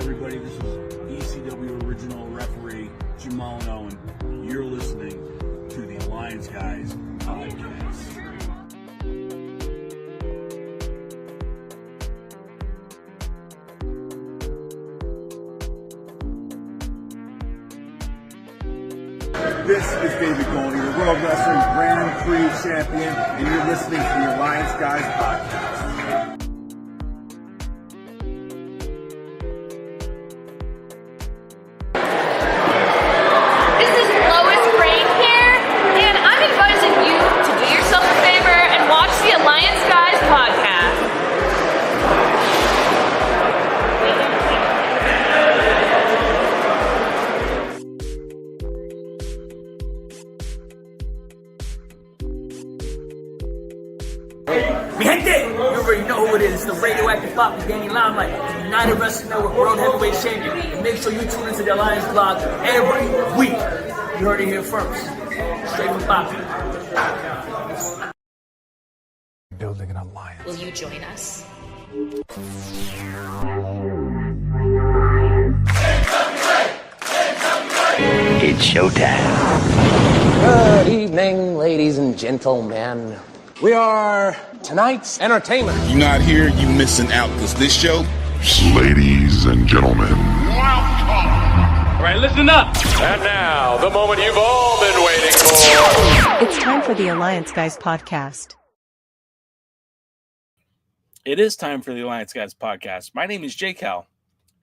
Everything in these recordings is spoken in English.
everybody, this is ECW original referee Jamal and Owen. You're listening to the Alliance Guys podcast. This is David Goldie, the World Wrestling Grand Prix champion, and you're listening to the Alliance Guys podcast. Mi gente, you already know who it is. It's the radioactive pop with Danny Limelight, the United Wrestling Network World Heavyweight Champion. And make sure you tune into the Alliance blog every week. You heard it here first. Straight from Poppy. Building an alliance. Will you join us? It's showtime. Good evening, ladies and gentlemen. We are tonight's entertainment. You're not here, you missing out, because this show... Ladies and gentlemen. Welcome! All right, listen up. And now, the moment you've all been waiting for. It's time for the Alliance Guys podcast. It is time for the Alliance Guys podcast. My name is J-Cal.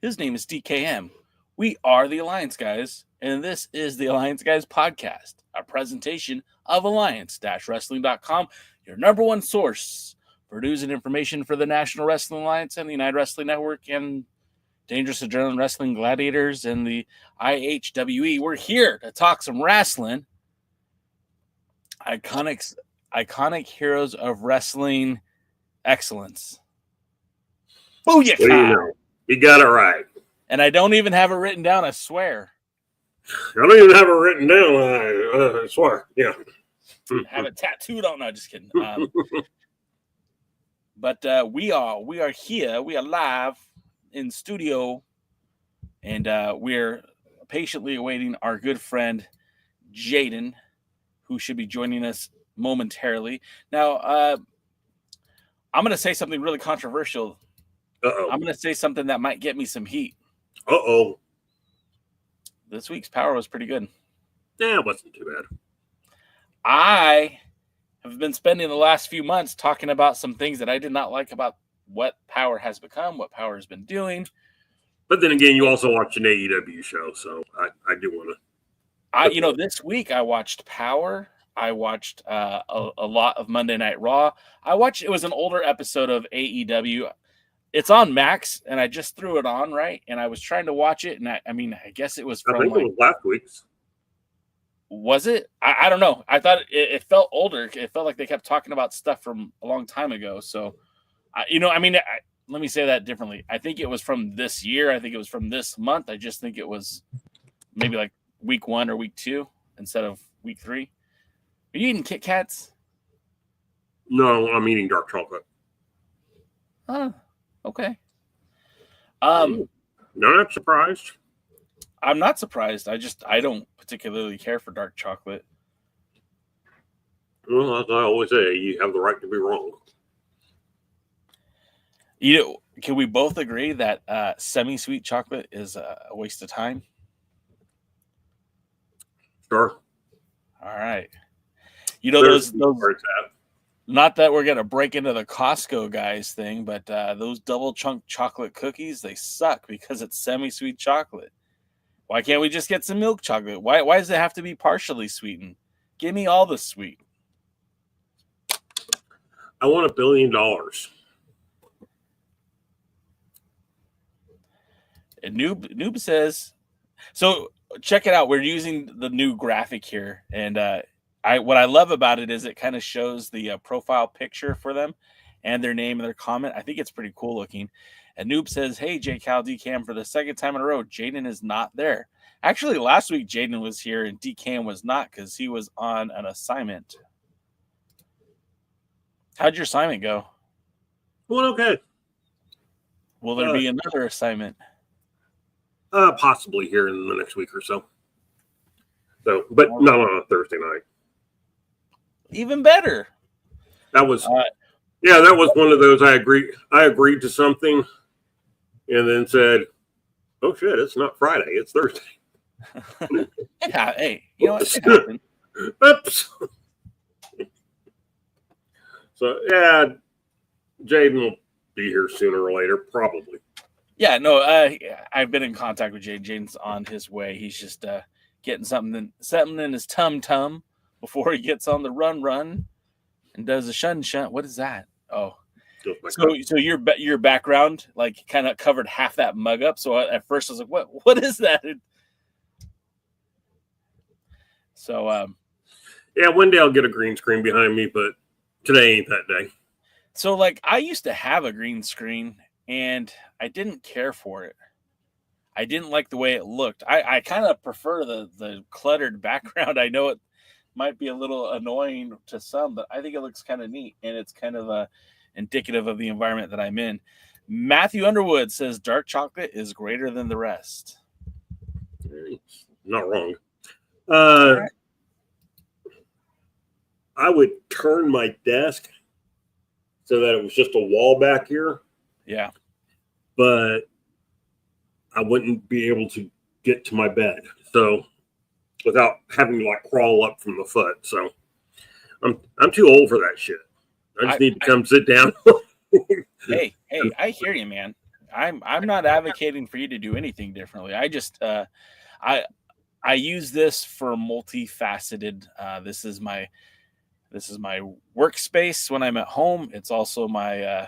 His name is DKM. We are the Alliance Guys, and this is the Alliance Guys podcast, a presentation of Alliance-Wrestling.com, your number one source for news and information for the National Wrestling Alliance and the United Wrestling Network and Dangerous Adrenaline Wrestling Gladiators and the IHWE. We're here to talk some wrestling. Iconic heroes of wrestling excellence. Booyaka! What do you know? You got it right. And I don't even have it written down, I swear. I don't even have it written down, I swear. Yeah. Have it tattooed on. No, just kidding. But we are here. We are live in studio, and we're patiently awaiting our good friend Jaden, who should be joining us momentarily. Now, I'm going to say something really controversial. Uh-oh. I'm going to say something that might get me some heat. Uh-oh. This week's Power was pretty good. Yeah, it wasn't too bad. I have been spending the last few months talking about some things that I did not like about what Power has become, what Power has been doing. But then again, you also watch an AEW show, so I do want to. This week I watched Power. I watched a lot of Monday Night Raw. It was an older episode of AEW. It's on Max, and I just threw it on, right? And I was trying to watch it, and I guess it was from I think it was last week's. Was it? I don't know. I thought it felt older. It felt like they kept talking about stuff from a long time ago. So, let me say that differently. I think it was from this year. I think it was from this month. I just think it was maybe like week 1 or week 2 instead of week 3. Are you eating Kit Kats? No, I'm eating dark chocolate. Oh, okay. Not surprised. I'm not surprised. I don't particularly care for dark chocolate. Well, as I always say, you have the right to be wrong. Can we both agree that semi-sweet chocolate is a waste of time? Sure. All right. Those not that we're going to break into the Costco guys thing, but those double chunk chocolate cookies, they suck because it's semi-sweet chocolate. Why can't we just get some milk chocolate? Why does it have to be partially sweetened? Give me all the sweet. I want $1 billion. And Noob says, so check it out. We're using the new graphic here. And what I love about it is it kind of shows the profile picture for them and their name and their comment. I think it's pretty cool looking. And Noob says, hey, J-Cal DCam, for the second time in a row, Jaden is not there. Actually, last week, Jaden was here and DCam was not because he was on an assignment. How'd your assignment go? Well, okay. Will there be another assignment? Possibly here in the next week or so. So, but not on a Thursday night. Even better. That was, that was one of those. I agreed to something, and then said, "Oh shit, it's not Friday; it's Thursday." Yeah, hey, you know what? It happened. Oops. So yeah, Jaden will be here sooner or later, probably. Yeah, no, I've been in contact with Jaden. Jaden's on his way. He's just getting something in his tum before he gets on the run and does a shun. What is that? Oh, so your background like kind of covered half that mug up. So at first I was like, what is that? So yeah, one day I'll get a green screen behind me, but today ain't that day. So like I used to have a green screen and I didn't care for it. I didn't like the way it looked. I kind of prefer the cluttered background. I know it might be a little annoying to some, but I think it looks kind of neat and it's kind of indicative of the environment that I'm in. Matthew Underwood says dark chocolate is greater than the rest. Not wrong. I would turn my desk so that it was just a wall back here. Yeah. But I wouldn't be able to get to my bed. So without having to like crawl up from the foot. So I'm too old for that shit. I just need to come sit down. Hey, I hear you, man. I'm not advocating for you to do anything differently. I just I use this for multifaceted. This is my workspace when I'm at home. It's also my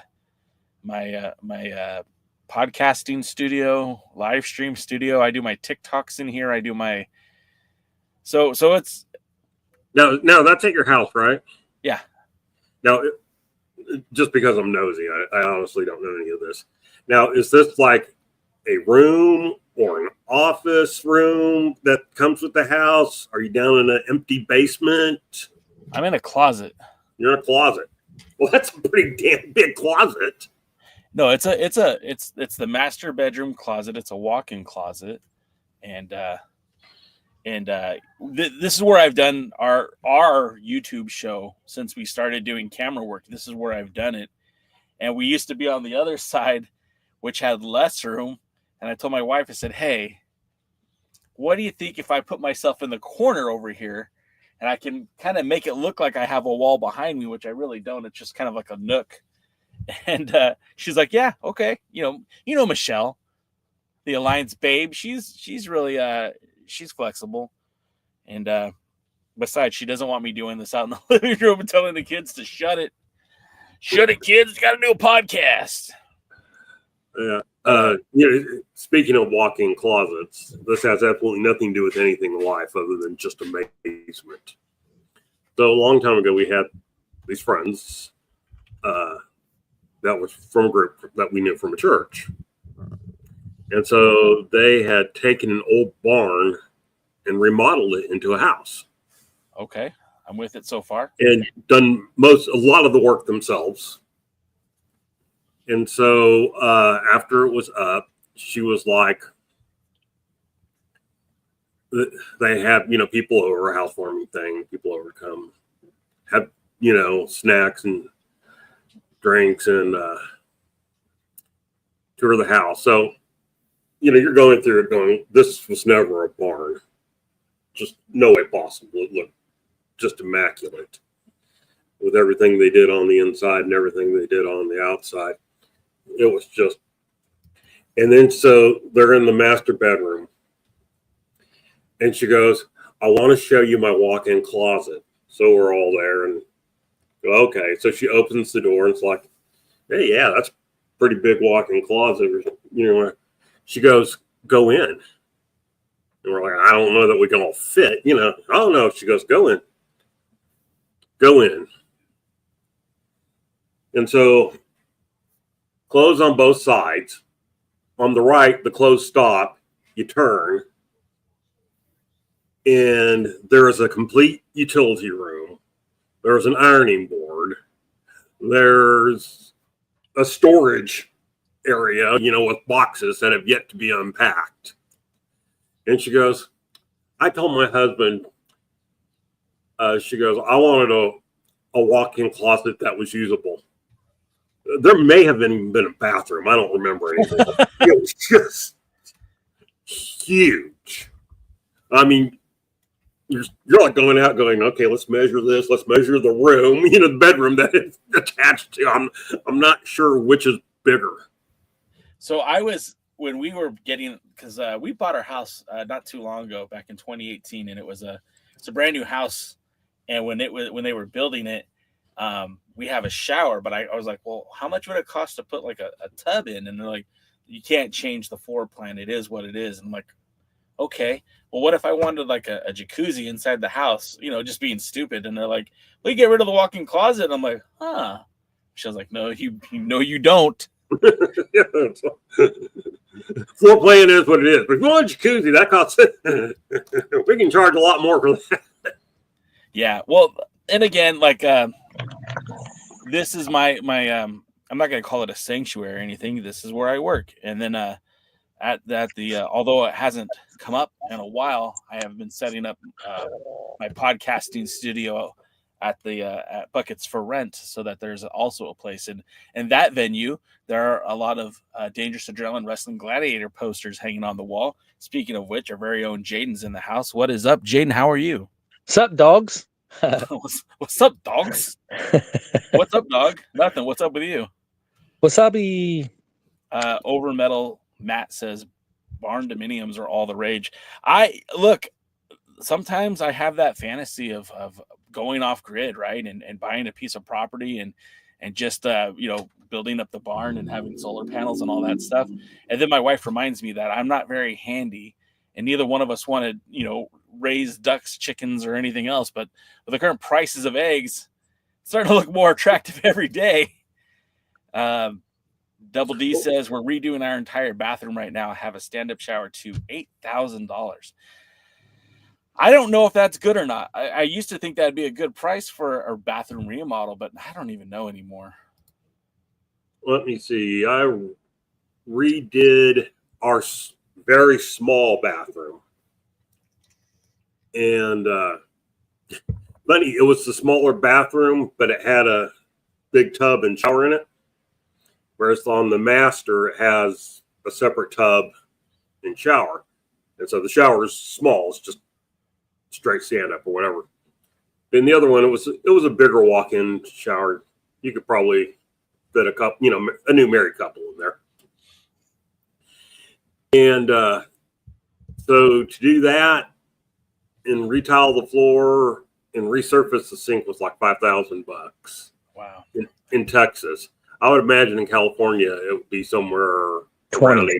my podcasting studio, live stream studio. I do my TikToks in here. I do my so it's no, that's at your house, right? Yeah. Now, just because I'm nosy, I honestly don't know any of this. Now, is this like a room or an office room that comes with the house? Are you down in an empty basement? I'm in a closet. You're in a closet. Well, that's a pretty damn big closet. No, it's the master bedroom closet. It's a walk-in closet, and this is where I've done our YouTube show since we started doing camera work. This is where I've done it, and we used to be on the other side, which had less room. And I told my wife, I said, "Hey, what do you think if I put myself in the corner over here, and I can kind of make it look like I have a wall behind me, which I really don't. It's just kind of like a nook." And she's like, "Yeah, okay." You know Michelle, the Alliance babe. She's really she's flexible, and besides, she doesn't want me doing this out in the living room and telling the kids to shut it. Shut it, kids! Got to do a podcast. Yeah. Speaking of walk-in closets, this has absolutely nothing to do with anything in life other than just a basement. So a long time ago, we had these friends that was from a group that we knew from a church. And so they had taken an old barn and remodeled it into a house. Okay, I'm with it so far. And done a lot of the work themselves. And so after it was up, she was like, they had, people over, a housewarming thing, people over to come have, snacks and drinks and tour the house. So, you're going through it going, this was never a barn. Just no way possible. It looked just immaculate with everything they did on the inside and everything they did on the outside. It was just, and then so they're in the master bedroom and she goes, "I want to show you my walk-in closet." So we're all there and go, okay. So she opens the door and it's like, "Hey, yeah, that's a pretty big walk-in closet." She goes, "Go in." And we're like, "I don't know that we can all fit, Oh no. She goes, "Go in. Go in." And so clothes on both sides. On the right, the clothes stop. You turn. And there is a complete utility room. There's an ironing board. There's a storage area, with boxes that have yet to be unpacked. And she goes, I told my husband, she goes, I wanted a walk-in closet that was usable. There may have been a bathroom. I don't remember anything. It was just huge. I mean, you're like going out going, okay, let's measure this. Let's measure the room, the bedroom that it's attached to. I'm not sure which is bigger. So when we were getting, because we bought our house not too long ago, back in 2018, and it's a brand new house. And when they were building it, we have a shower, but I was like, well, how much would it cost to put like a tub in? And they're like, you can't change the floor plan. It is what it is. And I'm like, okay, well, what if I wanted like a jacuzzi inside the house, just being stupid? And they're like, well, you get rid of the walk-in closet. And I'm like, huh. She was like, no, you don't. Floor plan is what it is. But if you want a jacuzzi, that costs we can charge a lot more for that. Yeah. Well, and again, like this is my I'm not going to call it a sanctuary or anything. This is where I work. And then at the although it hasn't come up in a while, I have been setting up my podcasting studio at Buckets for Rent, so that there's also a place in that venue. There are a lot of Dangerous Adrenaline Wrestling Gladiator posters hanging on the wall. Speaking of which, our very own Jaden's in the house. What is up, Jaden? How are you? What's up, dogs? What's up, dogs? What's up, dog? Nothing. What's up with you? Wasabi. Over Metal Matt says barn dominiums are all the rage. Sometimes I have that fantasy of going off grid, right? And buying a piece of property and just building up the barn and having solar panels and all that stuff. And then my wife reminds me that I'm not very handy, and neither one of us wanted, raise ducks, chickens, or anything else. But with the current prices of eggs, it's starting to look more attractive every day. Double D says we're redoing our entire bathroom right now. Have a stand-up shower to $8,000. I don't know if that's good or not. I used to think that'd be a good price for a bathroom remodel, but I don't even know anymore. Let me see. I redid our very small bathroom. And funny, it was the smaller bathroom, but it had a big tub and shower in it. Whereas on the master, it has a separate tub and shower. And so the shower is small. It's just straight stand up or whatever. In the other one, it was a bigger walk-in shower. You could probably fit a couple, a new married couple in there. And so to do that and retile the floor and resurface the sink was like $5,000. Wow. In Texas. I would imagine in California it would be somewhere 20.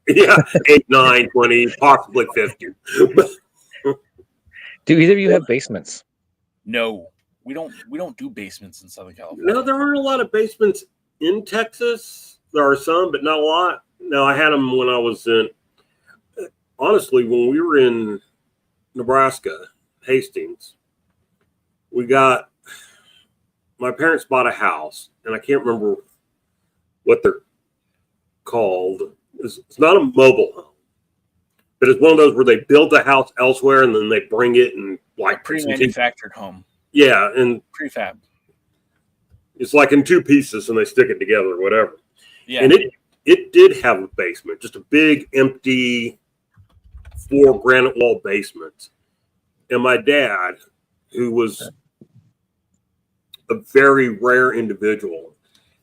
around 8, 9, 20, possibly 50. Do either of you have basements? No, we don't do basements in Southern California. No, there aren't a lot of basements in Texas. There are some, but not a lot. No, I had them when I was honestly, when we were in Nebraska, Hastings, my parents bought a house, and I can't remember what they're called. It's not a mobile home, but it's one of those where they build the house elsewhere and then they bring it and like pre-manufactured home. Yeah, and prefab. It's like in two pieces and they stick it together or whatever. Yeah, and it did have a basement, just a big empty 4 granite wall basement. And my dad, who was a very rare individual,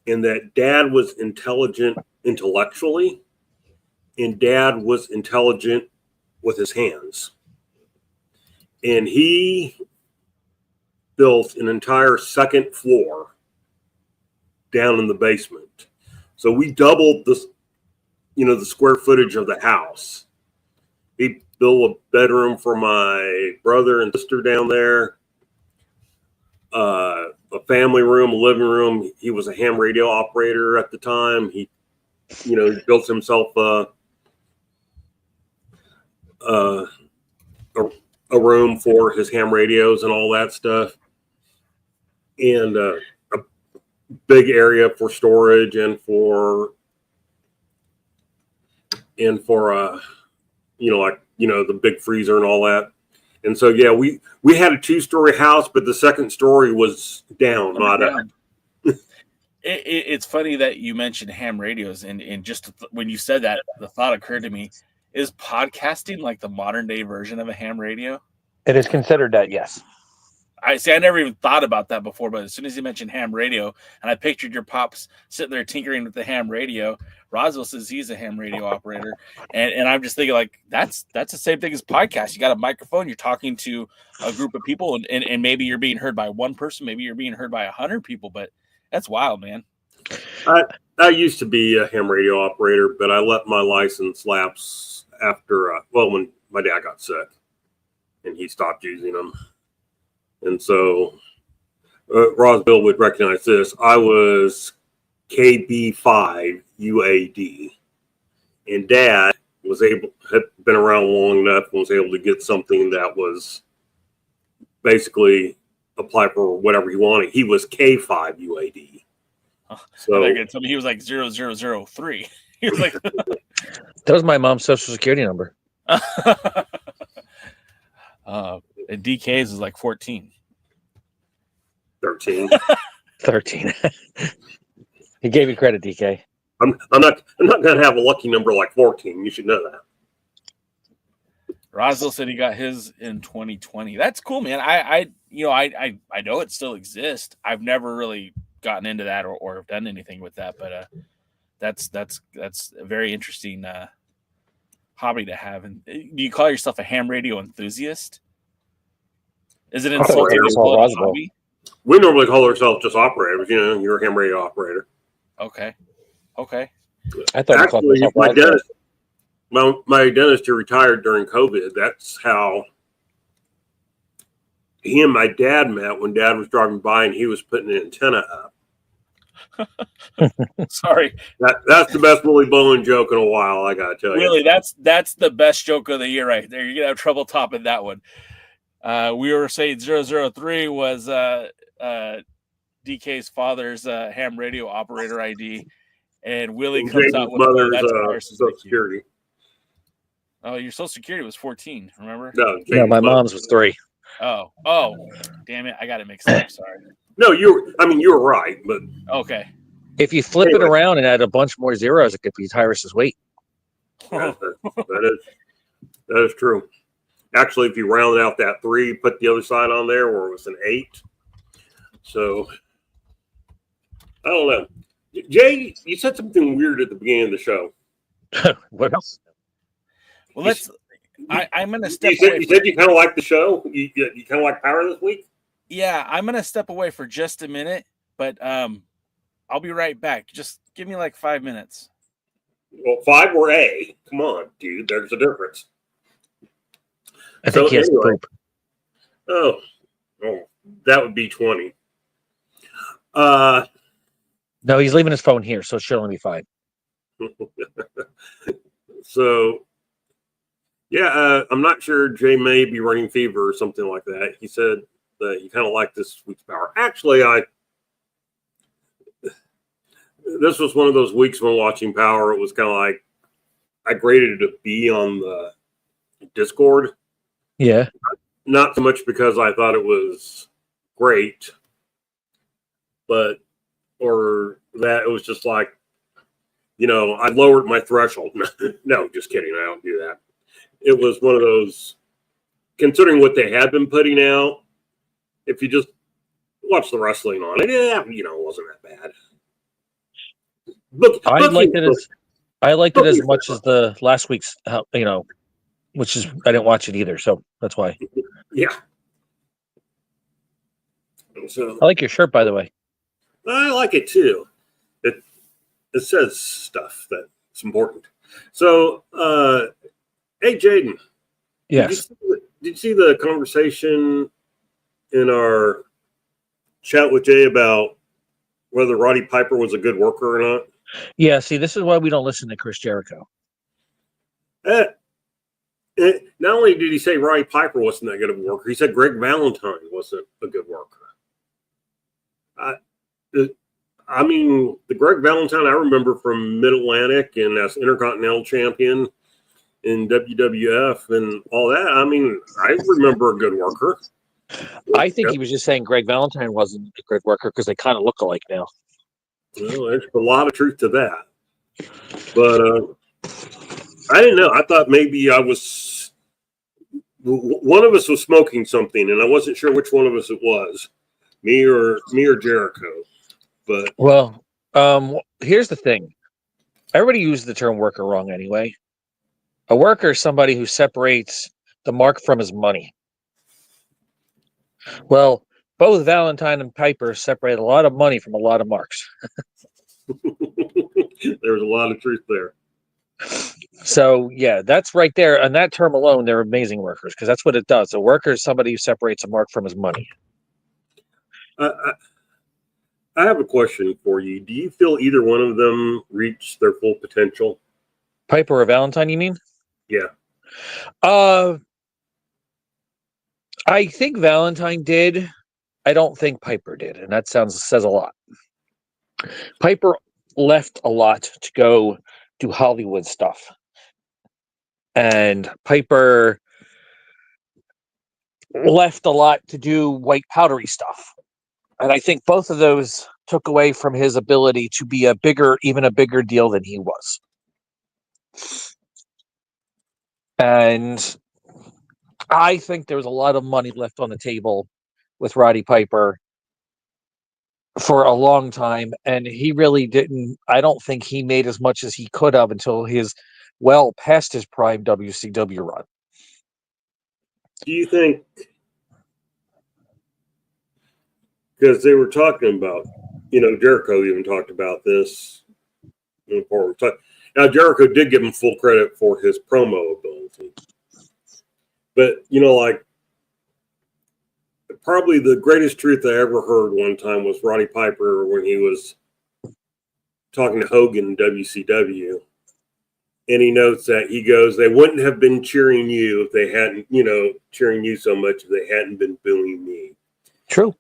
in that dad was intelligent intellectually, and dad was intelligent with his hands. And he built an entire second floor down in the basement. So we doubled the square footage of the house. He built a bedroom for my brother and sister down there, a family room, a living room. He was a ham radio operator at the time. He built himself a room for his ham radios and all that stuff, and a big area for storage and for the big freezer and all that. And so, yeah, we had a 2-story house, but the second story was down, not up. It's funny that you mentioned ham radios, and just when you said that, the thought occurred to me: is podcasting like the modern day version of a ham radio? It is considered that, yes. I never even thought about that before, but as soon as you mentioned ham radio, and I pictured your pops sitting there tinkering with the ham radio, Roswell says he's a ham radio operator, and I'm just thinking like that's the same thing as podcast. You got a microphone, you're talking to a group of people, and maybe you're being heard by one person, maybe you're being heard by 100 people, but that's wild, man. I used to be a ham radio operator, but I let my license lapse after when my dad got sick, and he stopped using them. And so Roswell would recognize this. I was KB5 UAD, and Dad had been around long enough and was able to get something that was basically apply for whatever he wanted. He was K5 UAD. So they're going to tell me he was like 0003. He was like, that was my mom's social security number. And DK's is like 14. 13. 13. He gave you credit, DK. I'm not going to have a lucky number like 14. You should know that. Roswell said he got his in 2020. That's cool, man. I know it still exists. I've never really gotten into that or done anything with that, but that's a very interesting hobby to have. And do you call yourself a ham radio enthusiast? Is it insulting to call it a hobby? We normally call ourselves just operators. You're a ham radio operator. Okay. I thought actually my dentist who retired during COVID. That's how he and my dad met when Dad was driving by and he was putting an antenna up. Sorry, that's the best Willie Bowen joke in a while. I gotta tell you, really, that's the best joke of the year right there. You're gonna have trouble topping that one. We were saying 003 was DK's father's ham radio operator ID, and Willie comes out with mother's Social Security. Oh, your Social Security was 14. Remember? No, my mom's was 3. Oh, damn it! I got it mixed up. Sorry. No, you were right, but okay. If you flip it around and add a bunch more zeros, it could be Tyrus's weight. That is true. Actually, if you round out that 3, put the other side on there, where it was an 8. So I don't know. Jay, you said something weird at the beginning of the show. What else? Well, I'm going to step away. You said you kind of like the show? You kind of like Power this week? Yeah, I'm going to step away for just a minute, but I'll be right back. Just give me like 5 minutes. Well, 5 or A. Come on, dude. There's a difference. I think he has poop. Oh, that would be 20. No, he's leaving his phone here, so it should only be 5. So, yeah, I'm not sure Jay may be running fever or something like that. He said that he kind of liked this week's Power. Actually, this was one of those weeks when watching Power. It was kind of like I graded it a B on the Discord. Yeah. Not so much because I thought it was great, or that it was just like, I lowered my threshold. No, just kidding. I don't do that. It was one of those, considering what they had been putting out, if you just watch the wrestling on it, it wasn't that bad. I liked it as much as the last week's, which is, I didn't watch it either, so that's why. Yeah. So I like your shirt, by the way. I like it too. It says stuff that's important. So, hey, Jaden. Yes. Did you see the conversation in our chat with Jay about whether Roddy Piper was a good worker or not? Yeah, see, this is why we don't listen to Chris Jericho. Not only did he say Roddy Piper wasn't that good of a worker, he said Greg Valentine wasn't a good worker. The Greg Valentine I remember from Mid-Atlantic and as Intercontinental Champion, in WWF and all that. I mean, I remember a good worker. I think he was just saying Greg Valentine wasn't a good worker because they kind of look alike now. Well, there's a lot of truth to that. But I didn't know. I thought maybe one of us was smoking something, and I wasn't sure which one of us it was, me or Jericho. But well, here's the thing. Everybody uses the term worker wrong anyway. A worker is somebody who separates the mark from his money. Well, both Valentine and Piper separate a lot of money from a lot of marks. There's a lot of truth there. So, yeah, that's right there. On that term alone, they're amazing workers because that's what it does. A worker is somebody who separates a mark from his money. I have a question for you. Do you feel either one of them reached their full potential? Piper or Valentine, you mean? Yeah. I think Valentine did. I don't think Piper did, and that says a lot. Piper left a lot to go do Hollywood stuff. And Piper left a lot to do white powdery stuff. And I think both of those took away from his ability to be even a bigger deal than he was. And I think there was a lot of money left on the table with Roddy Piper for a long time. And he really didn't, I don't think he made as much as he could have until past his prime WCW run. Do you think, because they were talking about, Jericho even talked about this. Now, Jericho did give him full credit for his promo ability. But, probably the greatest truth I ever heard one time was Roddy Piper when he was talking to Hogan in WCW. And he notes that he goes, they wouldn't have been cheering you if they hadn't, cheering you so much if they hadn't been booing me. True.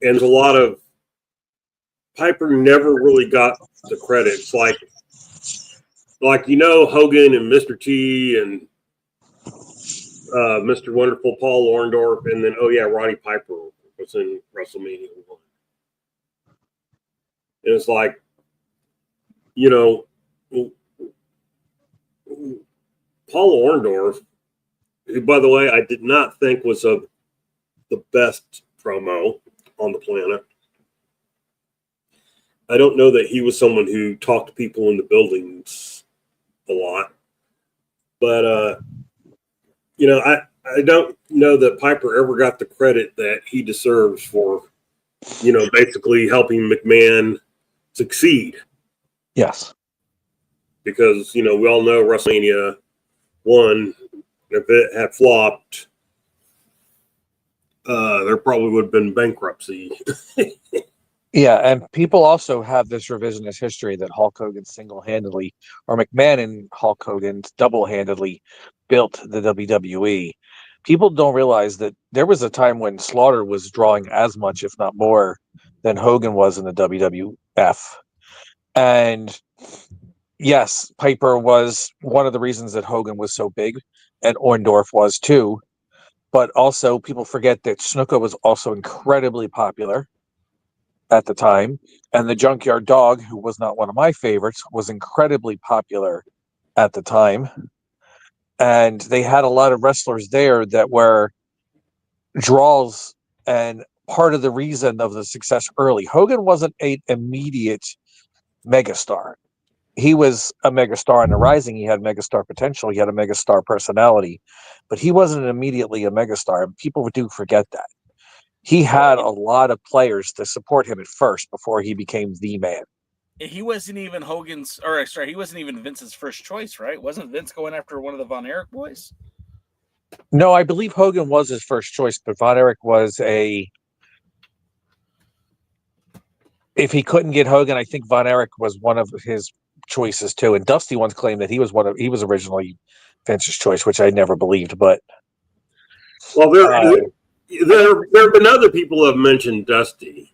And there's a lot of Piper never really got the credit. It's like Hogan and Mr. T and Mr. Wonderful Paul Orndorff, and then Roddy Piper was in WrestleMania 1. And it's like, Paul Orndorff, who, by the way, I did not think was the best promo on the planet. I don't know that he was someone who talked to people in the buildings a lot. But, I don't know that Piper ever got the credit that he deserves for, basically helping McMahon succeed. Yes. Because, we all know WrestleMania 1, if it had flopped, there probably would have been bankruptcy. Yeah, and people also have this revisionist history that Hulk Hogan single-handedly, or McMahon and Hulk Hogan double-handedly built the WWE. People don't realize that there was a time when Slaughter was drawing as much, if not more, than Hogan was in the WWF. And yes, Piper was one of the reasons that Hogan was so big, and Orndorff was too. But also, people forget that Snuka was also incredibly popular at the time, and the Junkyard Dog, who was not one of my favorites, was incredibly popular at the time. And they had a lot of wrestlers there that were draws, and part of the reason of the success early. Hogan wasn't an immediate megastar. He was a megastar in the rising. He had megastar potential. He had a megastar personality, but he wasn't immediately a megastar. And people do forget that. He had a lot of players to support him at first before he became the man. He wasn't even he wasn't even Vince's first choice, right? Wasn't Vince going after one of the Von Erich boys? No, I believe Hogan was his first choice, but Von Erich was if he couldn't get Hogan, I think Von Erich was one of his choices too. And Dusty once claimed that he was originally Vince's choice, which I never believed, but well, there have been other people who have mentioned Dusty.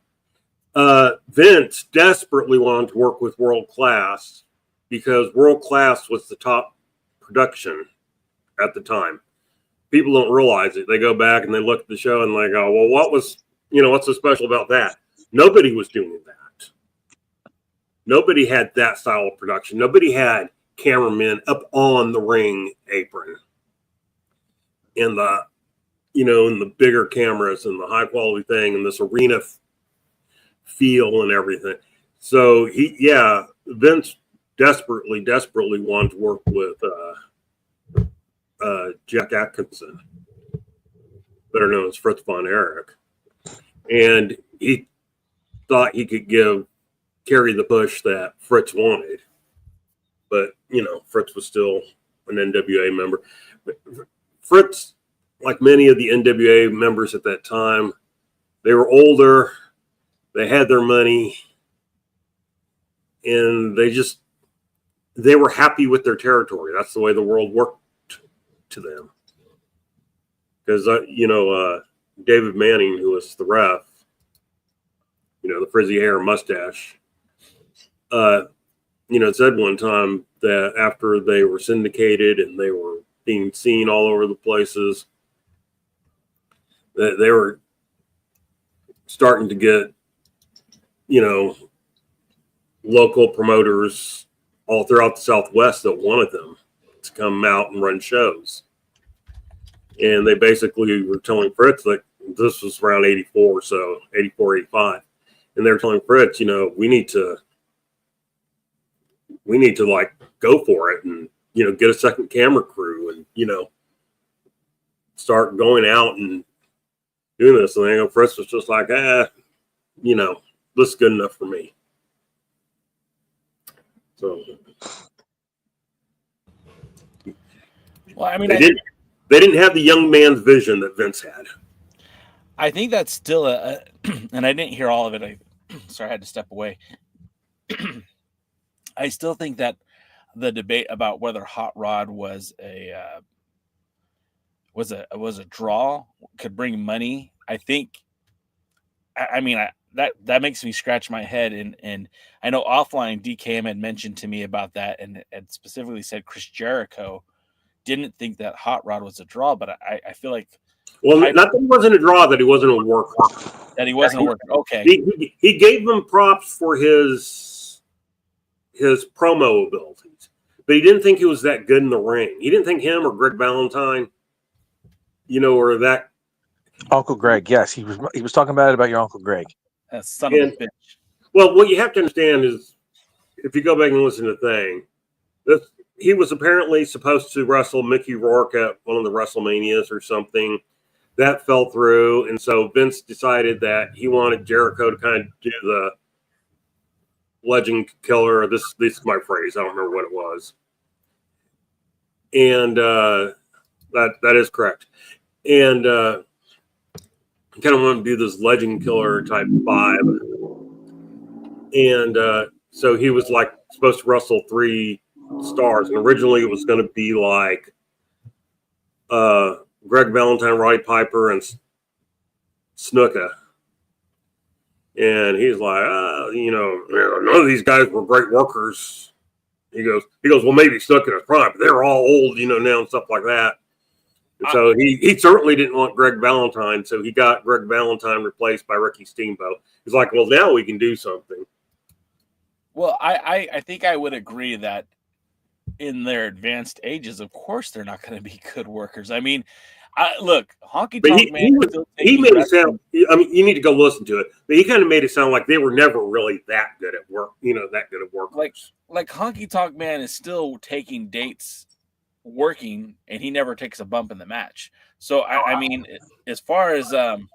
Vince desperately wanted to work with World Class because World Class was the top production at the time. People don't realize it. They go back and they look at the show and they go, well, what's so special about that? Nobody was doing that. Nobody had that style of production. Nobody had cameramen up on the ring apron in the, in the bigger cameras and the high quality thing and this arena feel and everything. So Vince desperately wanted to work with Jack Atkinson, better known as Fritz von Erich, and he thought he could carry the push that Fritz wanted, but Fritz was still an NWA member. Fritz, like many of the NWA members at that time, they were older, they had their money, and they were happy with their territory. That's the way the world worked to them. Because, David Manning, who was the ref, the frizzy hair and mustache, said one time that after they were syndicated and they were being seen all over the places, that they were starting to get, local promoters all throughout the Southwest that wanted them to come out and run shows. And they basically were telling Fritz, like, this was around 84, so 84, 85. And they're telling Fritz, we need to like go for it and, get a second camera crew and, start going out and doing this. And Fritz was just like, this is good enough for me. So, well, I mean, they didn't have the young man's vision that Vince had. I think that's still and I didn't hear all of it. Sorry, I had to step away. I still think that the debate about whether Hot Rod was a draw, could bring money. I think, that makes me scratch my head. And I know offline DKM had mentioned to me about that and had specifically said Chris Jericho didn't think that Hot Rod was a draw, but I feel like, well, not that he wasn't a draw, that he wasn't a worker. That he wasn't a worker. Okay. He gave him props for his promo abilities, but he didn't think he was that good in the ring. He didn't think him or Greg Valentine, or that Uncle Greg. Yes, he was talking about your Uncle Greg. That son of a bitch. Well, what you have to understand is, if you go back and listen to the thing, he was apparently supposed to wrestle Mickey Rourke at one of the WrestleManias or something. That fell through, and so Vince decided that he wanted Jericho to kind of do the legend killer. This is my phrase. I don't remember what it was. And that is correct. And kind of wanted to do this legend killer type vibe. And so he was like supposed to wrestle 3 stars. And originally it was going to be like Greg Valentine, Roddy Piper, and Snuka. And he's like, none of these guys were great workers. He goes, well, maybe Snuka in his prime, but they're all old, now and stuff like that. And so he certainly didn't want Greg Valentine, so he got Greg Valentine replaced by Ricky Steamboat. He's like, well, now we can do something. Well, I think I would agree that in their advanced ages, of course, they're not going to be good workers. I mean, look, Honky Tonk Man. He made it sound. I mean, you need to go listen to it. But he kind of made it sound like they were never really that good at work. That good at work. Like Honky Tonk Man is still taking dates, working, and he never takes a bump in the match. So I mean, as far as that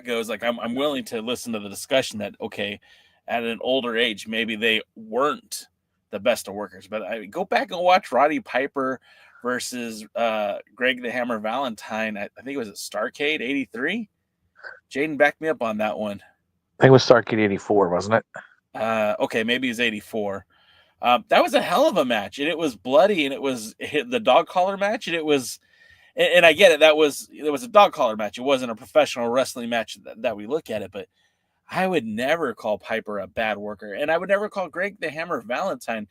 goes, like I'm willing to listen to the discussion that okay, at an older age, maybe they weren't the best of workers. But I mean, go back and watch Roddy Piper versus Greg the Hammer Valentine. I think it was at Starrcade '83. Jaden, back me up on that one. I think it was Starrcade '84, wasn't it? Okay, maybe it was '84. That was a hell of a match, and it was bloody, and it was the dog collar match, and it was, and I get it. It was a dog collar match. It wasn't a professional wrestling match that we look at it, but I would never call Piper a bad worker, and I would never call Greg the Hammer Valentine.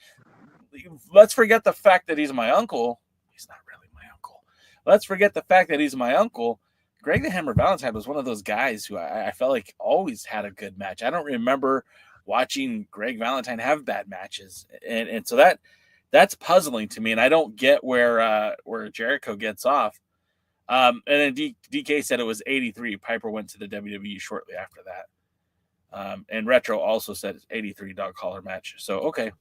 let's forget the fact that he's my uncle. He's not really my uncle. Let's forget the fact that he's my uncle. Greg the Hammer Valentine was one of those guys who I felt like always had a good match. I don't remember watching Greg Valentine have bad matches. And so that's puzzling to me. And I don't get where Jericho gets off. And then DK said it was 83. Piper went to the WWE shortly after that. And Retro also said it's 83 dog collar match. So, okay.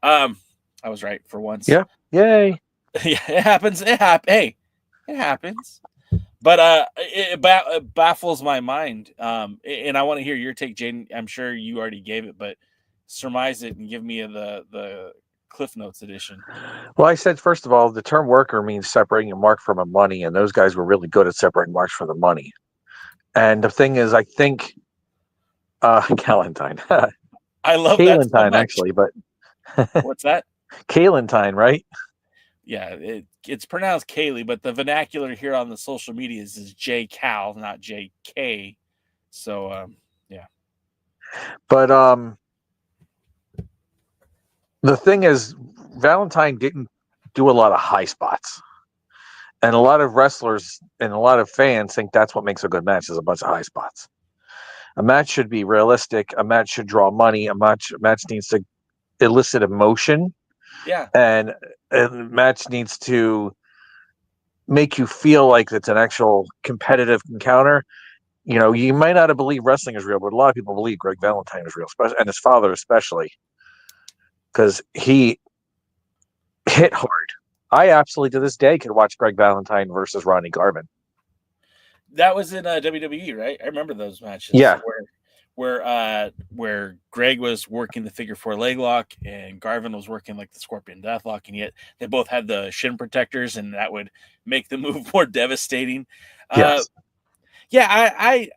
I was right for once. Yeah. Yay. Yeah, it happens. Hey, it happens. But it baffles my mind. And I want to hear your take, Jaden. I'm sure you already gave it, but surmise it and give me the Cliff Notes edition. Well, I said, first of all, the term worker means separating a mark from a money, and those guys were really good at separating marks from the money. And the thing is, I think Galentine. I love Kalentine, that so actually, but what's that? Kalentine, right? Yeah, it's pronounced Kaylee, but the vernacular here on the social media is J Cal, not JK. So yeah. But the thing is, Valentine didn't do a lot of high spots. And a lot of wrestlers and a lot of fans think that's what makes a good match, is a bunch of high spots. A match should be realistic. A match should draw money. A match needs to elicit emotion. Yeah. And a match needs to make you feel like it's an actual competitive encounter. You know, you might not have believed wrestling is real, but a lot of people believe Greg Valentine is real, and his father especially, because he hit hard. I absolutely, to this day, could watch Greg Valentine versus Ronnie Garvin. That was in WWE, right? I remember those matches. Yeah. Where Greg was working the figure 4 leg lock and Garvin was working like the Scorpion Deathlock, and yet they both had the shin protectors, and that would make the move more devastating. Yes. Yeah, I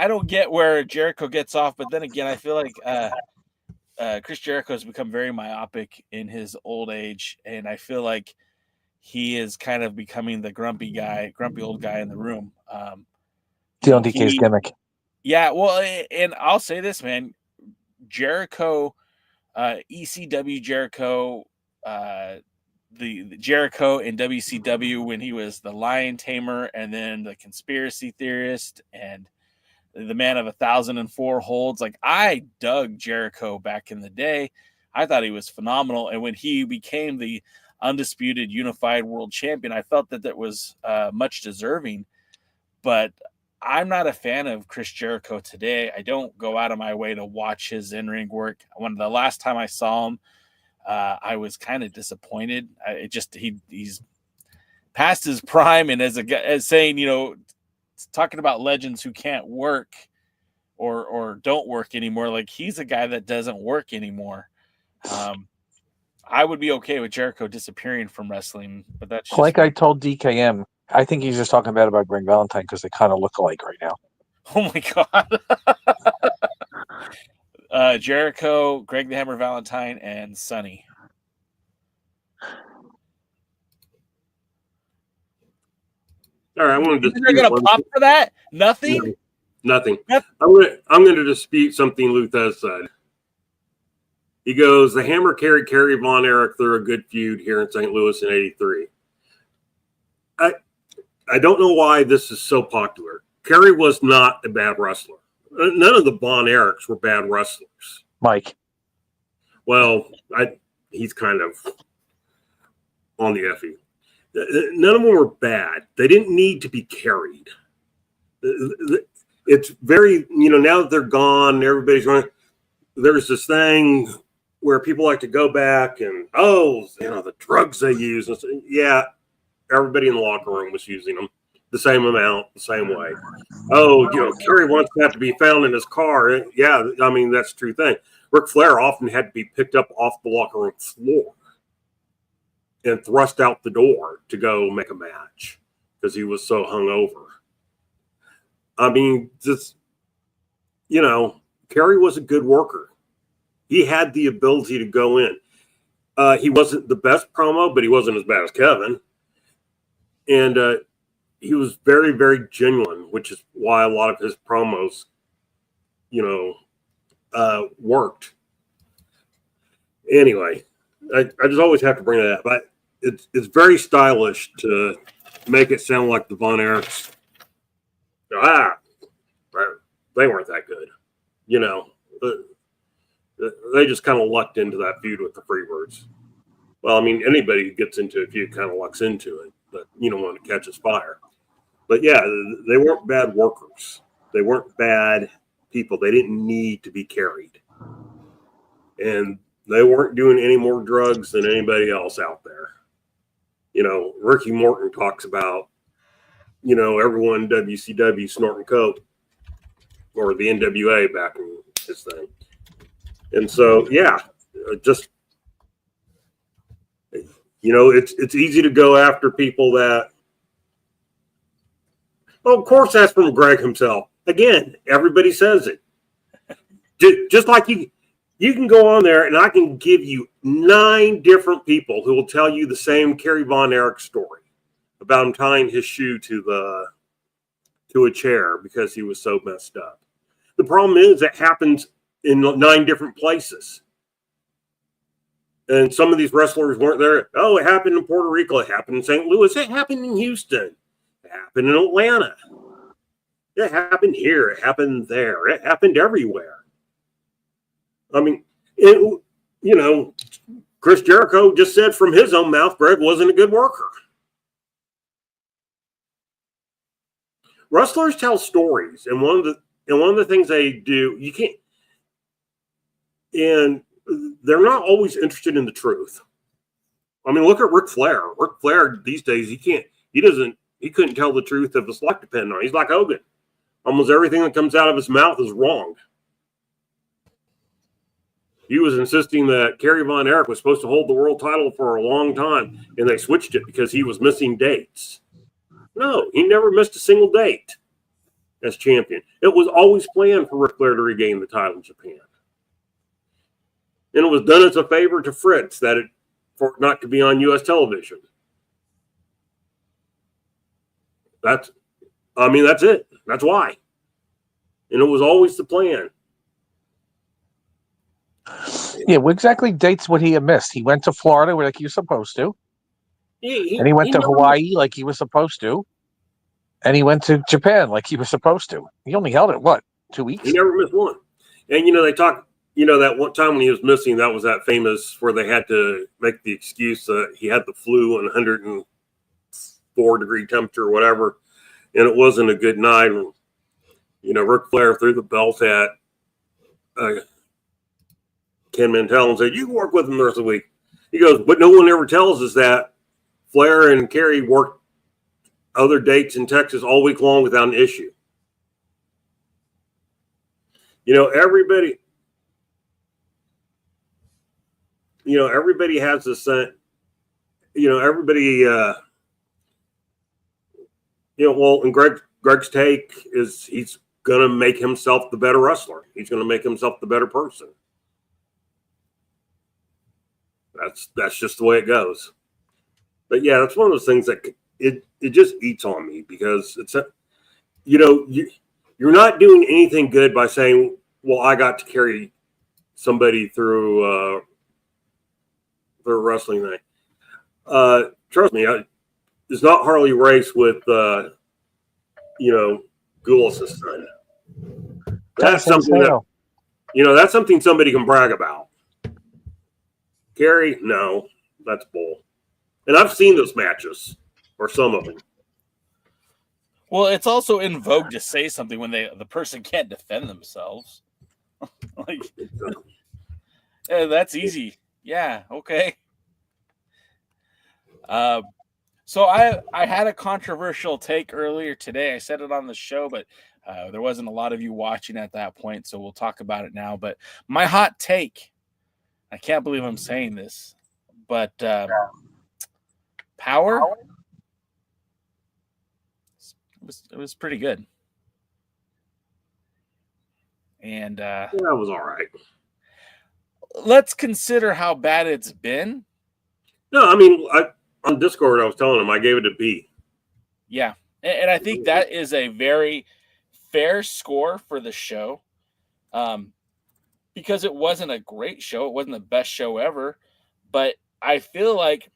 don't get where Jericho gets off, but then again, I feel like Chris Jericho has become very myopic in his old age, and I feel like he is kind of becoming the grumpy old guy in the room. Stealing DK's gimmick. Yeah, well, and I'll say this, man. Jericho, ECW Jericho, the Jericho in WCW when he was the Lion Tamer, and then the conspiracy theorist and the man of 1,004 holds. Like, I dug Jericho back in the day. I thought he was phenomenal. And when he became the undisputed unified world champion, I felt that was much deserving. But I'm not a fan of Chris Jericho today. I don't go out of my way to watch his in-ring work. When the last time I saw him, I was kind of disappointed. He's past his prime, and as saying, you know, talking about legends who can't work or don't work anymore. Like, he's a guy that doesn't work anymore. I would be okay with Jericho disappearing from wrestling, but that's just like I told DKM. I think he's just talking bad about Greg Valentine because they kind of look alike right now. Oh my God. Jericho, Greg the Hammer Valentine, and Sonny. All right, I want to dispute. You're going to pop for that? Nothing? Nothing. I'm going to dispute something Luthez said. He goes, the Hammer carried Kerry Von Erich through a good feud here in St. Louis in '83. I don't know why this is so popular. Kerry was not a bad wrestler. None of the Von Erichs were bad wrestlers. Mike. Well, he's kind of on the effie. None of them were bad. They didn't need to be carried. It's very, now that they're gone, everybody's going, there's this thing where people like to go back and, the drugs they use. And so, yeah, everybody in the locker room was using them the same amount, the same way. Kerry wants to have to be found in his car. Yeah, I mean, that's a true thing. Ric Flair often had to be picked up off the locker room floor and thrust out the door to go make a match because he was so hungover. I mean, Kerry was a good worker. He had the ability to go in. He wasn't the best promo, but he wasn't as bad as Kevin. And he was very, very genuine, which is why a lot of his promos, worked. Anyway, I just always have to bring that up. But it's very stylish to make it sound like the Von Erichs. They weren't that good. You know, they just kind of lucked into that feud with the Freebirds. Well, I mean, anybody who gets into a feud kind of lucks into it, but you don't want to catch his fire. But yeah, they weren't bad workers. They weren't bad people. They didn't need to be carried. And they weren't doing any more drugs than anybody else out there. You know, Ricky Morton talks about, you know, everyone in WCW snorting coke, or the NWA back in his thing. And so, yeah, just, you know, it's easy to go after people that, well, of course, that's from Greg himself. Again, everybody says it. Just like you can go on there and I can give you 9 different people who will tell you the same Kerry Von Erich story about him tying his shoe to a chair because he was so messed up. The problem is it happens in 9 different places. And some of these wrestlers weren't there. Oh, it happened in Puerto Rico. It happened in St. Louis. It happened in Houston. It happened in Atlanta. It happened here. It happened there. It happened everywhere. I mean, you know, Chris Jericho just said from his own mouth, Greg wasn't a good worker. Wrestlers tell stories, and one of the things they do, you can't, and they're not always interested in the truth. I mean, look at Ric Flair. Ric Flair these days, he couldn't tell the truth if his life depended on it. He's like Hogan. Almost everything that comes out of his mouth is wrong. He was insisting that Kerry Von Erich was supposed to hold the world title for a long time, and they switched it because he was missing dates. No, he never missed a single date as champion. It was always planned for Ric Flair to regain the title in Japan. And it was done as a favor to Fritz for it not to be on U.S. television. That's it. That's why. And it was always the plan. Yeah, what exactly dates would he have missed? He went to Florida like he was supposed to. And he went to Hawaii like he was supposed to. And he went to Japan like he was supposed to. He only held it, 2 weeks? He never missed one. And, you know, they talk, you know, that one time when he was missing, that was that famous where they had to make the excuse that he had the flu on 104-degree temperature or whatever. And it wasn't a good night. And, you know, Ric Flair threw the belt at Ken Mantell and said, you can work with him the rest of the week. He goes, but no one ever tells us that Flair and Kerry worked other dates in Texas all week long without an issue. You know, everybody has this, you know, everybody, well, and Greg's take is he's going to make himself the better wrestler. He's going to make himself the better person. That's just the way it goes. But yeah, that's one of those things that it just eats on me because it's you're not doing anything good by saying, well, I got to carry somebody through a wrestling thing. Trust me, it's not Harley Race with Goulas' son. That's something that's something somebody can brag about. Kerry, no, that's bull. And I've seen those matches, or some of them. Well, it's also in vogue to say something when the person can't defend themselves. Like, yeah, that's easy. Yeah, okay. So I had a controversial take earlier today. I said it on the show, but there wasn't a lot of you watching at that point, so we'll talk about it now. But my hot take, I can't believe I'm saying this, but Power, it was pretty good. And that was all right. Let's consider how bad it's been. No, I mean, on Discord, I was telling him I gave it a B. Yeah, and I think that is a very fair score for the show, because it wasn't a great show. It wasn't the best show ever, But I feel like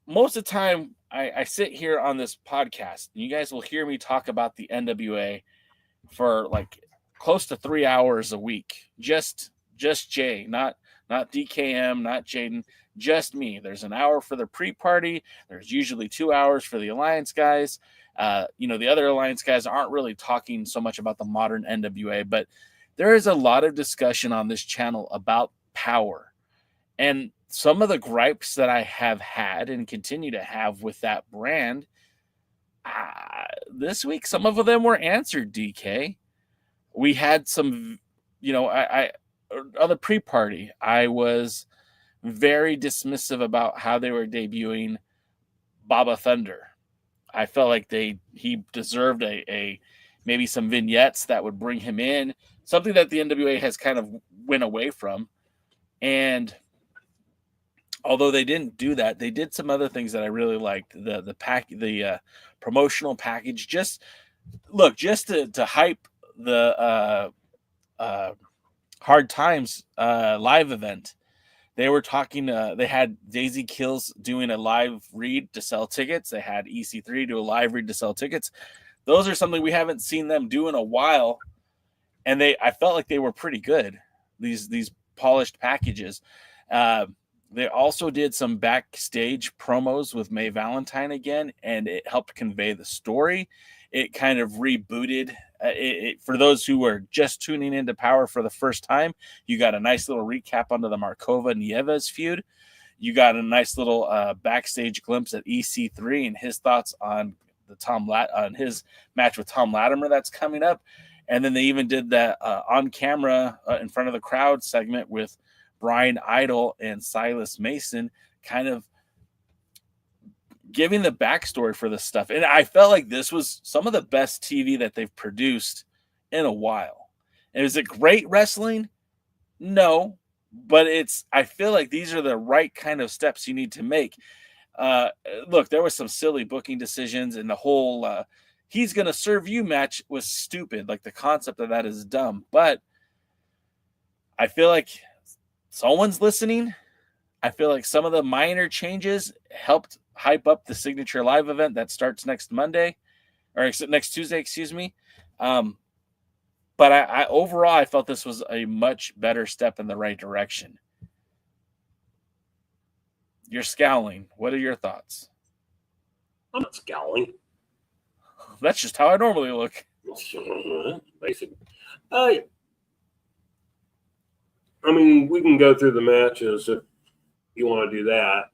most of the time I sit here on this podcast, and you guys will hear me talk about the NWA for like close to 3 hours a week. Just Jay, not DKM, not Jaden, just me. There's an hour for the pre-party. There's usually 2 hours for the Alliance guys. The other Alliance guys aren't really talking so much about the modern NWA, but there is a lot of discussion on this channel about power. And some of the gripes that I have had and continue to have with that brand, this week, some of them were answered, DK. We had some, on the pre-party, I was very dismissive about how they were debuting Baba Thunder. I felt like he deserved a maybe some vignettes that would bring him in, something that the NWA has kind of went away from. And although they didn't do that, they did some other things that I really liked. The promotional package, just to hype the Hard Times live event. They were talking. They had Daisy Kills doing a live read to sell tickets. They had EC3 do a live read to sell tickets. Those are something we haven't seen them do in a while, and I felt like they were pretty good. These polished packages. They also did some backstage promos with May Valentine again, and it helped convey the story. It kind of rebooted. For those who were just tuning into Power for the first time, you got a nice little recap onto the Markova Nieves feud. You got a nice little backstage glimpse at EC3 and his thoughts on on his match with Tom Latimer that's coming up. And then they even did that on camera in front of the crowd segment with Brian Idol and Silas Mason, kind of giving the backstory for this stuff. And I felt like this was some of the best TV that they've produced in a while. And is it great wrestling? No, but I feel like these are the right kind of steps you need to make. Look, there was some silly booking decisions, and the whole he's going to serve you match was stupid. Like, the concept of that is dumb, but I feel like someone's listening. I feel like some of the minor changes helped hype up the Signature Live event that starts next Tuesday, excuse me. But I overall, I felt this was a much better step in the right direction. You're scowling. What are your thoughts? I'm not scowling. That's just how I normally look. Basically. I mean, we can go through the matches if you want to do that.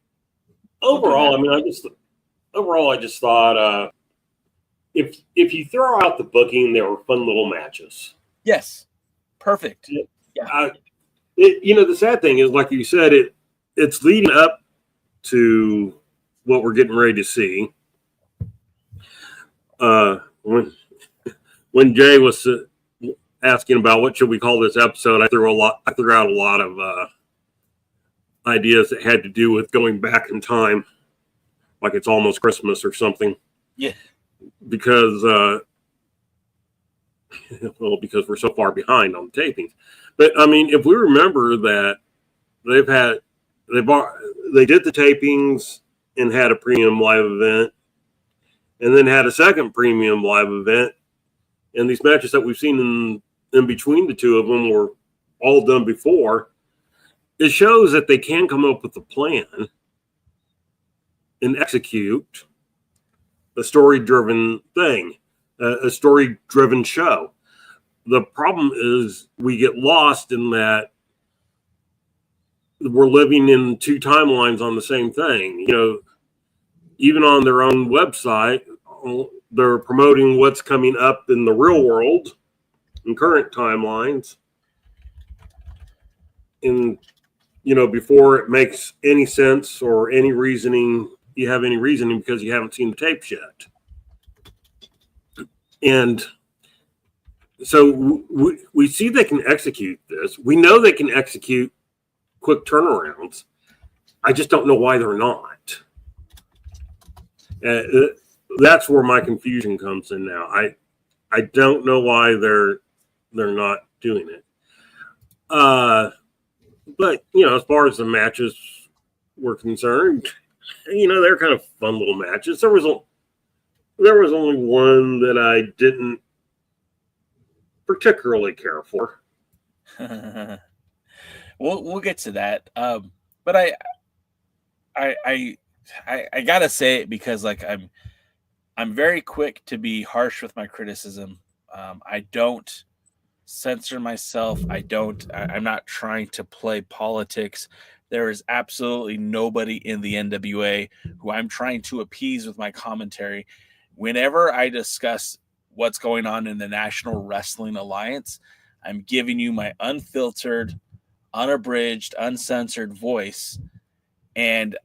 Overall, I just thought if you throw out the booking, they were fun little matches. Yes, perfect. Yeah. The sad thing is, like you said, it's leading up to what we're getting ready to see. When Jay was asking about what should we call this episode, I threw out a lot of ideas that had to do with going back in time, like it's almost Christmas or something. Yeah. Because we're so far behind on the tapings. But I mean, if we remember that they did the tapings and had a premium live event, and then had a second premium live event, and these matches that we've seen in between the two of them were all done before. It shows that they can come up with a plan and execute a story-driven thing, a story-driven show. The problem is we get lost in that we're living in two timelines on the same thing. Even on their own website, they're promoting what's coming up in the real world in current timelines. And before it makes any sense or any reasoning, you have any reasoning because you haven't seen the tapes yet. And so we see they can execute this. We know they can execute quick turnarounds. I just don't know why they're not. That's where my confusion comes in now. I don't know why they're not doing it. But, as far as the matches were concerned, they're kind of fun little matches. There was only one that I didn't particularly care for. We'll get to that. But I gotta say it because I'm very quick to be harsh with my criticism. I don't censor myself. I'm not trying to play politics. There is absolutely nobody in the NWA who I'm trying to appease with my commentary. Whenever I discuss what's going on in the National Wrestling Alliance, I'm giving you my unfiltered, unabridged, uncensored voice. And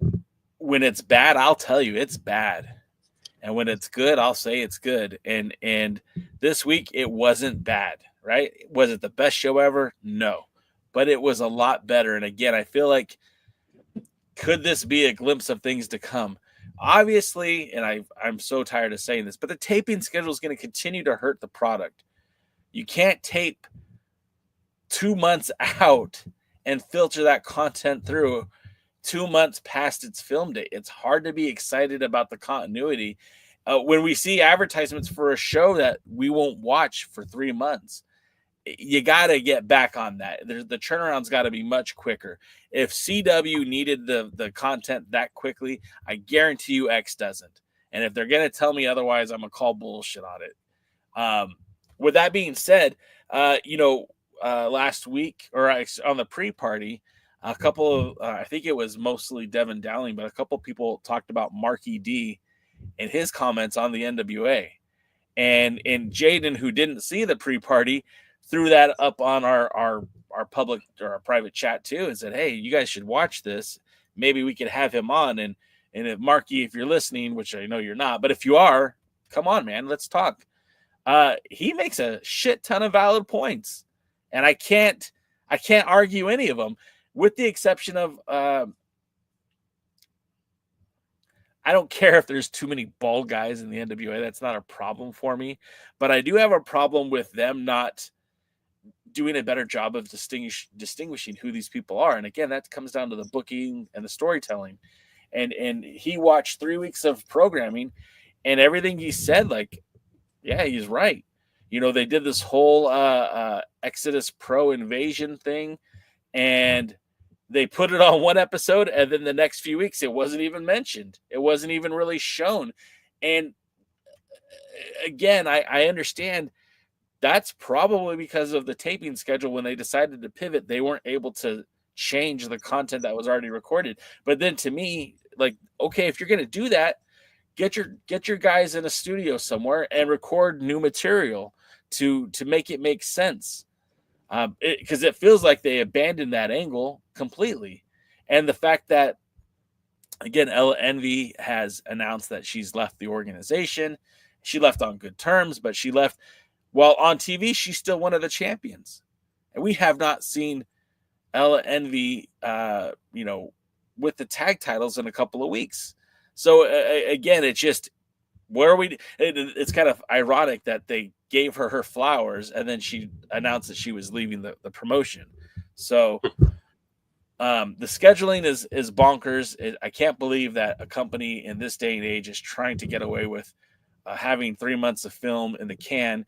when it's bad, I'll tell you it's bad. And when it's good, I'll say it's good. And this week it wasn't bad, right? Was it the best show ever? No. But it was a lot better. And again, I feel like, could this be a glimpse of things to come? Obviously, and I'm so tired of saying this, but the taping schedule is going to continue to hurt the product. You can't tape 2 months out and filter that content through 2 months past its film date. It's hard to be excited about the continuity when we see advertisements for a show that we won't watch for 3 months. You got to get back on that. The turnaround's got to be much quicker. If CW needed the content that quickly, I guarantee you X doesn't. And if they're going to tell me otherwise, I'm going to call bullshit on it. With that being said, last week or on the pre-party, a couple of, I think it was mostly Devin Dowling, but a couple of people talked about Marky D and his comments on the NWA. And Jaden, who didn't see the pre-party, threw that up on our public or our private chat too and said, hey, you guys should watch this. Maybe we could have him on. And if Marky, if you're listening, which I know you're not, but if you are, come on, man, let's talk. He makes a shit ton of valid points. And I can't argue any of them, with the exception of I don't care if there's too many bald guys in the NWA. That's not a problem for me. But I do have a problem with them not doing a better job of distinguishing who these people are. And again, that comes down to the booking and the storytelling. And he watched 3 weeks of programming, and everything he said, yeah, he's right. They did this whole Exodus Pro Invasion thing, and they put it on one episode, and then the next few weeks it wasn't even mentioned. It wasn't even really shown. And again, I understand that's probably because of the taping schedule. When they decided to pivot, they weren't able to change the content that was already recorded. But then to me, okay, if you're going to do that, get your guys in a studio somewhere and record new material to make it make sense. Because it feels like they abandoned that angle completely. And the fact that, again, Ella Envy has announced that she's left the organization. She left on good terms, but she left while on TV, she's still one of the champions. And we have not seen Ella Envy, with the tag titles in a couple of weeks. So again, it's just, it's kind of ironic that they gave her flowers and then she announced that she was leaving the promotion. So the scheduling is bonkers. I can't believe that a company in this day and age is trying to get away with having 3 months of film in the can.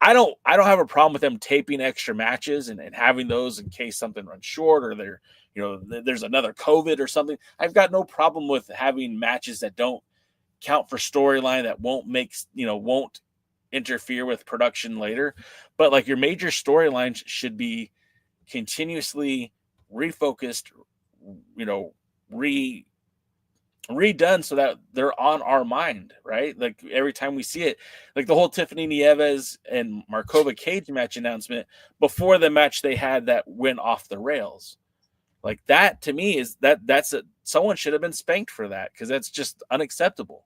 I don't have a problem with them taping extra matches and having those in case something runs short or there's another COVID or something. I've got no problem with having matches that don't count for storyline, that won't interfere with production later. But your major storylines should be continuously refocused, redone so that they're on our mind, right? Every time we see it, the whole Tiffany Nieves and Markova cage match announcement before the match they had that went off the rails. That to me is someone should have been spanked for that, because that's just unacceptable.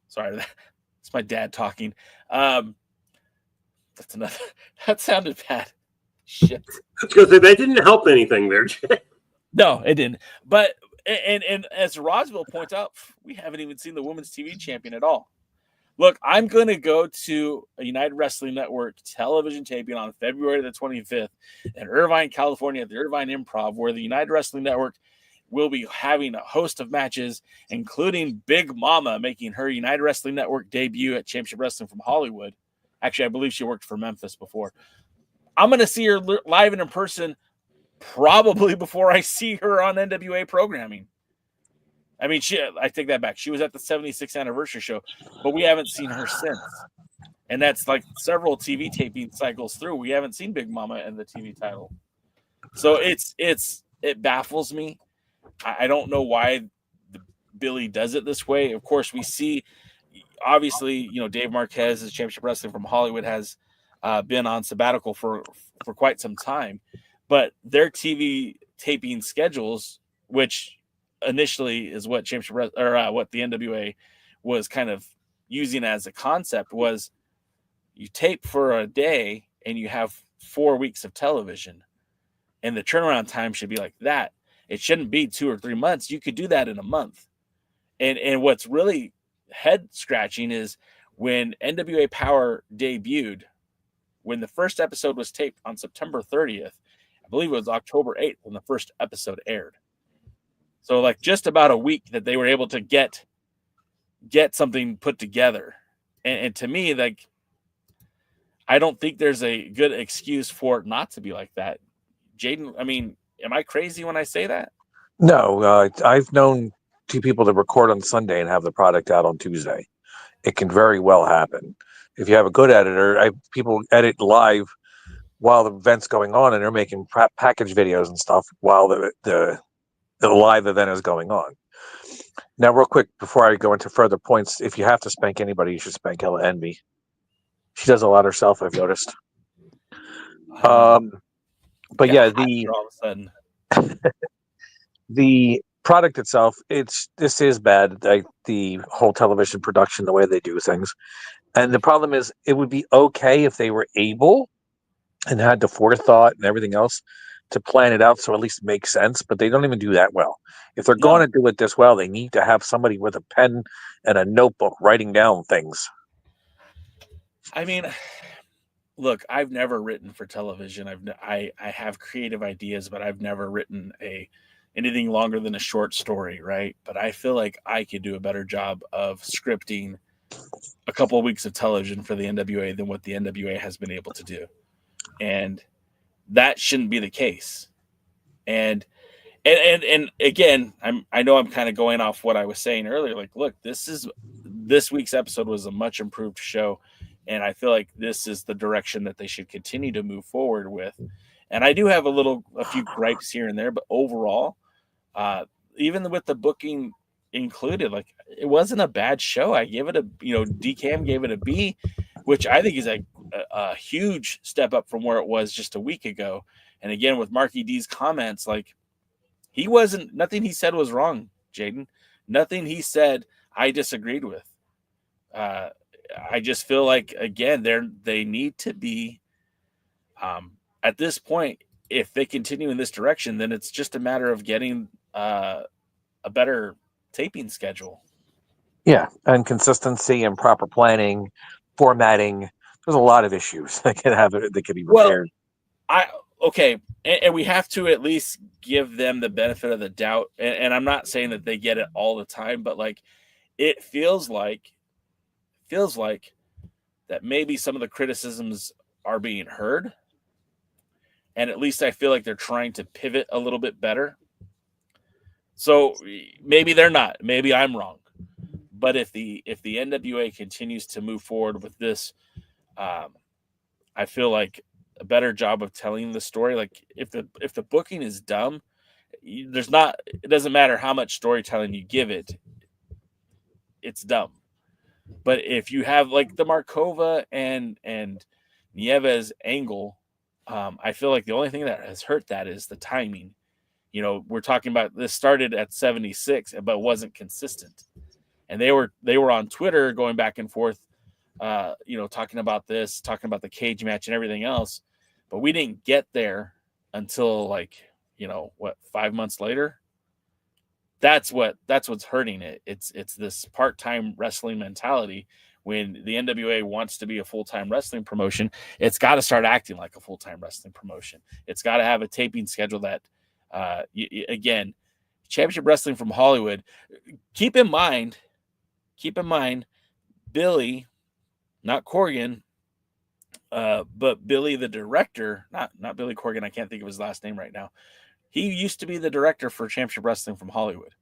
Sorry, that's my dad talking. That's another. That sounded bad. Shit. Because they didn't help anything there. No, it didn't. But and as Roswell points out, we haven't even seen the women's TV champion at all. Look, I'm going to go to a United Wrestling Network television taping on February the 25th in Irvine, California at the Irvine Improv, where the United Wrestling Network will be having a host of matches, including Big Mama making her United Wrestling Network debut at Championship Wrestling from Hollywood. Actually, I believe she worked for Memphis before. I'm going to see her live and in person probably before I see her on NWA programming. I mean, I take that back. She was at the 76th anniversary show, but we haven't seen her since. And that's like several TV taping cycles through. We haven't seen Big Mama and the TV title. So it baffles me. I don't know why Billy does it this way. Of course, we see, obviously, Dave Marquez, as Championship Wrestling from Hollywood, has been on sabbatical for quite some time. But their TV taping schedules, which initially is what what the NWA was kind of using as a concept, was you tape for a day and you have 4 weeks of television, and the turnaround time should be like that. It shouldn't be 2 or 3 months. You could do that in a month. And what's really head scratching is when NWA Power debuted, when the first episode was taped on September 30th, I believe it was October 8th when the first episode aired. So like just about a week that they were able to get something put together. And to me, like, I don't think there's a good excuse for it not to be like that. Jaden, I mean, am I crazy when I say that? No, I've known 2 people that record on Sunday and have the product out on Tuesday. It can very well happen. If you have a good editor, people edit live while the event's going on, and they're making package videos and stuff while the live event is going on. Now, real quick, before I go into further points, if you have to spank anybody, you should spank Ella Envy. She does a lot herself, I've noticed. But yeah, all of a sudden. The product itself, this is bad. Like the whole television production, the way they do things. And the problem is, it would be okay if they were able and had the forethought and everything else to plan it out so at least it makes sense, but they don't even do that well. If they're going to do it this well, they need to have somebody with a pen and a notebook writing down things. I mean, look, I've never written for television. I have creative ideas, but I've never written anything longer than a short story, right? But I feel like I could do a better job of scripting a couple of weeks of television for the NWA than what the NWA has been able to do. And that shouldn't be the case. And again, I know I'm kind of going off what I was saying earlier. Like, look, this week's episode was a much improved show, and I feel like this is the direction that they should continue to move forward with. And I do have a few gripes here and there, but overall, even with the booking included, like, it wasn't a bad show. I give it DCAM gave it a B, which I think is a huge step up from where it was just a week ago. And again, with Marky D's comments, like, nothing he said was wrong, Jaden. Nothing he said I disagreed with. I just feel like, again, they need to be, at this point, if they continue in this direction, then it's just a matter of getting a better taping schedule. Yeah, and consistency and proper planning, formatting. There's a lot of issues that can be repaired. Okay, and we have to at least give them the benefit of the doubt. And I'm not saying that they get it all the time, but like, it feels like that maybe some of the criticisms are being heard, and at least I feel like they're trying to pivot a little bit better. So maybe they're not. Maybe I'm wrong. But if the NWA continues to move forward with this, I feel like a better job of telling the story. Like, if the booking is dumb, it doesn't matter how much storytelling you give it, it's dumb. But if you have like the Markova and Nieves angle, I feel like the only thing that has hurt that is the timing. We're talking about this started at 76, but wasn't consistent. And they were on Twitter going back and forth, talking about the cage match and everything else. But we didn't get there until 5 months later. That's what's hurting it. It's this part-time wrestling mentality when the NWA wants to be a full-time wrestling promotion, it's got to start acting like a full-time wrestling promotion. It's got to have a taping schedule that, again, Championship Wrestling from Hollywood. Keep in mind, Billy, not Corgan, but Billy the director, not Billy Corgan. I can't think of his last name right now. He used to be the director for Championship Wrestling from Hollywood.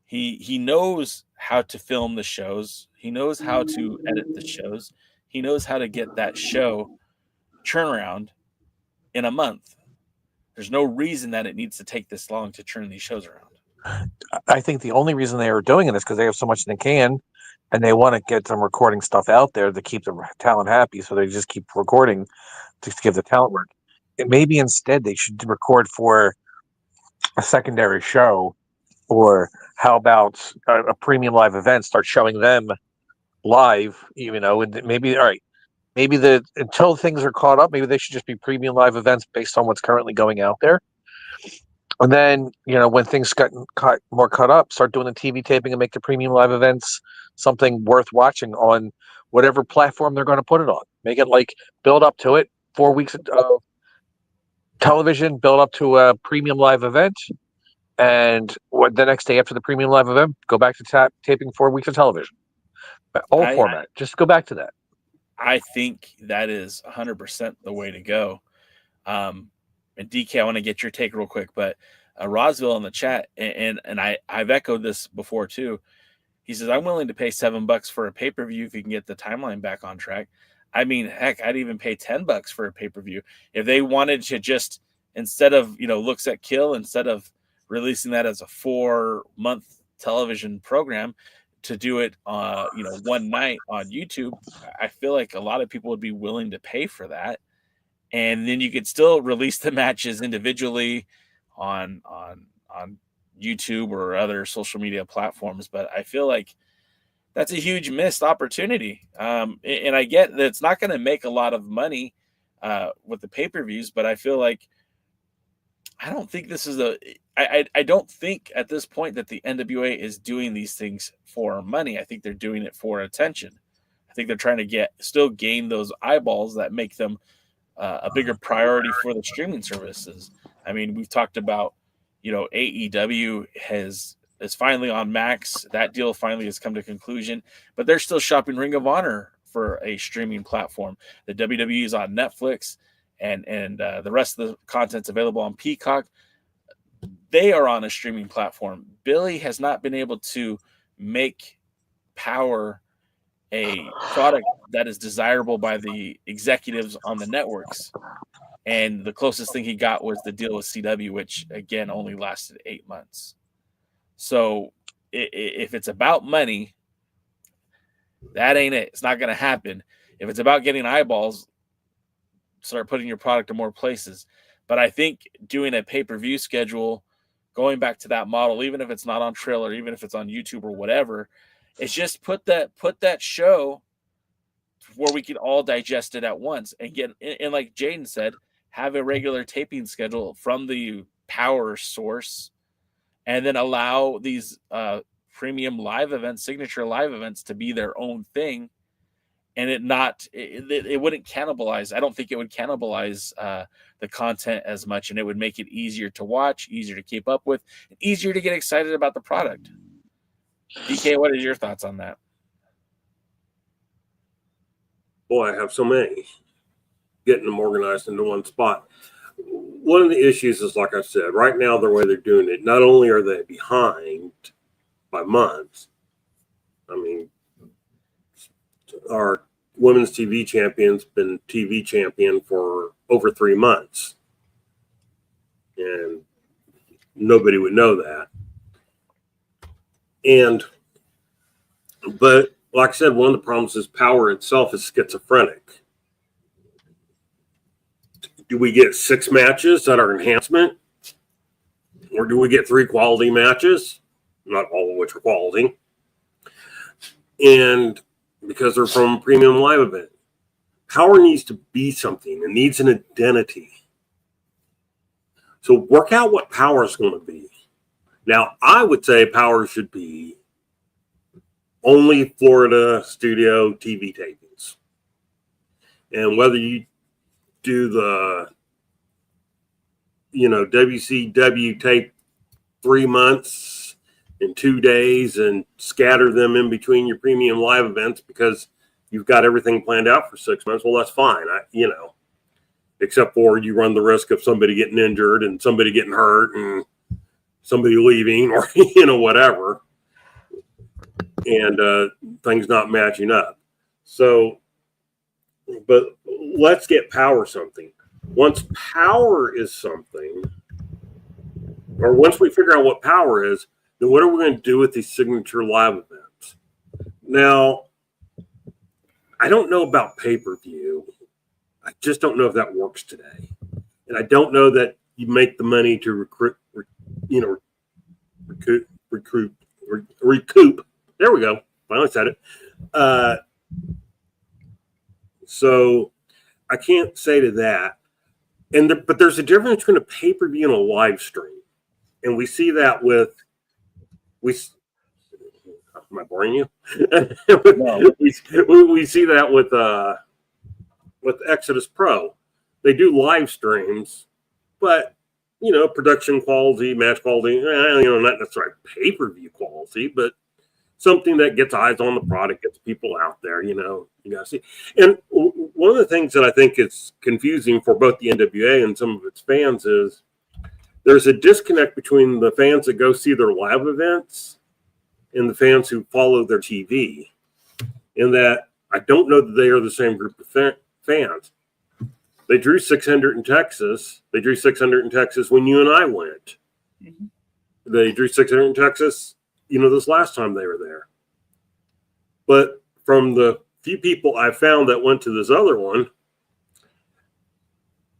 He knows how to film the shows. He knows how to edit the shows. He knows how to get that show turnaround in a month. There's no reason that it needs to take this long to turn these shows around. I think the only reason they are doing it is because they have so much in the can, and they want to get some recording stuff out there to keep the talent happy. So they just keep recording to give the talent work. And maybe instead they should record for a secondary show, or how about a premium live event? Start showing them live, and maybe, all right, maybe until things are caught up, maybe they should just be premium live events based on what's currently going out there. And then, when things got more cut up, start doing the TV taping and make the premium live events something worth watching on whatever platform they're going to put it on. Make it like build up to it, 4 weeks of television, build up to a premium live event. And the next day after the premium live event, go back to taping 4 weeks of television. Old format. Just go back to that. I think that is 100% the way to go. And DK, I want to get your take real quick, but Roswell in the chat, and I've echoed this before too. He says, I'm willing to pay $7 for a pay-per-view if you can get the timeline back on track. I mean, heck, I'd even pay $10 for a pay-per-view. If they wanted to just, instead of, Looks at Kill, instead of releasing that as a 4-month television program, to do it one night on YouTube, I feel like a lot of people would be willing to pay for that. And then you could still release the matches individually on YouTube or other social media platforms. But I feel like that's a huge missed opportunity. And I get that it's not going to make a lot of money with the pay-per-views, but I feel like I don't think this is I don't think at this point that the NWA is doing these things for money. I think they're doing it for attention. I think they're trying to still gain those eyeballs that make them a bigger priority for the streaming services. I mean, we've talked about, AEW is finally on Max. That deal finally has come to conclusion, but they're still shopping Ring of Honor for a streaming platform. The WWE is on Netflix, and the rest of the content's available on Peacock. They are on a streaming platform. Billy has not been able to make Power a product that is desirable by the executives on the networks. And the closest thing he got was the deal with CW, which again only lasted 8 months. So if it's about money, that ain't it. It's not going to happen. If it's about getting eyeballs, start putting your product in more places. But I think doing a pay-per-view schedule, going back to that model, even if it's not on Trailer, even if it's on YouTube or whatever, it's just put that show where we can all digest it at once and like Jaden said, have a regular taping schedule from the Power source, and then allow these premium live events, signature live events, to be their own thing, and it wouldn't cannibalize. I don't think it would cannibalize the content as much, and it would make it easier to watch, easier to keep up with, and easier to get excited about the product. DK, what is your thoughts on that? Boy, I have so many. Getting them organized into one spot. One of the issues is, like I said, right now, the way they're doing it, not only are they behind by months, I mean, our women's TV champion's been TV champion for over 3 months. And nobody would know that. But like I said, one of the problems is Power itself is schizophrenic. Do we get 6 matches that are enhancement? Or do we get 3 quality matches? Not all of which are quality. And because they're from premium live event. Power needs to be something. It needs an identity. So work out what Power is going to be. Now, I would say Power should be only Florida studio TV tapings. And whether you do the, WCW tape 3 months in 2 days and scatter them in between your premium live events because you've got everything planned out for 6 months, well, that's fine. Except for you run the risk of somebody getting injured and somebody getting hurt and somebody leaving or, whatever. And things not matching up. So, but let's get Power something. Once Power is something, or once we figure out what Power is, then what are we going to do with these signature live events? Now, I don't know about pay-per-view. I just don't know if that works today. And I don't know that you make the money to recoup. There we go. Finally said it. So I can't say to that. But there's a difference between a pay-per-view and a live stream. And we see that with am I boring you? No. we see that with Exodus Pro. They do live streams, but production quality, match quality, not necessarily pay-per-view quality, but something that gets eyes on the product, gets people out there, you got to see. And one of the things that I think is confusing for both the NWA and some of its fans is there's a disconnect between the fans that go see their live events and the fans who follow their TV, in that I don't know that they are the same group of fans. They drew 600 in Texas. They drew 600 in Texas when you and I went. Mm-hmm. They drew 600 in Texas, this last time they were there. But from the few people I found that went to this other one,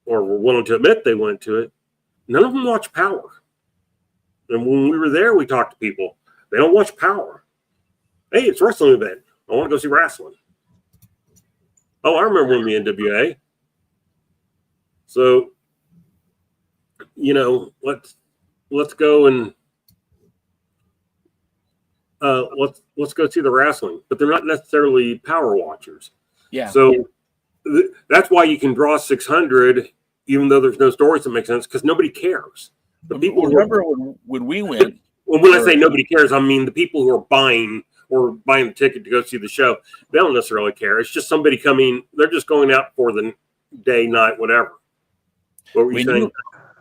or were willing to admit they went to it, none of them watch Power. And when we were there, we talked to people. They don't watch Power. Hey, it's a wrestling event. I want to go see wrestling. Oh, I remember when the NWA. So, let's go and let's go see the wrestling. But they're not necessarily Power watchers. Yeah. So that's why you can draw 600, even though there's no stories that make sense, because nobody cares. The people remember when we went. Well, when I say nobody cares, I mean the people who are buying the ticket to go see the show. They don't necessarily care. It's just somebody coming. They're just going out for the day, night, whatever. What were you saying?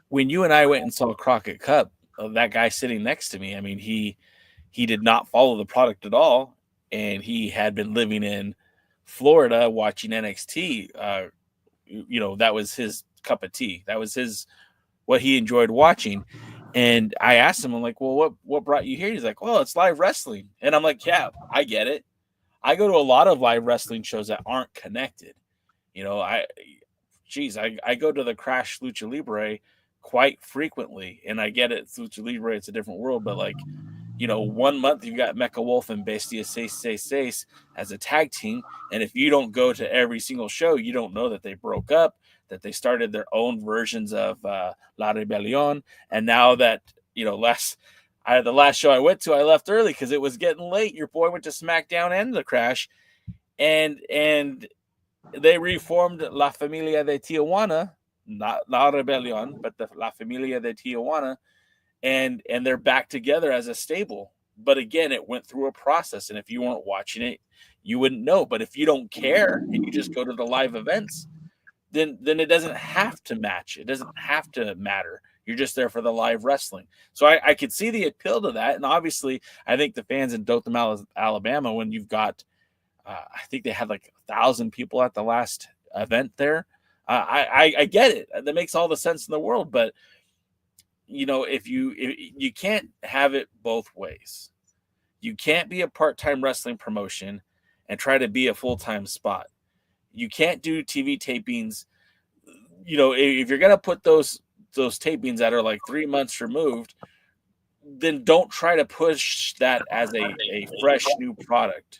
When you and I went and saw Crockett Cup, that guy sitting next to me, I mean, he did not follow the product at all, and he had been living in Florida watching NXT. That was his cup of tea. That was what he enjoyed watching. And I asked him, I'm like, well, what brought you here? He's like, well, it's live wrestling. And I'm like, yeah, I get it. I go to a lot of live wrestling shows that aren't connected. I go to the Crash Lucha Libre quite frequently, and I get it. Lucha Libre, it's a different world, but 1 month you've got Mecha Wolf and Bestia Seis as a tag team, and if you don't go to every single show, you don't know that they broke up, that they started their own versions of La Rebellion, and now that the last show I went to, I left early because it was getting late. Your boy went to SmackDown and the Crash, and they reformed La Familia de Tijuana, not La Rebellion, but the La Familia de Tijuana. And they're back together as a stable. But again, it went through a process. And if you weren't watching it, you wouldn't know. But if you don't care and you just go to the live events, then it doesn't have to match. It doesn't have to matter. You're just there for the live wrestling. So I could see the appeal to that. And obviously, I think the fans in Dothan, Alabama, when you've got, I think they had 1,000 people at the last event there. I get it. That makes all the sense in the world. But if you can't have it both ways. You can't be a part-time wrestling promotion and try to be a full-time spot. You can't do TV tapings. If you're going to put those tapings that are 3 months removed, then don't try to push that as a fresh new product.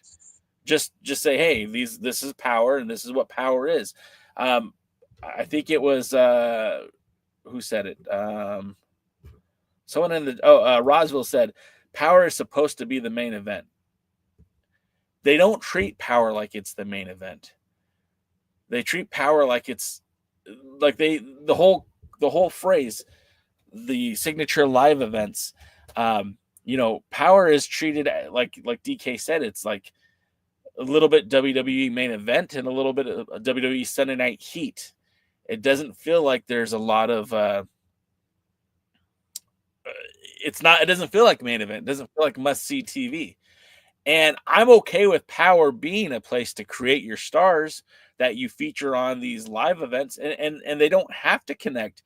Just say, hey, this is Power and this is what Power is. I think it was who said it? Someone in Roswell said Power is supposed to be the main event. they don't treat Power like it's the main event. They treat Power like it's like the whole phrase, the signature live events. Power is treated like DK said, it's like a little bit WWE main event and a little bit of WWE Sunday Night Heat. It doesn't feel like there's a lot of it doesn't feel like main event. It doesn't feel like must-see TV. And I'm okay with Power being a place to create your stars that you feature on these live events, and they don't have to connect.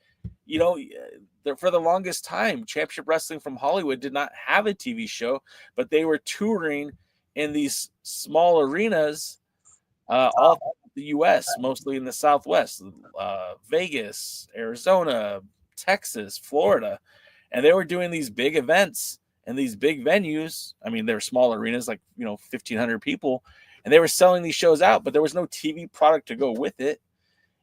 For the longest time, Championship Wrestling from Hollywood did not have a TV show, but they were touring in these small arenas all throughout the U.S., mostly in the Southwest, Vegas, Arizona, Texas, Florida. And they were doing these big events and these big venues. I mean, they're small arenas, like, 1,500 people. And they were selling these shows out, but there was no TV product to go with it.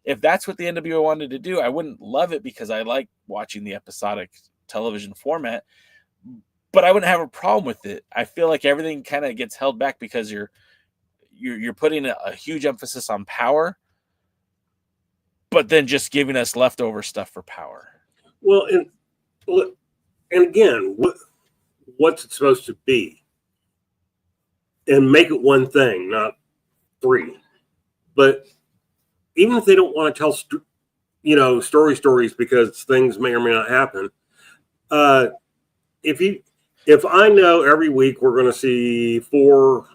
If that's what the NWO wanted to do, I wouldn't love it because I like watching the episodic television format, but I wouldn't have a problem with it. I feel like everything kind of gets held back because you're putting a huge emphasis on Power, but then just giving us leftover stuff for Power. Well, and again, what's it supposed to be? And make it one thing, not three. But even if they don't want to tell, stories because things may or may not happen. If I know every week we're going to see 4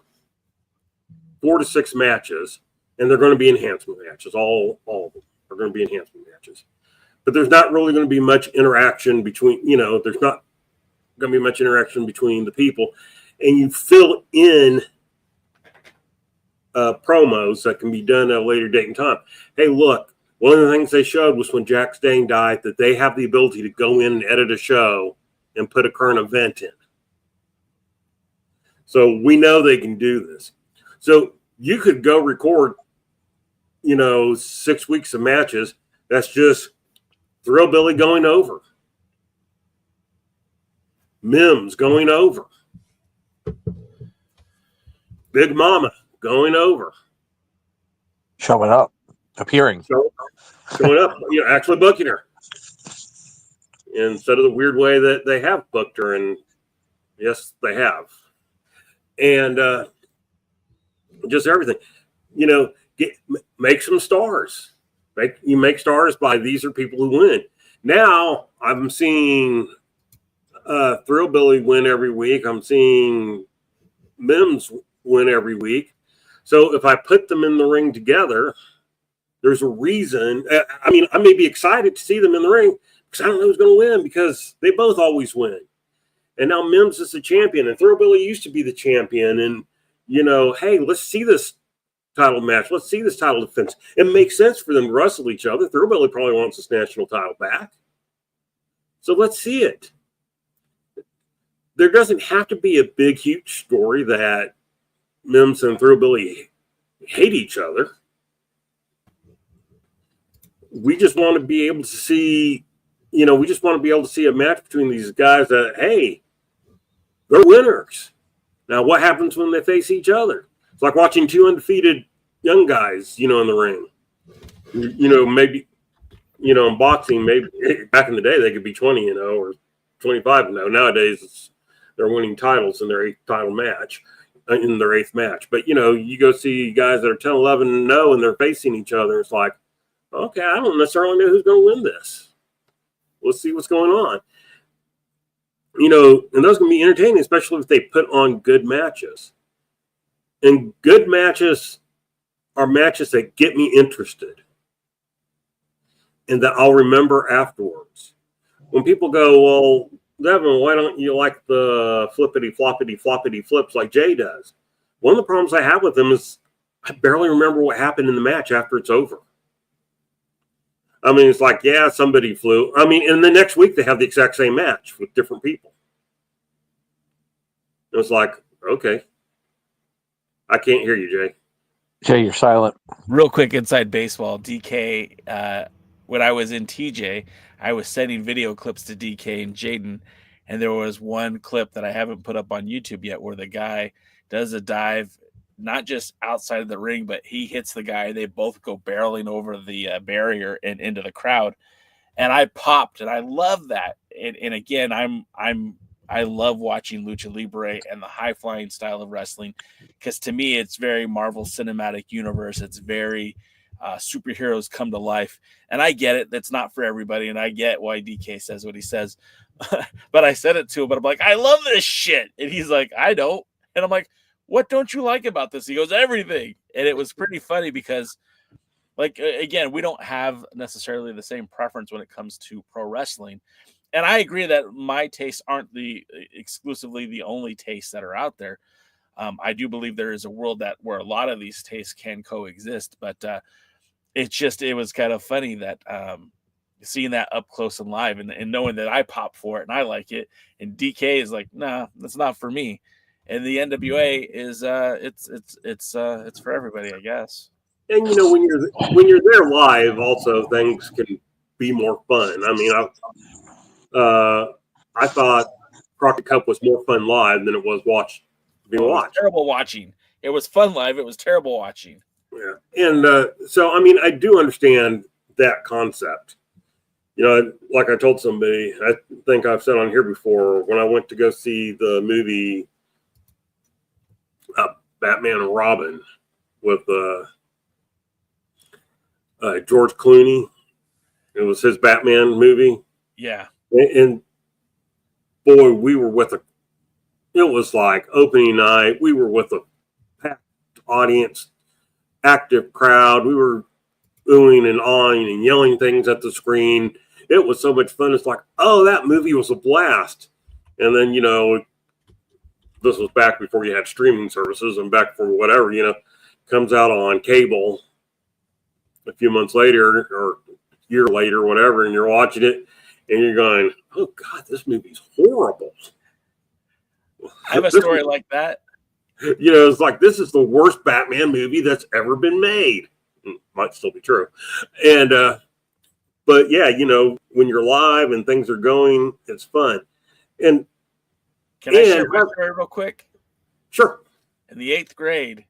to 6 matches, and they're going to be enhancement matches, all of them are going to be enhancement matches. But there's not really going to be much interaction between, there's not going to be much interaction between the people. And you fill in promos that can be done at a later date and time. Hey, look, one of the things they showed was when Jack Stang died, that they have the ability to go in and edit a show and put a current event in. So we know they can do this. So you could go record, 6 weeks of matches. That's just Thrillbilly going over, Mims going over, Big Mama going over, showing up, appearing, showing up, actually booking her instead of the weird way that they have booked her. And yes, they have. And just everything, make some stars. Make stars by these are people who win. Now I'm seeing Thrillbilly win every week. I'm seeing Mims win every week. So if I put them in the ring together, there's a reason. I may be excited to see them in the ring because I don't know who's going to win because they both always win. And now Mims is the champion, and Thrillbilly used to be the champion. And, hey, let's see this title match. Let's see this title defense. It makes sense for them to wrestle each other. Thrillbilly probably wants this national title back. So let's see it. There doesn't have to be a big, huge story that Mims and Thrillbilly hate each other. We just want to be able to see, a match between these guys that, hey, they're winners. Now, what happens when they face each other? It's like watching 2 undefeated young guys, in the ring. Maybe, in boxing, maybe back in the day they could be 20, or 25. Nowadays they're winning titles in their 8th title match, in their 8th match. But, you go see guys that are 10, 11, 0, and they're facing each other. It's like, okay, I don't necessarily know who's going to win this. Let's see what's going on. And those can be entertaining, especially if they put on good matches. And good matches are matches that get me interested and that I'll remember afterwards. When people go, well, Devin, why don't you like the flippity flips like Jay does? One of the problems I have with them is I barely remember what happened in the match after it's over. It's like, yeah, somebody flew. And the next week they have the exact same match with different people. It was like, okay. I can't hear you, Jay. Jay, you're silent. Real quick inside baseball, DK, when I was in TJ, I was sending video clips to DK and Jaden, and there was one clip that I haven't put up on YouTube yet where the guy does a dive not just outside of the ring, but he hits the guy. They both go barreling over the barrier and into the crowd. And I popped, and I love that. And again, I love watching Lucha Libre and the high flying style of wrestling, because to me, it's very Marvel Cinematic Universe. It's very superheroes come to life. And I get it. That's not for everybody. And I get why DK says what he says. But I said it to him, but I'm like, I love this shit. And he's like, I don't. And I'm like, what don't you like about this? He goes, everything. And it was pretty funny because, like, again, we don't have necessarily the same preference when it comes to pro wrestling. And I agree that my tastes aren't exclusively the only tastes that are out there. I do believe there is a world where a lot of these tastes can coexist, but it was kind of funny that seeing that up close and live and knowing that I pop for it and I like it, and DK is like, nah, that's not for me. And the NWA is it's for everybody, I guess. And when you're there live, also things can be more fun. I mean, I thought Crockett Cup was more fun live than it was being watched. Terrible watching. It was fun live. It was terrible watching. Yeah, and so I mean, I do understand that concept. Like I told somebody, I think I've said on here before, when I went to go see the movie Batman and Robin with George Clooney. It was his Batman movie. Yeah. And boy, we were it was like opening night. We were with a packed audience, active crowd. We were oohing and awing and yelling things at the screen. It was so much fun. It's like, oh, that movie was a blast. And then, this was back before you had streaming services and back for whatever, comes out on cable a few months later or a year later, whatever, and you're watching it and you're going, oh God, this movie's horrible. I have a story like that. It's like, this is the worst Batman movie that's ever been made. Might still be true. And, but yeah, when you're live and things are going, it's fun. And can I share my story real quick? Sure. In the eighth grade,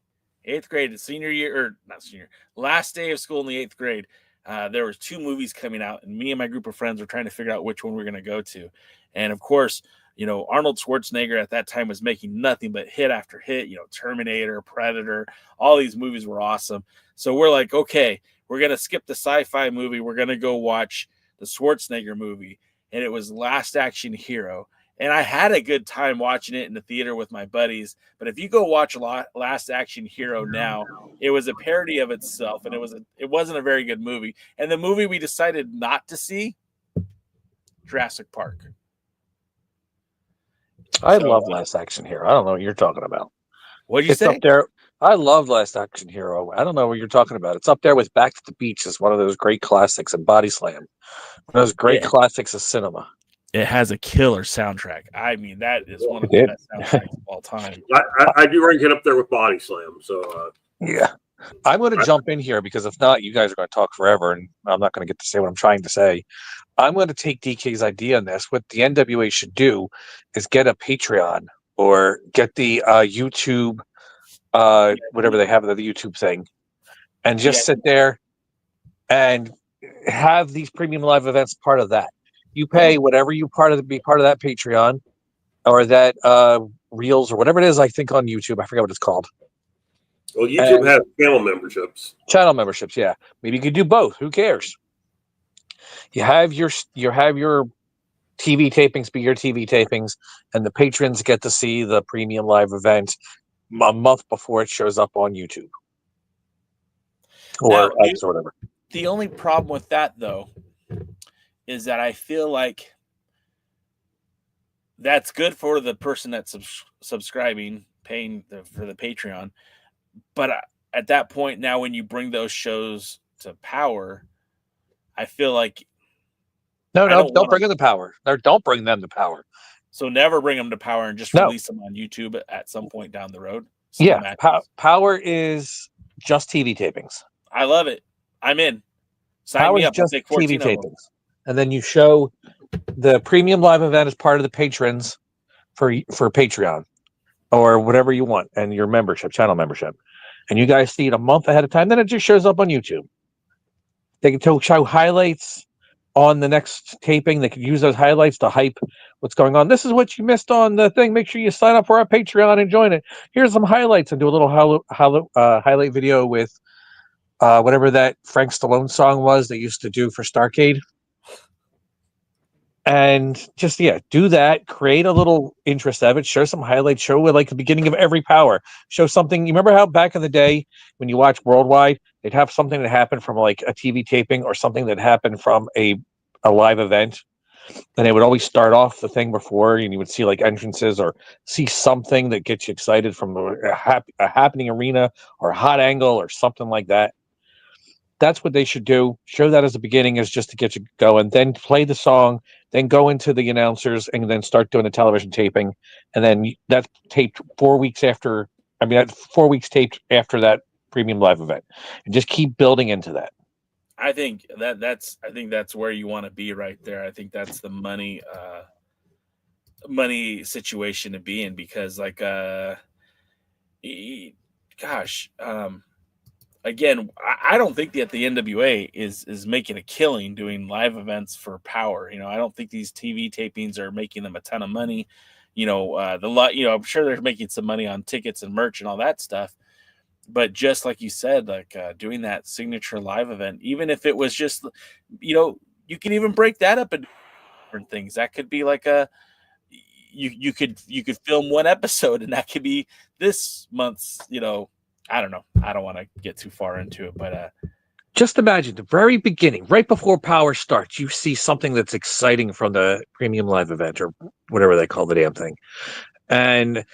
senior year, or not senior, last day of school in the 8th grade, there was 2 movies coming out, and me and my group of friends were trying to figure out which one we're going to go to. And of course, Arnold Schwarzenegger at that time was making nothing but hit after hit, Terminator, Predator, all these movies were awesome. So we're like, okay, we're going to skip the sci-fi movie. We're going to go watch the Schwarzenegger movie. And it was Last Action Hero. And I had a good time watching it in the theater with my buddies. But if you go watch Last Action Hero now, it was a parody of itself, and it wasn't a very good movie. And the movie we decided not to see, Jurassic Park. I love Last Action Hero. I don't know what you're talking about. What did you say? Up there. I love Last Action Hero. I don't know what you're talking about. It's up there with Back to the Beach as one of those great classics, and Body Slam, one of those great classics of cinema. It has a killer soundtrack. I mean, that is one of the best soundtracks of all time. I do rank it up there with Body Slam. So yeah, I'm going to jump in here because if not, you guys are going to talk forever, and I'm not going to get to say what I'm trying to say. I'm going to take DK's idea on this. What the NWA should do is get a Patreon or get the YouTube, whatever they have, the YouTube thing, and just sit there and have these premium live events part of that. You pay whatever you be part of that Patreon or that Reels or whatever it is, I think on YouTube. I forget what it's called. Well, YouTube has channel memberships. Channel memberships, yeah. Maybe you could do both. Who cares? You have your TV tapings be your TV tapings, and the patrons get to see the premium live event a month before it shows up on YouTube or X or whatever. The only problem with that, though, is that I feel like that's good for the person that's subscribing, paying for the Patreon. But at that point now, when you bring those shows to Power, I feel like don't bring them to Power. Don't bring them to Power. So never bring them to Power and just release them on YouTube at some point down the road. Yeah, Power is just TV tapings. I love it. I'm in. Sign me up. Just TV tapings. And then you show the premium live event as part of the patrons for Patreon. or whatever you want, and your membership, channel membership, and you guys see it a month ahead of time, then it just shows up on YouTube. They can show highlights on the next taping. They could use those highlights to hype what's going on. This is what you missed on the thing. Make sure you sign up for our Patreon and join it. Here's some highlights, and do a little highlight video with whatever that Frank Stallone song was they used to do for Starcade. And just, do that. Create a little interest of it. Show some highlights. Show like the beginning of every power. Show something. You remember how back in the day when you watch Worldwide, they'd have something that happened from like a TV taping or something that happened from a live event, and they would always start off the thing before, and you would see like entrances or see something that gets you excited from a happening arena or a hot angle or something like that. That's what they should do. Show that as the beginning, is just to get you going. Then play the song, then go into the announcers, and then start doing the television taping. And then that's taped 4 weeks after. I mean, that's 4 weeks taped after that premium live event, and just keep building into that. I think that's where you want to be right there. I think that's the money situation to be in, because again, I don't think that the NWA is making a killing doing live events for Power. I don't think these TV tapings are making them a ton of money. I'm sure they're making some money on tickets and merch and all that stuff. But just like you said, doing that signature live event, even if it was just, you can even break that up into different things. That could be like you could film one episode, and that could be this month's, I don't know. I don't want to get too far into it, but just imagine the very beginning, right before Power starts, you see something that's exciting from the premium live event or whatever they call the damn thing, and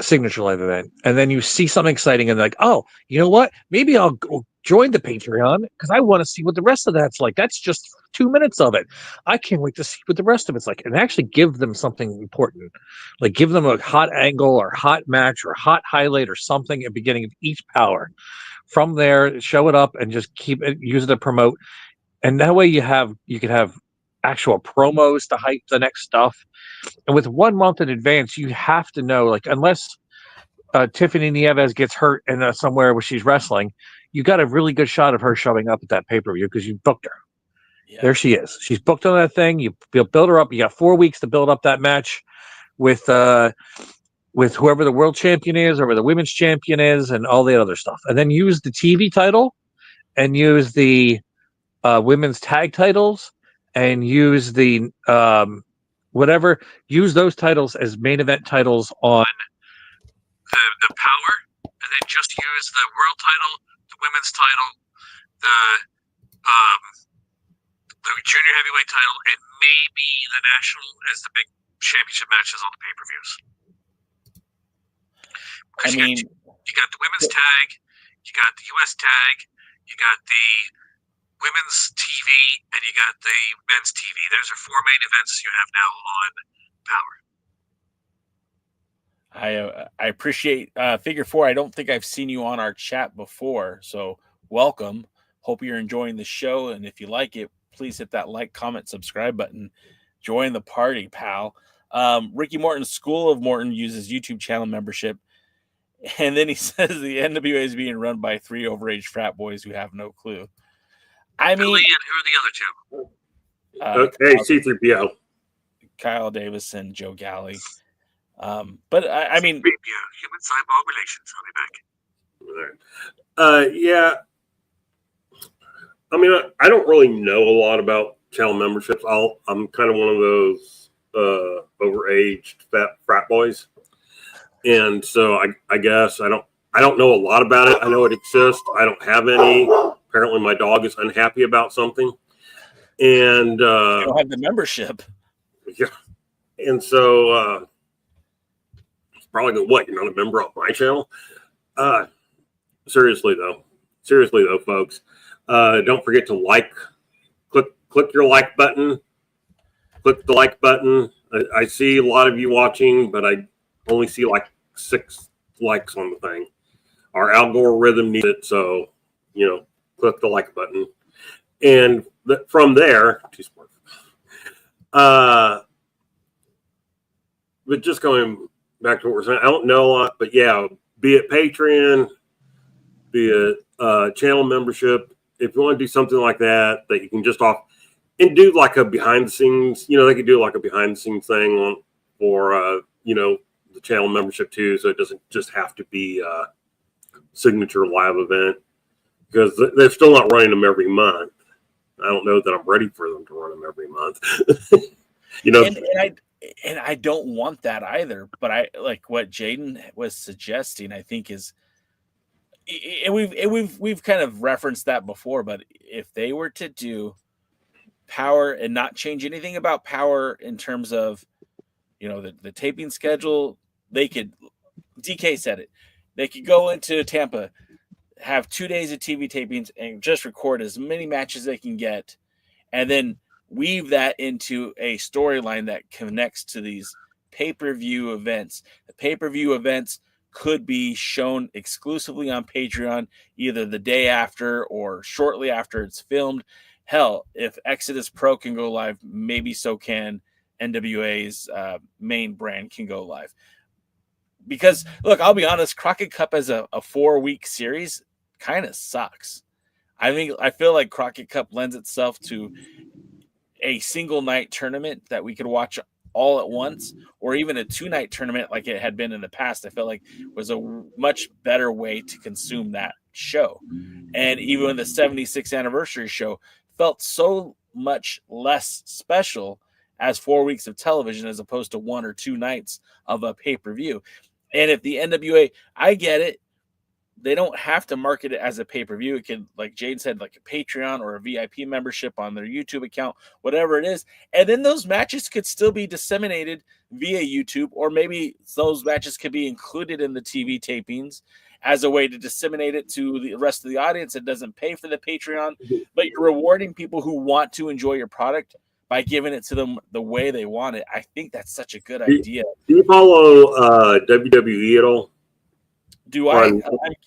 signature live event, and then you see something exciting, and like, oh, you know what? Maybe I'll go join the Patreon because I want to see what the rest of that's like. That's just 2 minutes of it. I can't wait to see what the rest of it's like, and actually give them something important, like give them a hot angle or hot match or hot highlight or something at the beginning of each Power. From there, show it up and just keep it, use it to promote, and that way you can have actual promos to hype the next stuff. And with 1 month in advance, you have to know, like, unless Tiffany Nieves gets hurt in somewhere where she's wrestling, you got a really good shot of her showing up at that pay-per-view because you booked her. Yeah. There she is. She's booked on that thing. You build her up. You got 4 weeks to build up that match with whoever the world champion is or the women's champion is and all the other stuff. And then use the TV title and use the women's tag titles and use the use those titles as main event titles on the Power, and then just use the world title, the women's title, the junior heavyweight title, and maybe the national as the big championship matches on the pay-per-views. You got the women's tag, you got the US tag, you got the women's TV, and you got the men's TV. Those are 4 main events you have now on Power. I appreciate Figure 4. I don't think I've seen you on our chat before, so welcome. Hope you're enjoying the show, and if you like it, please hit that like, comment, subscribe button. Join the party, pal. Ricky Morton's School of Morton uses YouTube channel membership, and then he says the NWA is being run by 3 overage frat boys who have no clue. I mean, who are the other 2? Okay, C3PO, Kyle Davis, and Joe Galley. But I mean, human cyborg relations. I'll be back. Yeah. I mean, I don't really know a lot about channel memberships. I'm kind of one of those overaged frat boys, and so I guess I don't know a lot about it. I know it exists. I don't have any. Apparently, my dog is unhappy about something, and you don't have the membership. Yeah, and so it's probably going, what, you're not a member of my channel? Seriously though, folks, don't forget to click your like button. Click the like button. I see a lot of you watching, but I only see like 6 likes on the thing. Our algorithm needs it, so click the like button, and from there, but just going back to what we're saying. I don't know a lot, but yeah, be it Patreon, be it channel membership. If you want to do something like that you can just off and do like a behind the scenes, they could do like a behind the scenes thing for the channel membership too. So it doesn't just have to be a signature live event, because they're still not running them every month. I don't know that I'm ready for them to run them every month. And I don't want that either. But I like what Jaden was suggesting. I think is, and we've kind of referenced that before. But if they were to do Power and not change anything about Power in terms of, the taping schedule, they could. DK said it. They could go into Tampa, have 2 days of TV tapings, and just record as many matches they can get, and then weave that into a storyline that connects to these pay-per-view events. The pay-per-view events could be shown exclusively on Patreon, either the day after or shortly after it's filmed. Hell, if Exodus Pro can go live, maybe so can NWA's main brand can go live. Because, look, I'll be honest, Crockett Cup as a 4-week series kind of sucks. I feel like Crockett Cup lends itself to a single night tournament that we could watch all at once, or even a 2-night tournament like it had been in the past. I felt like was a much better way to consume that show. And even the 76th anniversary show felt so much less special as 4 weeks of television as opposed to 1 or 2 nights of a pay-per-view. And if the NWA, I get it, they don't have to market it as a pay-per-view. It could, like Jade said, like a Patreon or a VIP membership on their YouTube account, whatever it is. And then those matches could still be disseminated via YouTube, or maybe those matches could be included in the TV tapings as a way to disseminate it to the rest of the audience. It doesn't pay for the Patreon, but you're rewarding people who want to enjoy your product by giving it to them the way they want it. I think that's such a good idea. Do you follow WWE at all? Do I?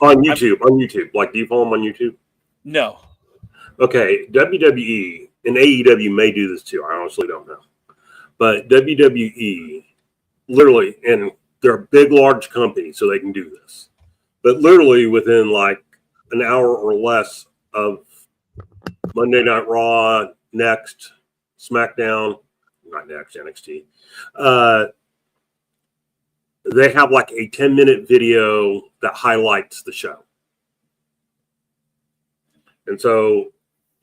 On YouTube. On YouTube. Like, do you follow them on YouTube? No. Okay. WWE and AEW may do this too. I honestly don't know. But WWE, literally, and they're a big, large company, so they can do this. But literally within like an hour or less of Monday Night Raw, Next, SmackDown, not Next, NXT, they have like a 10-minute video that highlights the show. And so,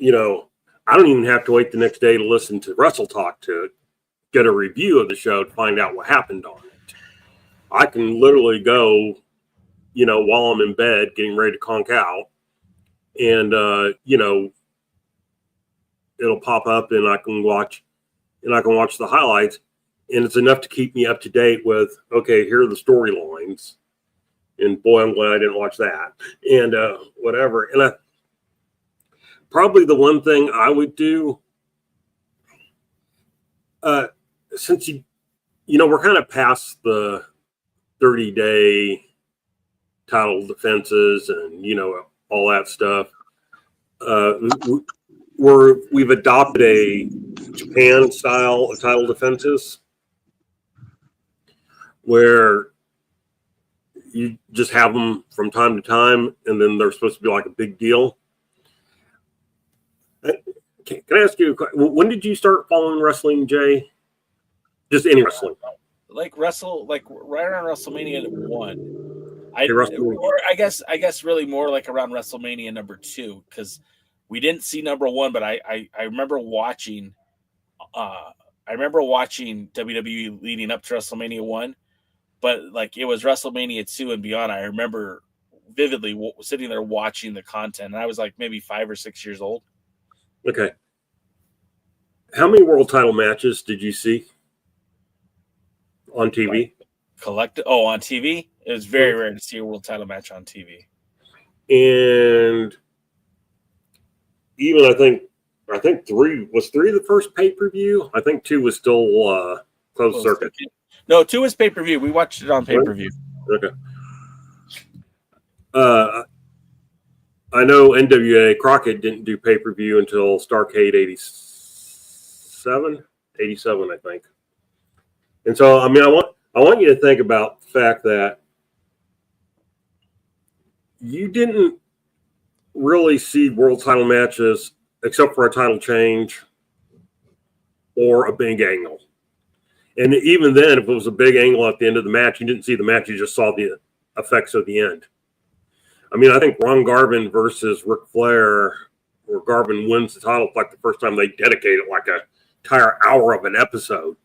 I don't even have to wait the next day to listen to Wrestle Talk to get a review of the show to find out what happened on it. I can literally go, while I'm in bed getting ready to conk out, and, it'll pop up and I can watch the highlights. And it's enough to keep me up to date with, okay, here are the storylines. And boy, I'm glad I didn't watch that. And whatever. And probably the one thing I would do, since we're kind of past the 30-day title defenses and, all that stuff. We've adopted a Japan style of title defenses, where you just have them from time to time, and then they're supposed to be like a big deal. Can I ask you a question? When did you start following wrestling, Jay? Just any wrestling? Like right around WrestleMania 1. I guess really more like around WrestleMania number 2, because we didn't see number 1, but I remember watching WWE leading up to WrestleMania 1. But like it was WrestleMania 2 and beyond. I remember vividly sitting there watching the content, and I was like maybe 5 or 6 years old. Okay. How many world title matches did you see on TV? On TV? It was very rare to see a world title match on TV. And even I think 3 was the first pay-per-view. I think 2 was still closed circuit. No, 2 was pay-per-view. We watched it on pay-per-view. Okay. I know NWA Crockett didn't do pay-per-view until Starrcade 87, I think. And so, I want you to think about the fact that you didn't really see world title matches except for a title change or a big angle. And even then, if it was a big angle at the end of the match, you didn't see the match, you just saw the effects of the end. I mean, I think Ron Garvin versus Ric Flair, where Garvin wins the title, like the first time they dedicated like an entire hour of an episode,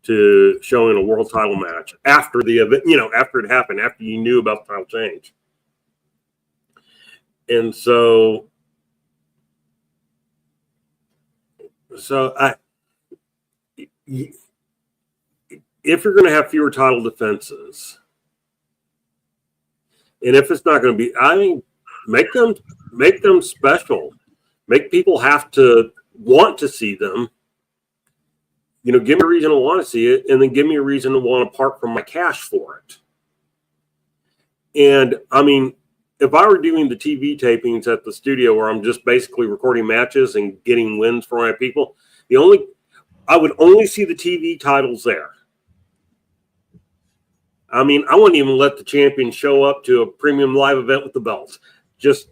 to showing a world title match after the event, after it happened, after you knew about the title change. And so if you're going to have fewer title defenses, and if it's not going to be, make them special. Make people have to want to see them. Give me a reason to want to see it, and then give me a reason to want to part from my cash for it. And I mean, if I were doing the TV tapings at the studio where I'm just basically recording matches and getting wins for my people, I would only see the TV titles there. I mean, I wouldn't even let the champion show up to a premium live event with the belts. Just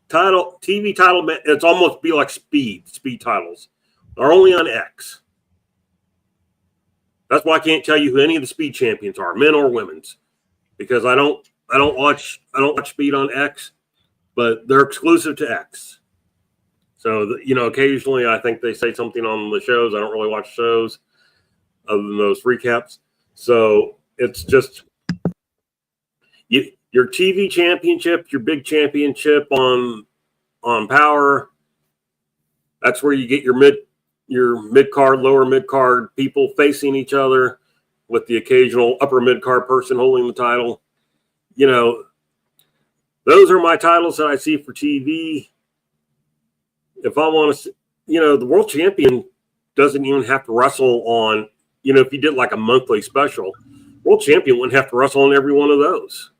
TV title. It's almost be like speed titles are only on X. That's why I can't tell you who any of the speed champions are, men or women's, because I don't watch speed on X, but they're exclusive to X. So occasionally I think they say something on the shows. I don't really watch shows other than those recaps. So it's just your TV championship, your big championship on Power. That's where you get your mid-card, lower mid-card people facing each other with the occasional upper mid-card person holding the title. Those are my titles that I see for TV. If I want to, the world champion doesn't even have to wrestle on, if you did like a monthly special, world champion wouldn't have to wrestle on every one of those.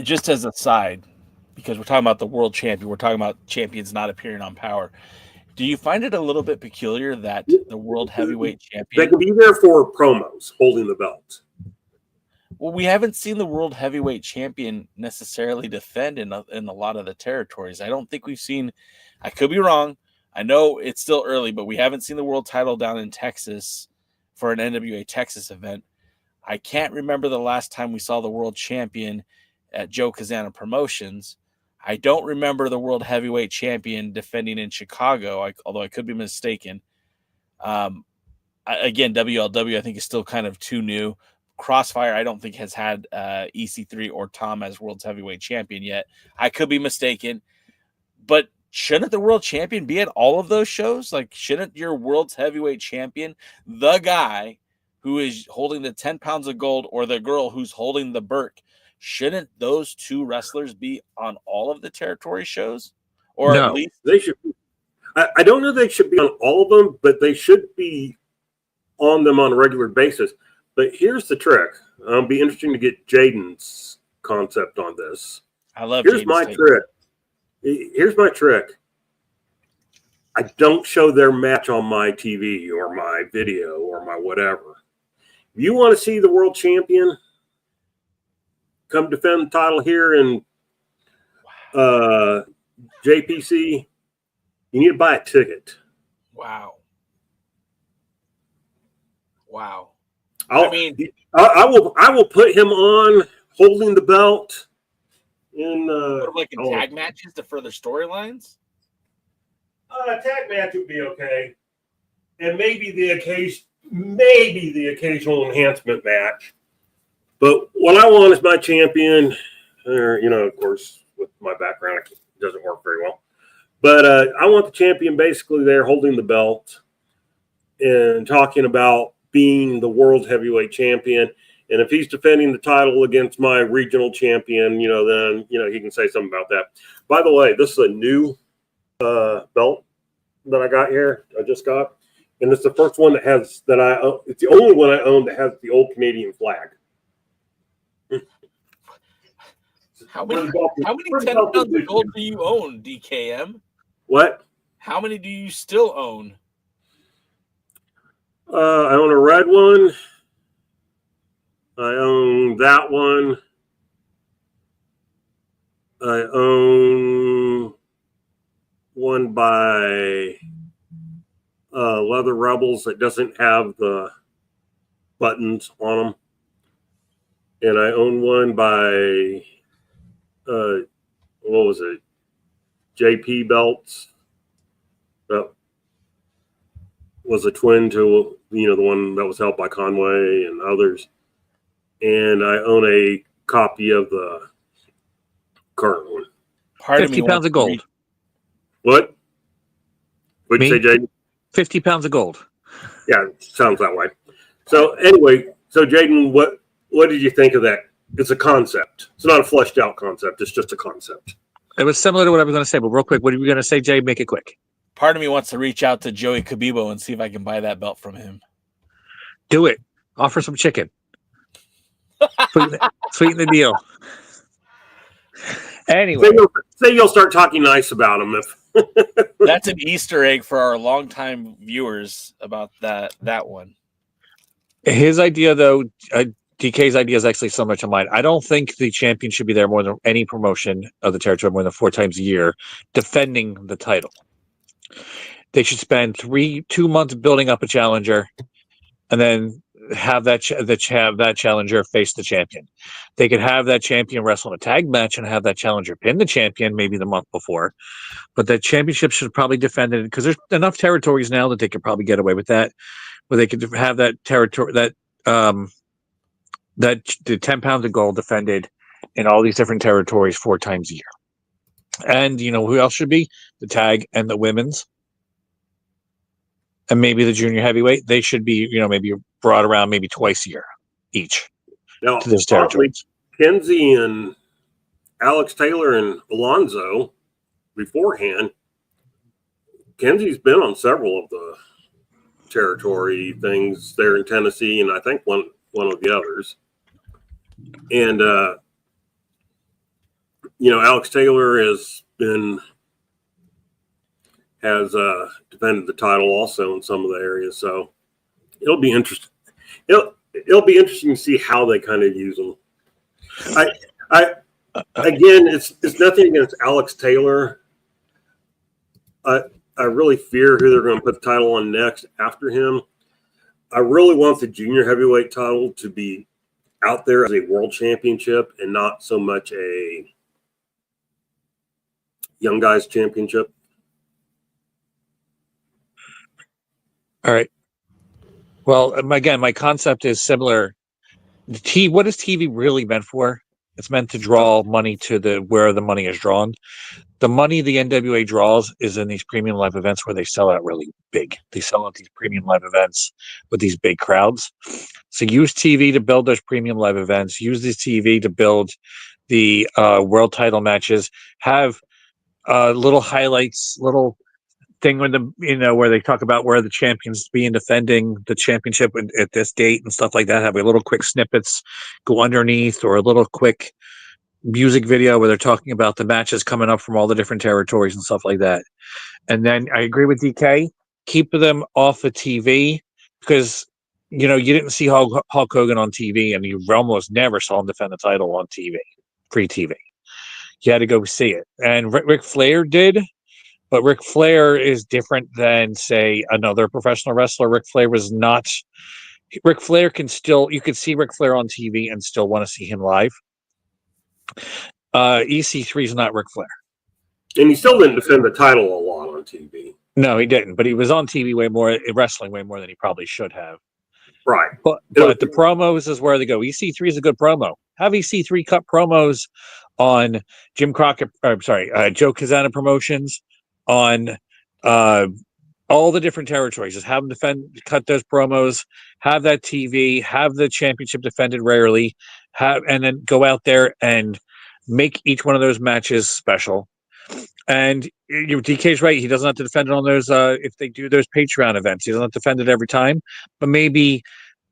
Just as a side, because we're talking about the world champion, we're talking about champions not appearing on Power. Do you find it a little bit peculiar that the world heavyweight champion... They can be there for promos, holding the belt. Well, we haven't seen the world heavyweight champion necessarily defend in a lot of the territories. I don't think we've seen... I could be wrong. I know it's still early, but we haven't seen the world title down in Texas for an NWA Texas event. I can't remember the last time we saw the world champion at Joe Kazana Promotions. I don't remember the world heavyweight champion defending in Chicago, although I could be mistaken. Again, WLW I think is still kind of too new. Crossfire I don't think has had EC3 or Tom as world's heavyweight champion yet. I could be mistaken. But shouldn't the world champion be at all of those shows? Like, shouldn't your world's heavyweight champion, the guy who is holding the 10 pounds of gold or the girl who's holding the Burke, shouldn't those two wrestlers be on all of the territory shows? Or no, at least they should be. I don't know they should be on all of them, but they should be on them on a regular basis. But here's the trick. It'll be interesting to get Jaden's concept on this. I love Here's my trick. Here's my trick. I don't show their match on my TV or my video or my whatever. If you want to see the world champion come defend the title here in JPC, you need to buy a ticket. Wow. I will put him on holding the belt in like in tag matches to further storylines. Tag match would be okay, and maybe the occasional enhancement match. But what I want is my champion. Of course, with my background, it doesn't work very well. But I want the champion basically there holding the belt and talking about being the world heavyweight champion. And if he's defending the title against my regional champion, then he can say something about that. By the way, this is a new belt that I got here. I just got, and it's the first one it's the only one I own that has the old Canadian flag. How many 10 pounds of gold do you own, DKM? What? How many do you still own? I own a red one. I own that one. I own one by Leather Rebels that doesn't have the buttons on them. And I own one by, what was it? JP belts. That was a twin to, the one that was held by Conway and others. And I own a copy of the current one. 50 pounds of gold. What? What'd you say, Jaden? 50 pounds of gold. Yeah, sounds that way. So anyway, Jaden, what did you think of that? It's a concept. It's not a fleshed out concept. It's just a concept. It was similar to what I was going to say, but real quick, what are you going to say, Jay? Make it quick. Part of me wants to reach out to Joey Kabibo and see if I can buy that belt from him. Do it. Offer some chicken. Sweeten the deal. Anyway. Say you'll start talking nice about him. That's an Easter egg for our longtime viewers about that one. His idea, though, DK's idea is actually so much of mine. I don't think the champion should be there more than any promotion of the territory more than 4 times a year defending the title. They should spend 2 months building up a challenger and then have that challenger face the champion. They could have that champion wrestle in a tag match and have that challenger pin the champion maybe the month before. But that championship should probably defend it because there's enough territories now that they could probably get away with that, where they could have that territory that the 10 pounds of gold defended in all these different territories 4 times a year. And who else should be? The tag and the women's. And maybe the junior heavyweight. They should be, maybe brought around maybe twice a year each now, to this territory. Kenzie and Alex Taylor and Alonzo beforehand, Kenzie's been on several of the territory things there in Tennessee, and I think one of the others. And Alex Taylor has defended the title also in some of the areas, so it'll be interesting. It'll be interesting to see how they kind of use them. Again, it's nothing against Alex Taylor. I really fear who they're going to put the title on next after him. I really want the junior heavyweight title to be out there as a world championship and not so much a young guys championship. All right. Well, again, my concept is similar. What is TV really meant for? It's meant to draw money to where the money is drawn. The money the NWA draws is in these premium live events where they sell out really big. They sell out these premium live events with these big crowds. So use TV to build those premium live events. Use this TV to build the world title matches. Have little highlights, little thing with the where they talk about where the champions being defending the championship at this date and stuff like that. Have a little quick snippets go underneath, or a little quick music video where they're talking about the matches coming up from all the different territories and stuff like that. And then I agree with DK, keep them off of TV, because you didn't see Hulk Hogan on TV, and you almost never saw him defend the title on TV, free TV. You had to go see it. And Ric Flair did. But Ric Flair is different than, say, another professional wrestler. Ric Flair was not. Ric Flair you could see Ric Flair on TV and still want to see him live. EC3 is not Ric Flair. And he still didn't defend the title a lot on TV. No, he didn't. But he was on TV wrestling way more than he probably should have. Right. But the promos is where they go. EC3 is a good promo. Have EC3 cut promos on Joe Kazana Promotions, on all the different territories. Just have them cut those promos, have that TV, have the championship defended rarely, and then go out there and make each one of those matches special. And DK's right. He doesn't have to defend it on those, if they do those Patreon events. He doesn't have to defend it every time. But maybe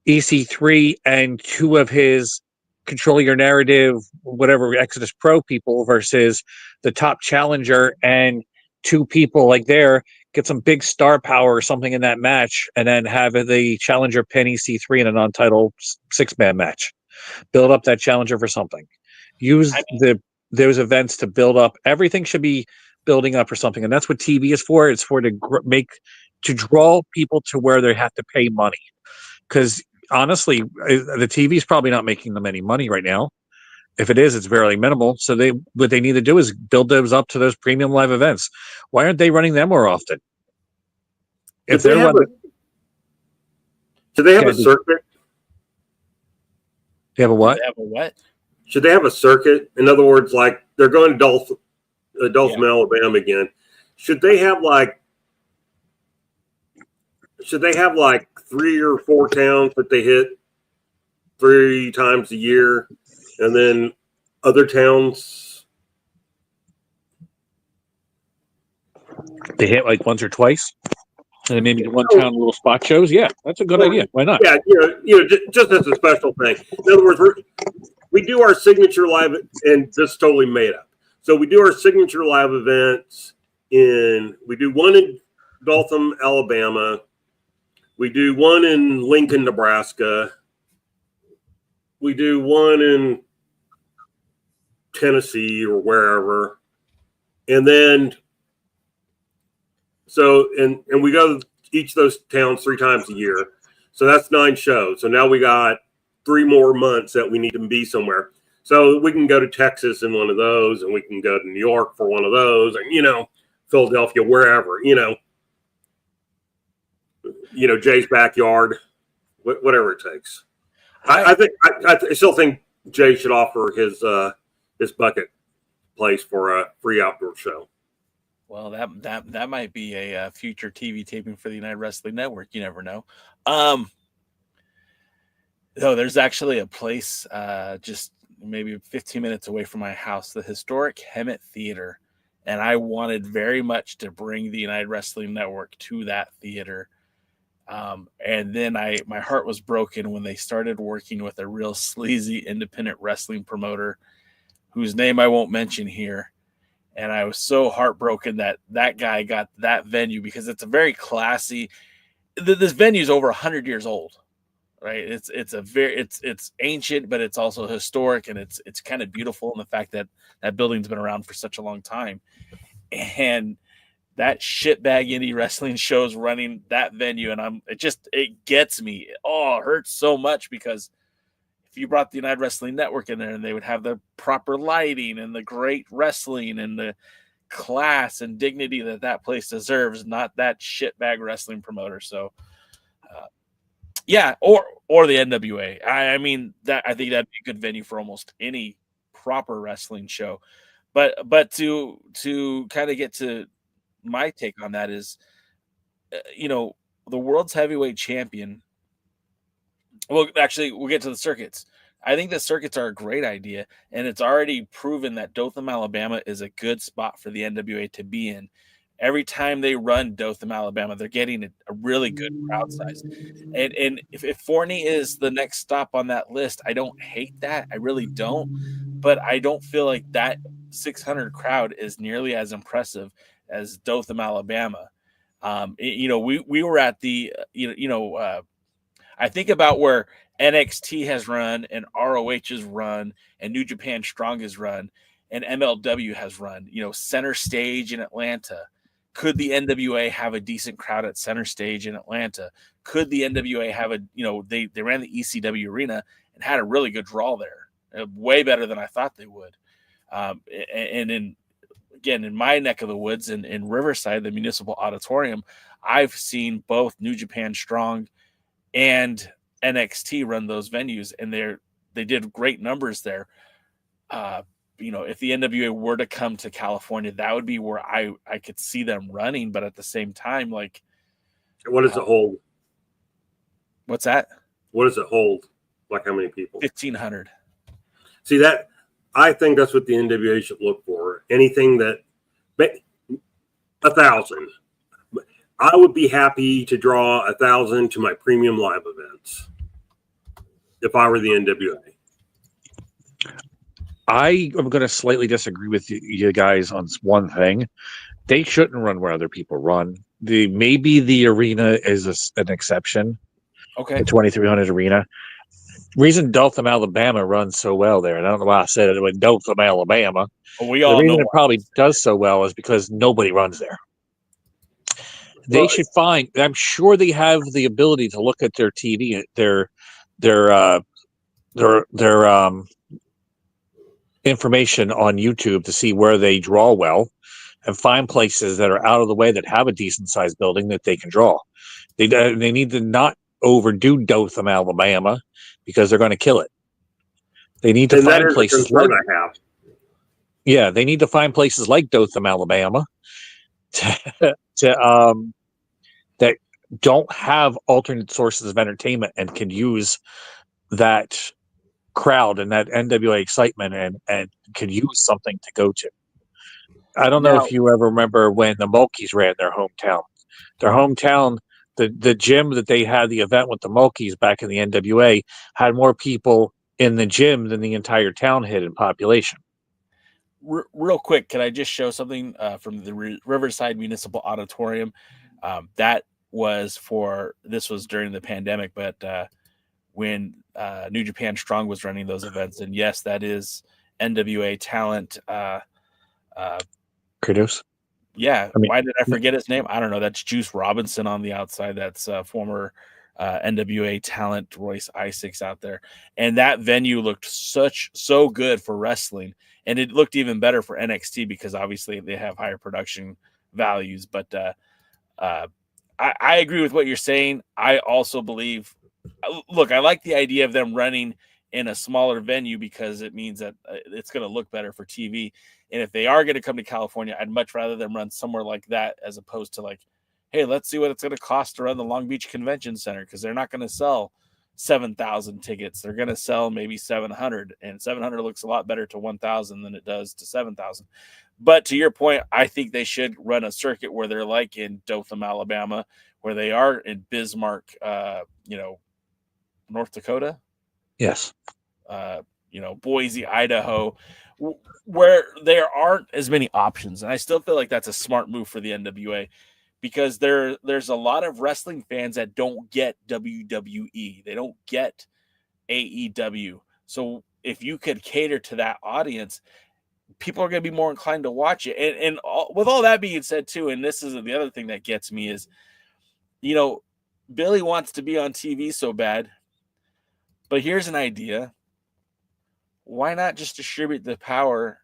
EC3 and 2 of his Control Your Narrative, whatever, Exodus Pro people versus the top challenger and 2 people like there get some big star power or something in that match, and then have the challenger pin EC3 in a non-title 6-man match. Build up that challenger for something. Use those events to build up. Everything should be building up for something, and that's what TV is for. It's for to draw people to where they have to pay money. Because honestly, the TV is probably not making them any money right now. If it is, it's very minimal. So what they need to do is build those up to those premium live events. Why aren't they running them more often? If they're should they have a circuit? They have a what? They have a what? Should they have a circuit? In other words, like they're going to Dothan, Alabama again. Should they have like 3 or 4 towns that they hit 3 times a year, and then other towns they hit like once or twice, and then maybe one town little spot shows? Yeah, that's a good idea. Why not? Yeah, just as a special thing. In other words, we do our signature live, and this is totally made up. So we do our signature live events we do one in Dothan, Alabama. We do one in Lincoln, Nebraska. We do one in Tennessee or wherever. And then, and we go to each of those towns 3 times a year. So that's 9 shows. So now we got 3 more months that we need to be somewhere. So we can go to Texas in one of those, and we can go to New York for one of those, and, Philadelphia, wherever, Jay's backyard, whatever it takes. I still think Jay should offer his bucket place for a free outdoor show. Well, that might be a future TV taping for the United Wrestling Network. You never know. There's actually a place just maybe 15 minutes away from my house, the historic Hemet Theater, and I wanted very much to bring the United Wrestling Network to that theater. And then my heart was broken when they started working with a real sleazy independent wrestling promoter whose name I won't mention here. And I was so heartbroken that guy got that venue, because it's a very classy, this venue is over 100 years old, right? It's ancient, but it's also historic, and it's kind of beautiful in the fact that that building's been around for such a long time. And that shitbag indie wrestling show's running that venue, and it gets me. Oh, it hurts so much, because if you brought the United Wrestling Network in there, and they would have the proper lighting and the great wrestling and the class and dignity that place deserves, not that shitbag wrestling promoter. So, or the NWA. I mean, I think that'd be a good venue for almost any proper wrestling show. But to kind of get to my take on that is, the world's heavyweight champion. Well, actually, we'll get to the circuits. I think the circuits are a great idea, and it's already proven that Dothan, Alabama is a good spot for the NWA to be in. Every time they run Dothan, Alabama, they're getting a really good crowd size. And if Forney is the next stop on that list, I don't hate that. I really don't. But I don't feel like that 600 crowd is nearly as impressive as Dothan, Alabama. We were at the, I think about where NXT has run and ROH has run and New Japan Strong has run and MLW has run, Center Stage in Atlanta. Could the NWA have a decent crowd at Center Stage in Atlanta? Could the NWA have they ran the ECW arena and had a really good draw there, way better than I thought they would. And in my neck of the woods in Riverside, the Municipal Auditorium, I've seen both New Japan Strong and NXT run those venues, and they did great numbers there. If the NWA were to come to California, that would be where I could see them running. But at the same time, like, what does it hold? What's that? What does it hold? Like how many people? 1,500. See that? I think that's what the NWA should look for. Anything that 1,000. I would be happy to draw 1,000 to my premium live events if I were the NWA. I am going to slightly disagree with you guys on one thing. They shouldn't run where other people run. maybe the arena is an exception. Okay. The 2300 arena. Reason Dothan, Alabama runs so well there, and I don't know why I said it with Dothan, Alabama. Well, we The all reason know it probably does so well is because nobody runs there. They should find. I'm sure they have the ability to look at their TV, their information on YouTube to see where they draw well, and find places that are out of the way that have a decent sized building that they can draw. They need to not overdo Dothan, Alabama, because they're going to kill it. They need to find places like they need to find places like Dothan, Alabama, that don't have alternate sources of entertainment and can use that crowd and that NWA excitement and can use something to go to. I don't know if you ever remember when the Mulkeys ran their hometown. The gym that they had the event with the Mulkeys back in the NWA had more people in the gym than the entire town had in population. Real quick, can I just show something from the Riverside Municipal Auditorium? This was during the pandemic, but when New Japan Strong was running those events, and yes, that is NWA talent. Kratos. Yeah, why did I forget his name? I don't know. That's Juice Robinson on the outside. That's former NWA talent Royce Isaacs out there. And that venue looked so good for wrestling. And it looked even better for NXT because obviously they have higher production values. But I agree with what you're saying. I also believe, look, I like the idea of them running in a smaller venue because it means that it's going to look better for TV. And if they are going to come to California, I'd much rather them run somewhere like that as opposed to like, hey, let's see what it's going to cost to run the Long Beach Convention Center, because they're not going to sell 7,000 tickets. They're going to sell maybe 700, and 700 looks a lot better to 1,000 than it does to 7,000. But to your point, I think they should run a circuit where they're like in Dothan, Alabama, where they are in Bismarck, North Dakota. Yes. Boise, Idaho, where there aren't as many options. And I still feel like that's a smart move for the NWA because there's a lot of wrestling fans that don't get WWE. They don't get AEW. So if you could cater to that audience, people are going to be more inclined to watch it. And with all that being said too, and this is the other thing that gets me is, Billy wants to be on TV so bad, but here's an idea. Why not just distribute the power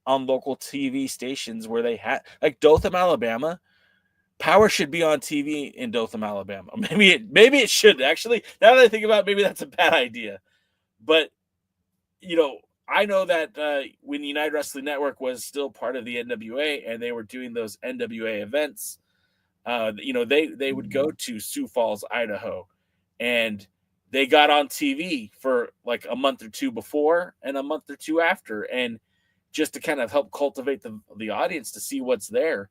on local TV stations where they have, like Dothan, Alabama? Power should be on TV in Dothan, Alabama. Maybe it should actually. Now that I think about it, maybe that's a bad idea. But I know that when United Wrestling Network was still part of the NWA and they were doing those NWA events, they would go to Sioux Falls, Idaho, and they got on TV for like a month or two before and a month or two after, and just to kind of help cultivate the audience to see what's there.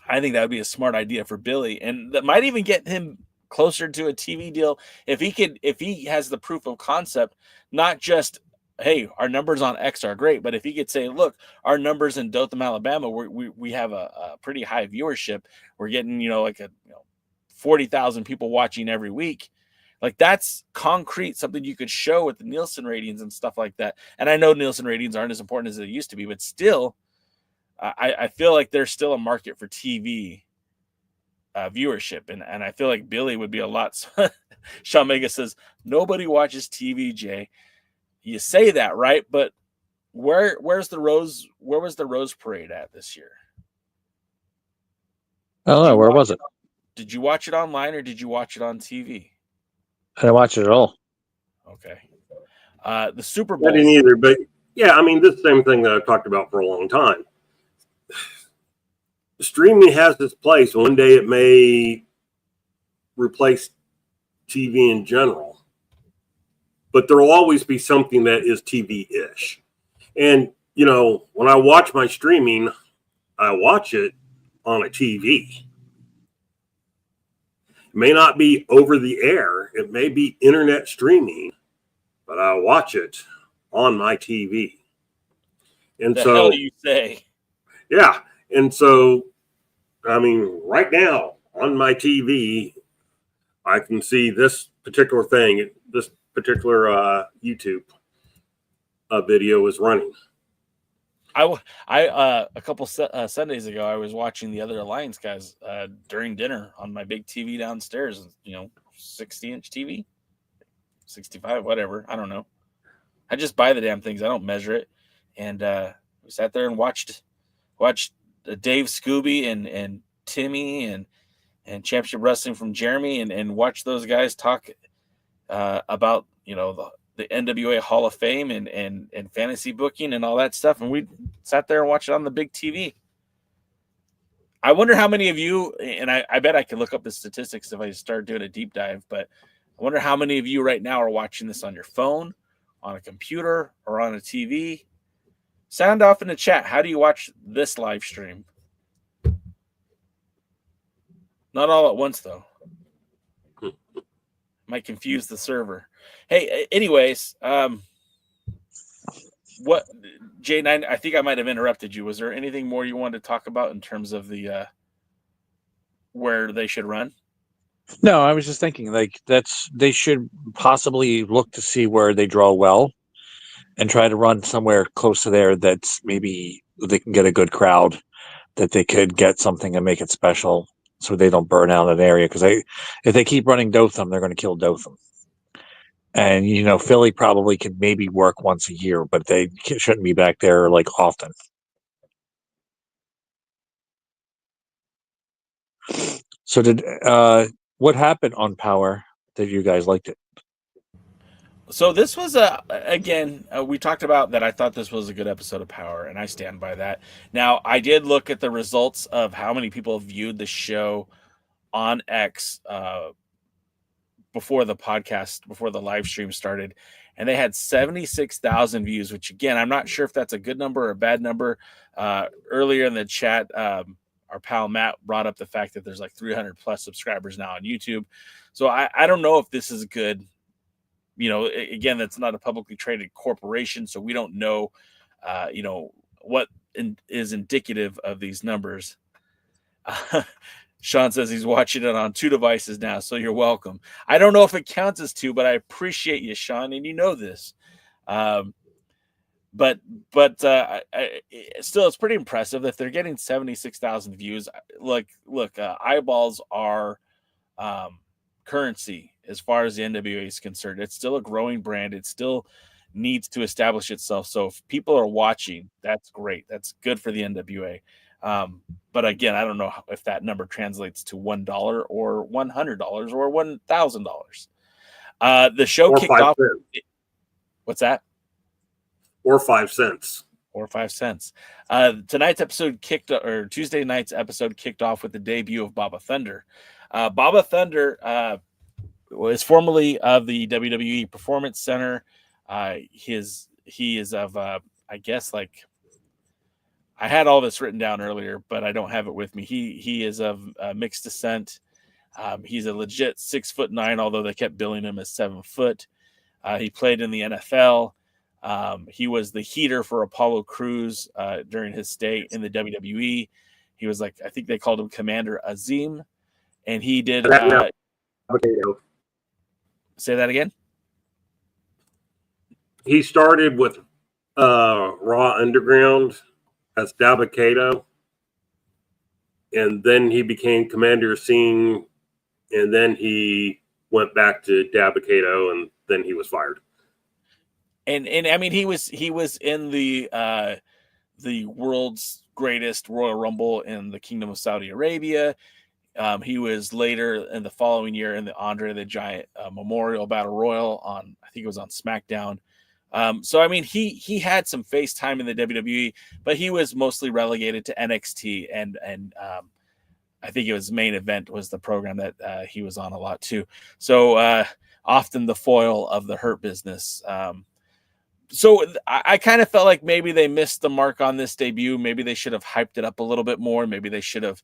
I think that would be a smart idea for Billy, and that might even get him closer to a TV deal if he has the proof of concept, not just, hey, our numbers on X are great, but if he could say, look, our numbers in Dothan, Alabama, we have a pretty high viewership. We're getting 40,000 people watching every week. Like, that's concrete, something you could show with the Nielsen ratings and stuff like that. And I know Nielsen ratings aren't as important as they used to be, but still, I feel like there's still a market for TV viewership. And I feel like Billy would be a lot. Sean Mega says, nobody watches TV, Jay. You say that, right? But where was the Rose Parade at this year? I don't know. Where was it? Did you watch it online or did you watch it on TV? I didn't watch it at all. Okay. The Super Bowl. I didn't either, but yeah, I mean, this same thing that I've talked about for a long time. Streaming has its place. One day it may replace TV in general, but there will always be something that is TV-ish. And, when I watch my streaming, I watch it on a TV. It may not be over the air. It may be internet streaming, but I watch it on my TV. And the hell do you say? Yeah. And so I mean, right now on my TV, I can see this particular thing, this particular YouTube video is running. I a couple Sundays ago, I was watching the other Alliance guys during dinner on my big TV downstairs. 60-inch TV, 65, whatever. I don't know. I just buy the damn things. I don't measure it. And we sat there and watched Dave Scooby and Timmy and Championship Wrestling from Jeremy and watch those guys talk about the NWA Hall of Fame and fantasy booking and all that stuff. And we sat there and watched it on the big TV. I wonder how many of you, and I bet I could look up the statistics if I start doing a deep dive, but I wonder how many of you right now are watching this on your phone, on a computer, or on a TV. Sound off in the chat. How do you watch this live stream? Not all at once, though. Might confuse the server. Hey, anyways, what, J9, I think I might have interrupted you. Was there anything more you wanted to talk about in terms of the where they should run? No, I was just thinking they should possibly look to see where they draw well and try to run somewhere close to there that's maybe they can get a good crowd, that they could get something and make it special so they don't burn out an area. Because if they keep running Dothan, they're going to kill Dothan. And, Philly probably can maybe work once a year, but they shouldn't be back there often. So what happened on Power that you guys liked it? So this was we talked about that. I thought this was a good episode of Power, and I stand by that. Now, I did look at the results of how many people viewed the show on X before the podcast, before the live stream started, and they had 76,000 views, which again, I'm not sure if that's a good number or a bad number. Earlier in the chat, our pal Matt brought up the fact that there's 300 plus subscribers now on YouTube. So I don't know if this is good. Again, that's not a publicly traded corporation, so we don't know, what is indicative of these numbers. Sean says he's watching it on 2 devices now, so you're welcome. I don't know if it counts as 2, but I appreciate you, Sean, and you know this. But still, it's pretty impressive that they're getting 76,000 views. Look, eyeballs are currency as far as the NWA is concerned. It's still a growing brand. It still needs to establish itself. So if people are watching, that's great. That's good for the NWA. But again, I don't know if that number translates to $1 or $100 or $1,000. The show kicked off. What's that? Or 5 cents. Or 5 cents. Tonight's episode Tuesday night's episode kicked off with the debut of Baba Thunder. Baba Thunder was formerly of the WWE Performance Center. He is of I guess I had all this written down earlier, but I don't have it with me. He is of mixed descent. He's a legit 6'9", although they kept billing him as 7 foot. He played in the NFL. He was the heater for Apollo Crews during his stay in the WWE. He was I think they called him Commander Azim, and he did. Say that again. He started with Raw Underground as Dabba-Kato, and then he became Commander Azim, and then he went back to Dabba-Kato, and then he was fired. And I mean, he was in the world's greatest Royal Rumble in the Kingdom of Saudi Arabia. He was later in the following year in the Andre the Giant Memorial Battle Royal on, I think it was on SmackDown. So I mean, he had some face time in the WWE, but he was mostly relegated to NXT, and I think it was Main Event was the program that he was on a lot too. So often the foil of the Hurt Business. So I kind of felt like maybe they missed the mark on this debut. Maybe they should have hyped it up a little bit more. Maybe they should have,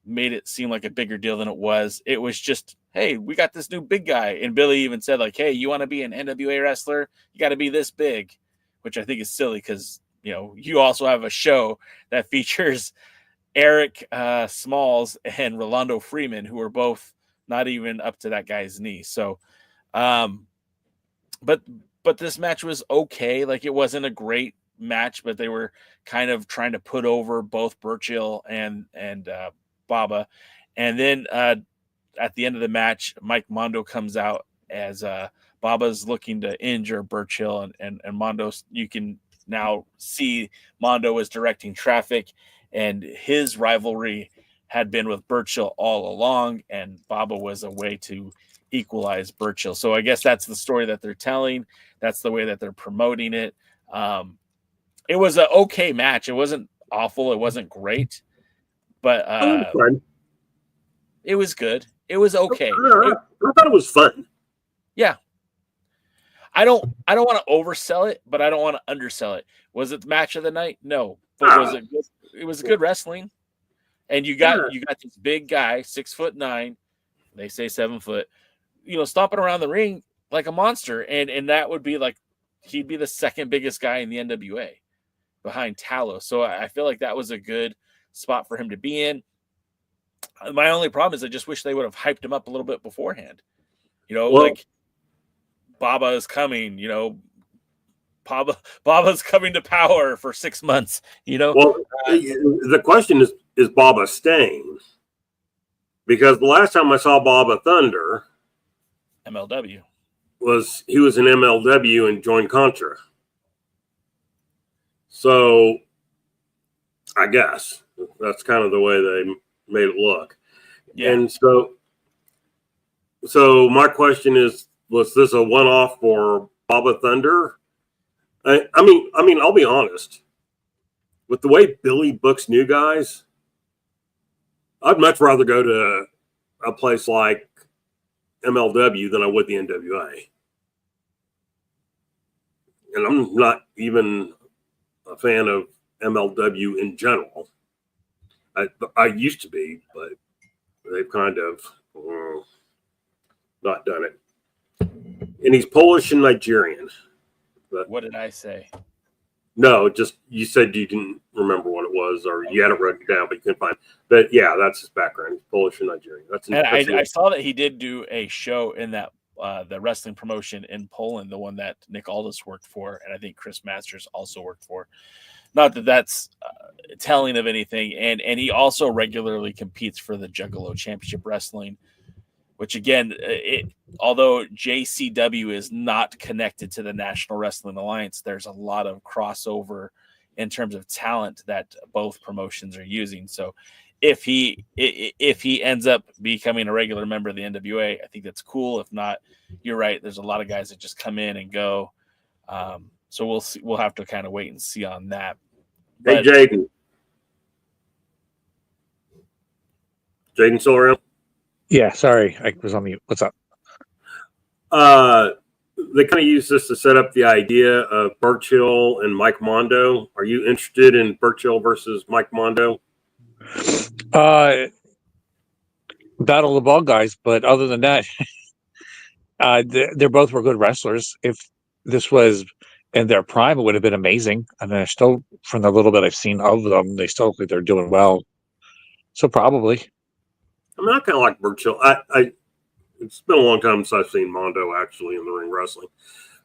made it seem like a bigger deal than it was. It was just, hey, we got this new big guy. And Billy even said hey, you want to be an NWA wrestler? You got to be this big, which I think is silly because, you also have a show that features Eric Smalls and Rolando Freeman, who were both not even up to that guy's knee. So, but this match was okay. Like, it wasn't a great match, but they were kind of trying to put over both Burchill and Baba. And then at the end of the match, Mike Mondo comes out as Baba's looking to injure Burchill, and Mondo, you can now see Mondo was directing traffic, and his rivalry had been with Burchill all along, and Baba was a way to equalize Burchill. So I guess that's the story that they're telling. That's the way that they're promoting it. It was an okay match. It wasn't awful. It wasn't great, but it was good. It was okay. I thought it was fun. Yeah. I don't want to oversell it, but I don't want to undersell it. Was it the match of the night? No. But was it good? It was good wrestling. And you got this big guy, 6'9", they say 7 foot, stomping around the ring like a monster. And that would be like, he'd be the second biggest guy in the NWA behind Talos. So I feel like that was a good spot for him to be in. My only problem is I just wish they would have hyped him up a little bit beforehand. Like Baba is coming, Baba's coming to power for 6 months, Well, the question is Baba staying? Because the last time I saw Baba Thunder, MLW, he was in MLW and joined Contra. So I guess that's kind of the way they made it look. Yeah. And so my question is, was this a one-off for Baba Thunder? I mean, I'll be honest. With the way Billy books new guys, I'd much rather go to a place like MLW than I would the NWA. And I'm not even a fan of MLW in general. I used to be, but they've kind of not done it. And he's Polish and Nigerian. But what did I say? No, just you said you didn't remember what it was, or you had it written down, but you couldn't find. But yeah, that's his background. He's Polish and Nigerian. I saw that he did do a show in that the wrestling promotion in Poland, the one that Nick Aldis worked for, and I think Chris Masters also worked for. Not that that's telling of anything, and he also regularly competes for the Juggalo Championship Wrestling, which again, although JCW is not connected to the National Wrestling Alliance, there's a lot of crossover in terms of talent that both promotions are using. So if he ends up becoming a regular member of the NWA, I think that's cool. If not, you're right. There's a lot of guys that just come in and go. So we'll see. We'll have to kind of wait and see on that. Hey, Jaden. Jaden still around? Yeah, sorry, I was on mute. What's up? They kind of use this to set up the idea of Burchill and Mike Mondo. Are you interested in Burchill versus Mike Mondo? Battle of the Ball guys, but other than that, they both were good wrestlers. If this was in their prime, it would have been amazing. I mean, still, from the little bit I've seen of them, they still look like they're doing well. So probably. I mean, I kind of like Burchill. It's been a long time since I've seen Mondo actually in the ring wrestling.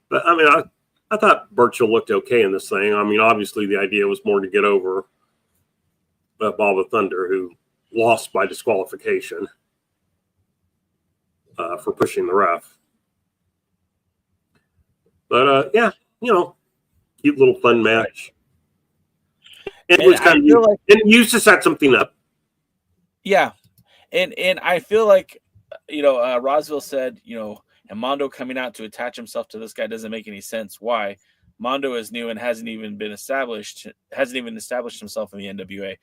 But, I mean, I thought Burchill looked okay in this thing. I mean, obviously the idea was more to get over Baba Thunder, who lost by disqualification for pushing the ref. But, yeah, cute little fun match. And it was kind of and used to set something up. Yeah. And I feel like, Roswell said, and Mondo coming out to attach himself to this guy doesn't make any sense. Why? Mondo is new and hasn't even established himself in the NWA.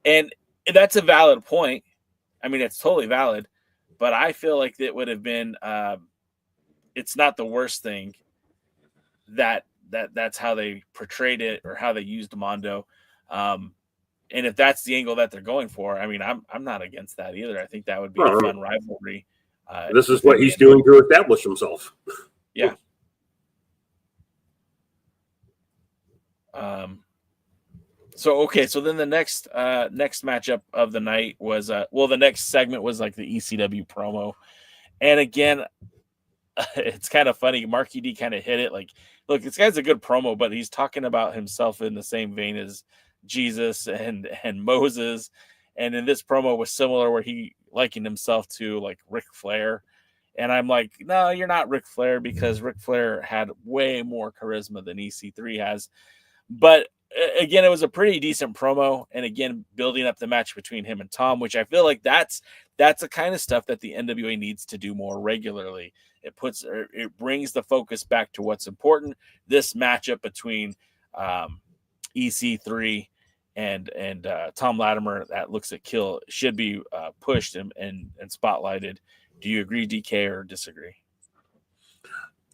And that's a valid point. I mean, it's totally valid, but I feel like it would have been, it's not the worst thing that's how they portrayed it or how they used Mondo. And if that's the angle that they're going for, I mean, I'm not against that either. I think that would be a fun rivalry. This is what he's doing to establish himself. Yeah. So then the next matchup of the night was the next segment was like the ECW promo. And again, it's kind of funny. Marky D kind of hit it like, look, this guy's a good promo, but he's talking about himself in the same vein as Jesus and Moses. And in this promo was similar where he likened himself to like Ric Flair. And I'm like, no, you're not Ric Flair, because Ric Flair had way more charisma than EC3 has. But again, it was a pretty decent promo. And again, building up the match between him and Tom, which I feel like that's the kind of stuff that the NWA needs to do more regularly. It brings the focus back to what's important. This matchup between EC3 and Tom Latimer that looks at Kill should be pushed and spotlighted. Do you agree, DK, or disagree?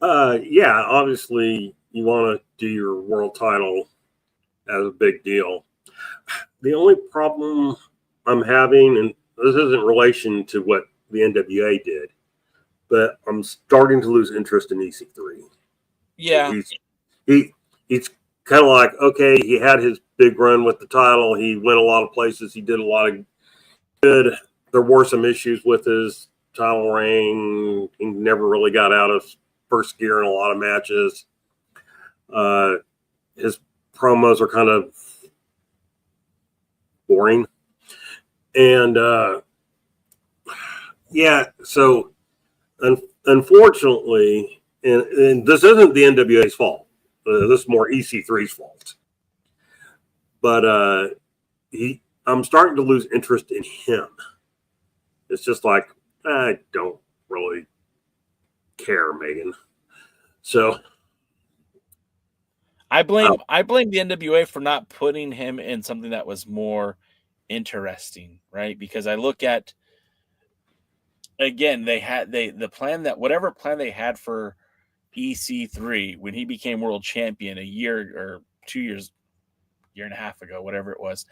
Yeah, obviously you want to do your world title as a big deal. The only problem I'm having, and this isn't in relation to what the NWA did, but I'm starting to lose interest in EC3. Yeah. He's kind of like, okay, he had his big run with the title. He went a lot of places. He did a lot of good. There were some issues with his title reign. He never really got out of first gear in a lot of matches. His promos are kind of boring. And, yeah, so unfortunately, and this isn't the NWA's fault. This is more EC3's fault. But I'm starting to lose interest in him. It's just like, I don't really care, Megan. So I blame the NWA for not putting him in something that was more interesting, right? Because I look at, again, the plan that whatever plan they had for EC3 when he became world champion a year or 2 years, year and a half ago, whatever it was,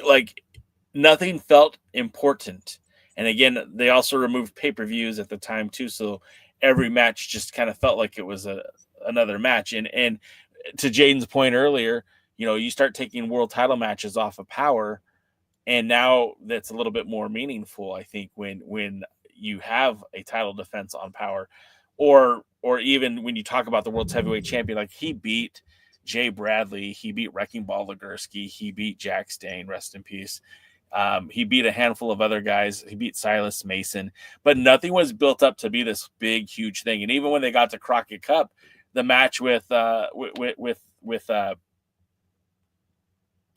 like nothing felt important. And again, they also removed pay-per-views at the time too, so every match just kind of felt like it was another match. And to Jaden's point earlier, you start taking world title matches off of Power, and now that's a little bit more meaningful, I think, when you have a title defense on Power, or even when you talk about the world's heavyweight champion, like he beat Jay Bradley, he beat Wrecking Ball Legursky, he beat Jack Stane, rest in peace. He beat a handful of other guys. He beat Silas Mason, but nothing was built up to be this big, huge thing. And even when they got to Crockett Cup, the match with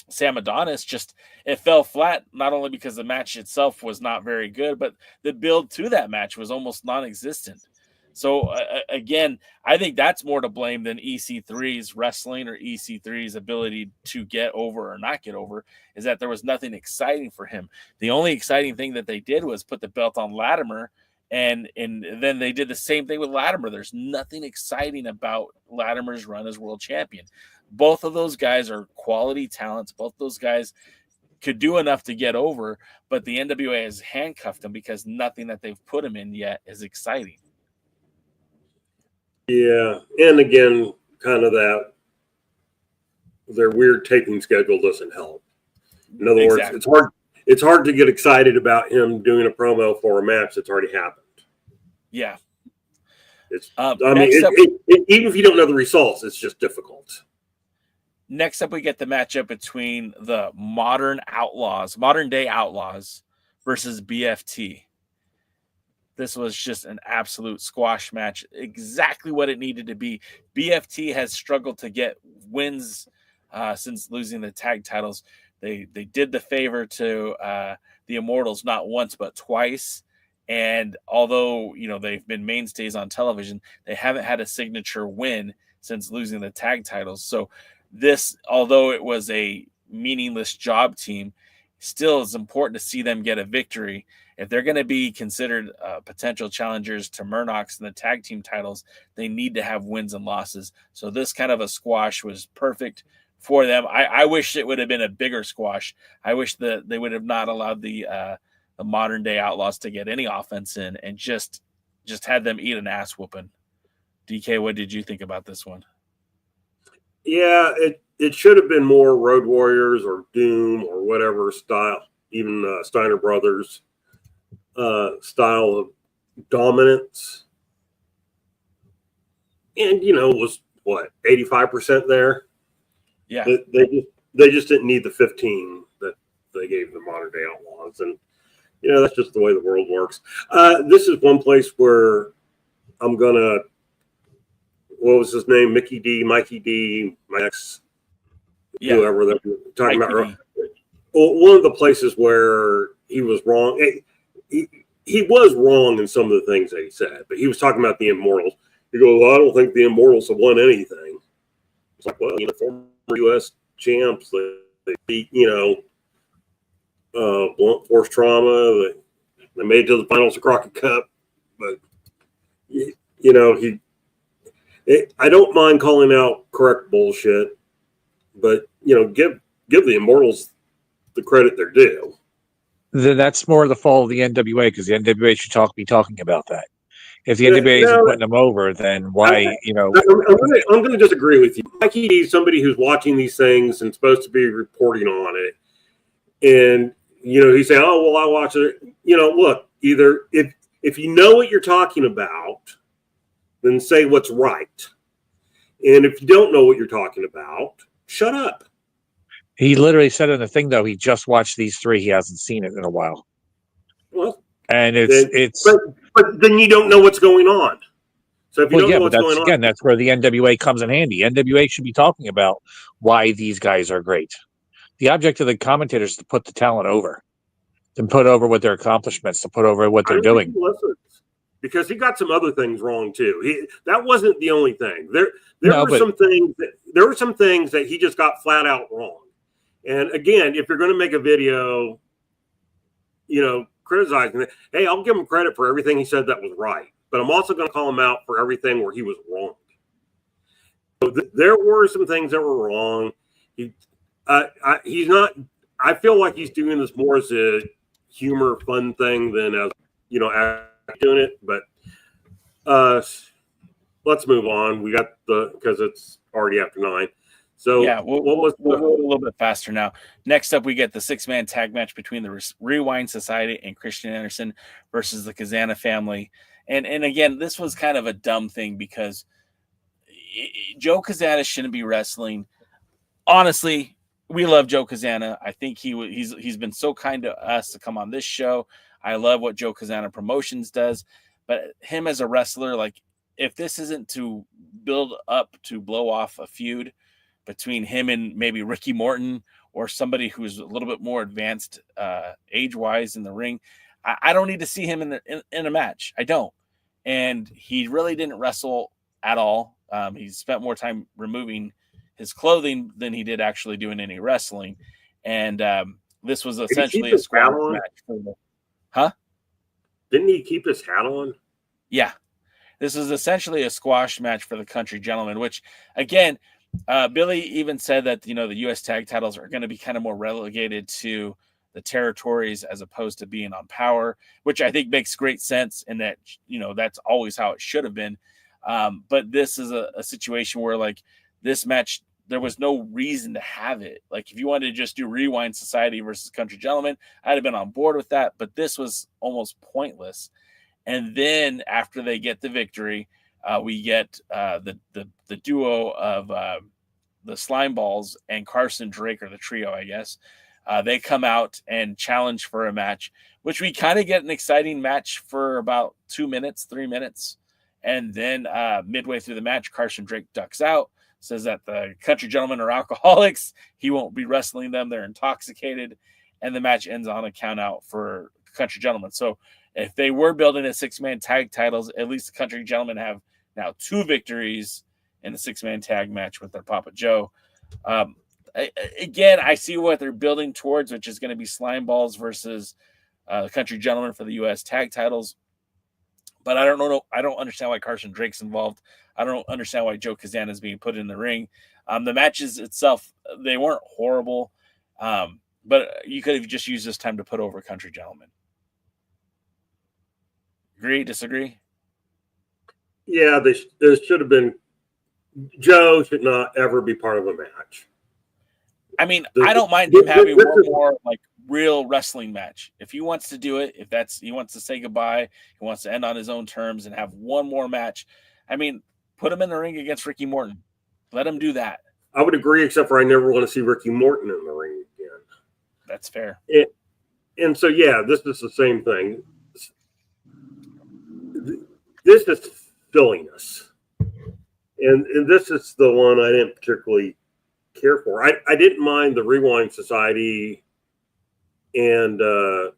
Sam Adonis, just it fell flat. Not only because the match itself was not very good, but the build to that match was almost non-existent. So again, I think that's more to blame than EC3's wrestling or EC3's ability to get over or not get over, is that there was nothing exciting for him. The only exciting thing that they did was put the belt on Latimer, and then they did the same thing with Latimer. There's nothing exciting about Latimer's run as world champion. Both of those guys are quality talents. Both those guys could do enough to get over, but the NWA has handcuffed them because nothing that they've put him in yet is exciting. Yeah, and again, kind of that their weird taping schedule doesn't help. In other words, it's hard to get excited about him doing a promo for a match that's already happened. Yeah. It's even if you don't know the results, it's just difficult. Next up, we get the matchup between the modern day outlaws versus BFT. This was just an absolute squash match, exactly what it needed to be. BFT has struggled to get wins since losing the tag titles. They did the favor to the Immortals not once but twice. And although they've been mainstays on television, they haven't had a signature win since losing the tag titles. So this, although it was a meaningless job team, still is important to see them get a victory. If they're going to be considered potential challengers to Murdoch's in the tag team titles, they need to have wins and losses. So this kind of a squash was perfect for them. I wish it would have been a bigger squash. I wish that they would have not allowed the modern day outlaws to get any offense in and just had them eat an ass whooping. DK, what did you think about this one? Yeah, it should have been more Road Warriors or Doom or whatever style, even Steiner Brothers style of dominance. And, you know, it was what, 85% there? Yeah. They just didn't need the 15 that they gave the Modern Day Outlaws. And, you know, that's just the way the world works. This is one place where I'm going to, what was his name? Mikey D, Max, whoever that we're talking about. Well, one of the places where he was wrong, he was wrong in some of the things that he said, but he was talking about the Immortals. He goes, well, I don't think the Immortals have won anything. It's like, well, you know, former U.S. champs, they beat, you know, Blunt Force Trauma. They made it to the finals of Crockett Cup. But, you know, I don't mind calling out correct bullshit, but, you know, give the Immortals the credit they're due. Then that's more the fault of the NWA, because the NWA should be talking about that. If the NWA isn't putting them over, then why, you know? I'm going to disagree with you. Mikey D is somebody who's watching these things and supposed to be reporting on it. And, you know, he's saying, oh, well, I watch it. You know, look, either if you know what you're talking about, then say what's right. And if you don't know what you're talking about, shut up. He literally said in the thing, though, he just watched these three. He hasn't seen it in a while. Well, and but then you don't know what's going on. So if you don't know what's going on, again, that's where the NWA comes in handy. NWA should be talking about why these guys are great. The object of the commentators is to put the talent over, to put over what their accomplishments, to put over what they're doing. Because he got some other things wrong too. That wasn't the only thing. There were some things that he just got flat out wrong. And again, if you're going to make a video, you know, criticizing it, hey, I'll give him credit for everything he said that was right. But I'm also going to call him out for everything where he was wrong. So there were some things that were wrong. He's not. I feel like he's doing this more as a humor, fun thing than as, you know, doing it. But let's move on. We got because it's already after 9. So yeah, we'll go a little bit faster now. Next up, we get the 6-man tag match between the Rewind Society and Christian Anderson versus the Kazana family. And again, this was kind of a dumb thing because Joe Kazana shouldn't be wrestling. Honestly, we love Joe Kazana. I think he's been so kind to us to come on this show. I love what Joe Kazana Promotions does, but him as a wrestler, like if this isn't to build up to blow off a feud between him and maybe Ricky Morton or somebody who's a little bit more advanced age-wise in the ring, I don't need to see him in a match. I don't. And he really didn't wrestle at all. He spent more time removing his clothing than he did actually doing any wrestling. And this was essentially a squash match. Didn't he keep his hat on? Yeah. This is essentially a squash match for the Country Gentlemen, which, again, Billy even said that, you know, the U.S. tag titles are going to be kind of more relegated to the territories as opposed to being on Power, which I think makes great sense, and that, you know, that's always how it should have been. But this is a situation where, like, this match, there was no reason to have it. Like, if you wanted to just do Rewind Society versus Country Gentlemen, I'd have been on board with that, but this was almost pointless. And then after they get the victory, we get the duo of the Slime Balls and Carson Drake, or the trio, I guess. They come out and challenge for a match, which we kind of get an exciting match for about 2 minutes, 3 minutes. And then midway through the match, Carson Drake ducks out, says that the Country Gentlemen are alcoholics. He won't be wrestling them. They're intoxicated. And the match ends on a count out for Country Gentlemen. So if they were building a 6-man tag titles, at least the Country Gentlemen have now 2 victories in the 6-man tag match with their Papa Joe. Again, I see what they're building towards, which is going to be Slime Balls versus the Country Gentlemen for the U.S. tag titles. But I don't know. I don't understand why Carson Drake's involved. I don't understand why Joe Kazana is being put in the ring. The matches itself, they weren't horrible. But you could have just used this time to put over Country Gentlemen. Agree? Disagree? Yeah, there should have been. Joe should not ever be part of a match. I mean, I don't mind him having one more like real wrestling match. If he wants to do it, if that's he wants to say goodbye, he wants to end on his own terms and have one more match. I mean, put him in the ring against Ricky Morton. Let him do that. I would agree, except for I never want to see Ricky Morton in the ring again. That's fair. And so, yeah, this is the same thing. This is silliness. And this is the one I didn't particularly care for. I didn't mind the Rewind Society and the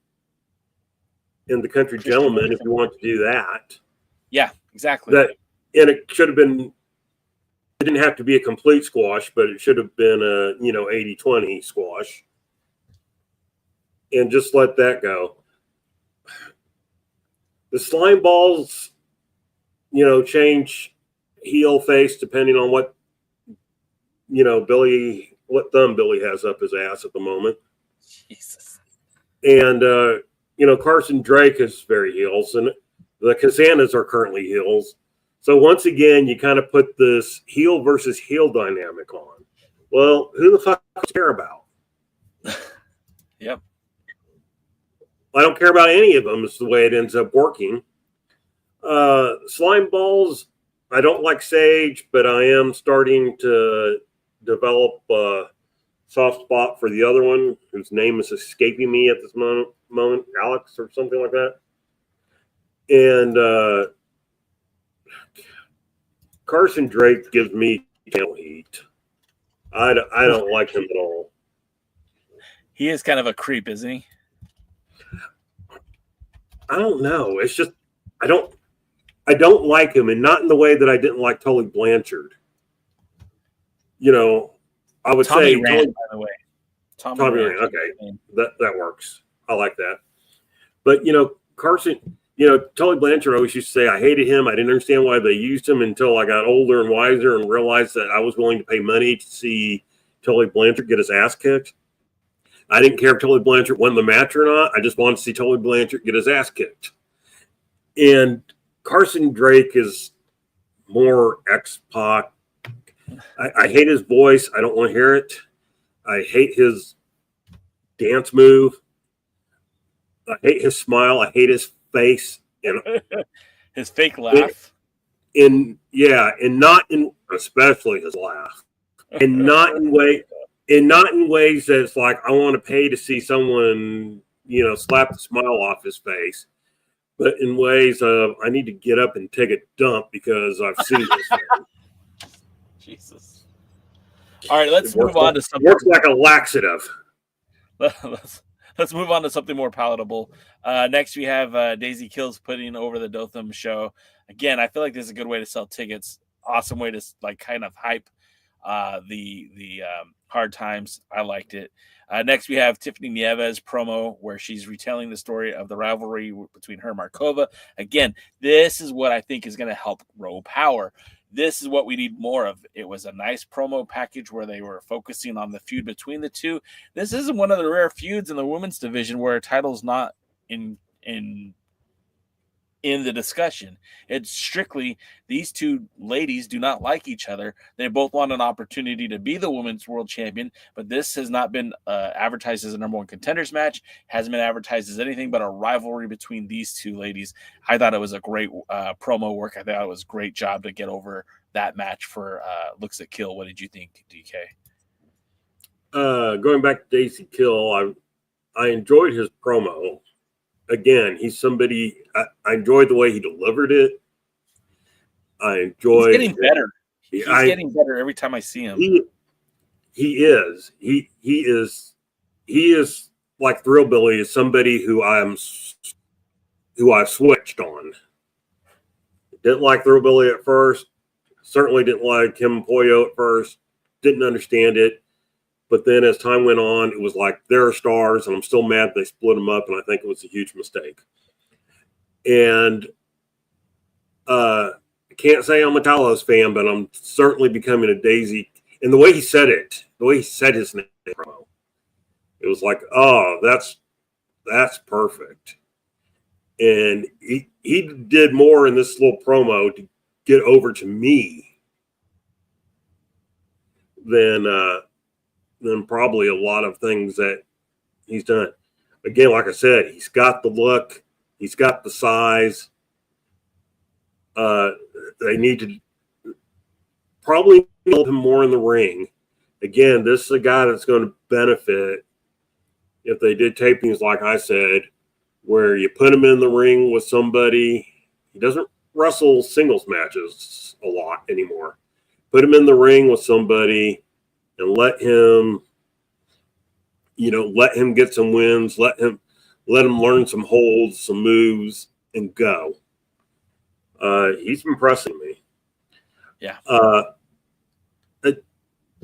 Country Gentlemen if you want to do that. Yeah, exactly. And it should have been, it didn't have to be a complete squash, but it should have been a, 80-20 squash. And just let that go. The slime balls, change heel face depending on what, what thumb Billy has up his ass at the moment. Jesus. And, Carson Drake is very heels, and the Kazanas are currently heels. So once again, you kind of put this heel versus heel dynamic on. Well, who the fuck care about? Yep. I don't care about any of them. It's the way it ends up working. Slime balls, I don't like Sage, but I am starting to develop a soft spot for the other one, whose name is escaping me at this moment, Alex or something like that. And Carson Drake gives me channel heat. I don't like him at all. He is kind of a creep, isn't he? I don't know. It's just I don't like him, and not in the way that I didn't like Tully Blanchard. I would Tommy say Rand, by the way. Tommy Rand. Okay, that works. I like that. But Carson, Tully Blanchard always used to say I hated him. I didn't understand why they used him until I got older and wiser and realized that I was willing to pay money to see Tully Blanchard get his ass kicked. I didn't care if Tully Blanchard won the match or not. I just wanted to see Tully Blanchard get his ass kicked. And Carson Drake is more X-Pac. I hate his voice. I don't want to hear it. I hate his dance move. I hate his smile. I hate his face. And his fake laugh. And not in, especially his laugh. And not in ways that it's like I want to pay to see someone, slap the smile off his face, but in ways of I need to get up and take a dump because I've seen this. Jesus. All right, let's move on to something. Works like a laxative. Let's move on to something more palatable. Next, we have Daisy Kills putting over the Dothan show. Again, I feel like this is a good way to sell tickets. Awesome way to kind of hype the hard times. I liked it. Next, we have Tiffany Nieves promo where she's retelling the story of the rivalry between her and Markova. Again, this is what I think is going to help grow power. This is what we need more of. It was a nice promo package where they were focusing on the feud between the two. This isn't one of the rare feuds in the women's division where a title's not in the discussion. It's strictly these two ladies do not like each other. They both want an opportunity to be the women's world champion, but this has not been advertised as a number one contenders match. Hasn't been advertised as anything but a rivalry between these two ladies. I thought it was a great promo work. I thought it was a great job to get over that match for Looks at Kill. What did you think, DK? Going back to Daisy Kill, I enjoyed his promo. Again, he's somebody I enjoyed the way he delivered it. He's getting better. He's getting better every time I see him. He is. He is like Thrill Billy is somebody who I've switched on. Didn't like Thrill Billy at first. Certainly didn't like Kim Poyo at first. Didn't understand it. But then as time went on, it was like they're stars, and I'm still mad they split them up, and I think it was a huge mistake. And I can't say I'm a Talos fan, but I'm certainly becoming a Daisy. And the way he said it, the way he said his name, it was like, oh, that's perfect. And he did more in this little promo to get over to me than than probably a lot of things that he's done. Again, like I said, he's got the look, he's got the size. They need to probably build him more in the ring. Again, this is a guy that's going to benefit if they did tapings, like I said, where you put him in the ring with somebody. He doesn't wrestle singles matches a lot anymore. Put him in the ring with somebody and let him get some wins, let him learn some holds, some moves, and go. He's impressing me. Yeah.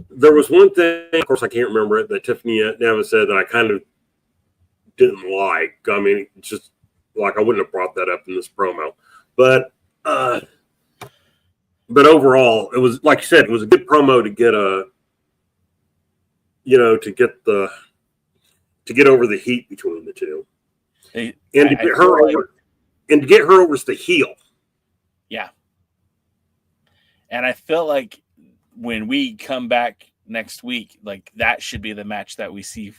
There was one thing, of course, I can't remember it, that Tiffany Nevis said that I kind of didn't like. I mean, just like I wouldn't have brought that up in this promo, but overall, it was, like you said, it was a good promo to get to get over the heat between the two, and to get her over as the heel. Yeah. And I feel like when we come back next week, like that should be the match that we see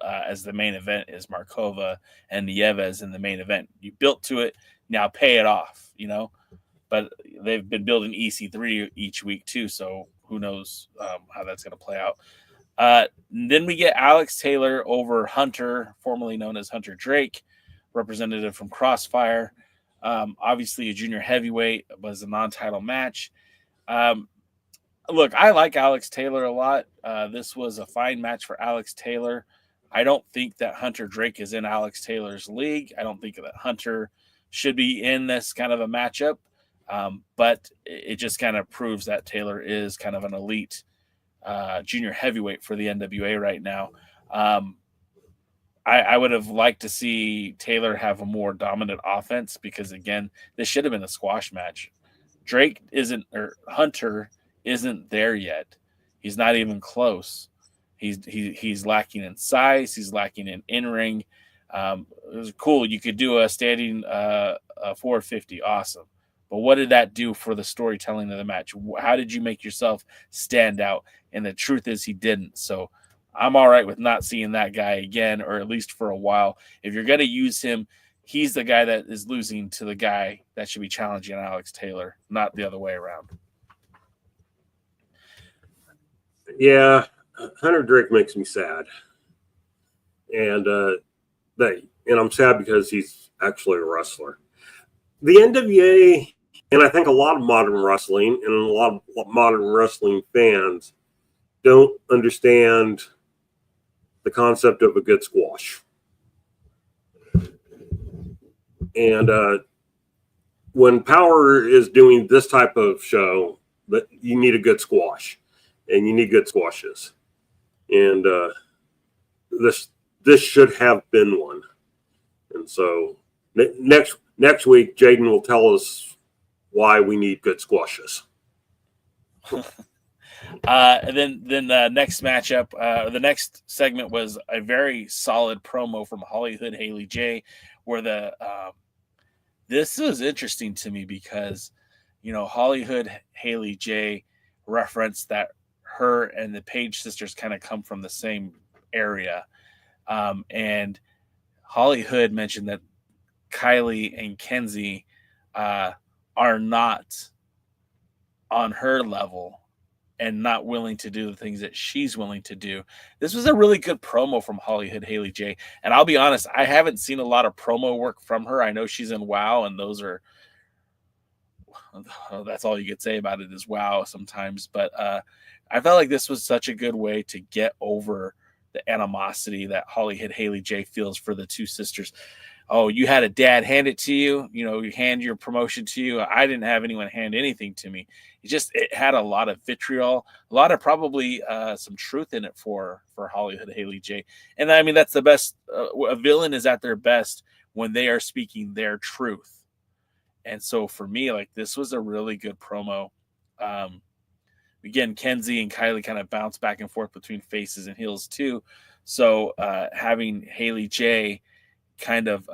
as the main event, is Markova and Nieves in the main event. You built to it, now pay it off, but they've been building EC3 each week too. So who knows how that's going to play out. Then we get Alex Taylor over Hunter, formerly known as Hunter Drake, representative from Crossfire. Obviously a junior heavyweight, was a non-title match. Look, I like Alex Taylor a lot. This was a fine match for Alex Taylor. I don't think that Hunter Drake is in Alex Taylor's league. I don't think that Hunter should be in this kind of a matchup. But it just kind of proves that Taylor is kind of an elite junior heavyweight for the NWA right now. I would have liked to see Taylor have a more dominant offense, because, again, this should have been a squash match. Hunter isn't there yet. He's not even close. He's lacking in size. He's lacking in ring. It was cool. You could do a standing 450. Awesome. But what did that do for the storytelling of the match? How did you make yourself stand out? And the truth is, he didn't. So I'm all right with not seeing that guy again, or at least for a while. If you're going to use him, he's the guy that is losing to the guy that should be challenging Alex Taylor, not the other way around. Yeah, Hunter Drake makes me sad, and I'm sad because he's actually a wrestler. The NWA, and I think a lot of modern wrestling and a lot of modern wrestling fans don't understand the concept of a good squash. And when Power is doing this type of show, that you need a good squash, and you need good squashes. And this should have been one. And so next week, Jaden will tell us why we need good squashes. And then the next matchup, the next segment was a very solid promo from Hollywood Haley J, where this was interesting to me because, Hollywood Haley J referenced that her and the Page sisters kind of come from the same area. And Hollywood mentioned that Kylie and Kenzie are not on her level and not willing to do the things that she's willing to do. This was a really good promo from Hollywood Haley J. And I'll be honest, I haven't seen a lot of promo work from her. I know she's in WOW, and that's all you could say about it is WOW sometimes. But I felt like this was such a good way to get over the animosity that Hollywood Haley J feels for the two sisters. Oh, you had a dad hand it to you, you hand your promotion to you. I didn't have anyone hand anything to me. It had a lot of vitriol, a lot of probably some truth in it for Hollywood Haley J. And I mean, that's the best. A villain is at their best when they are speaking their truth. And so for me, like, this was a really good promo. Again, Kenzie and Kylie kind of bounce back and forth between faces and heels too. So having Haley J kind of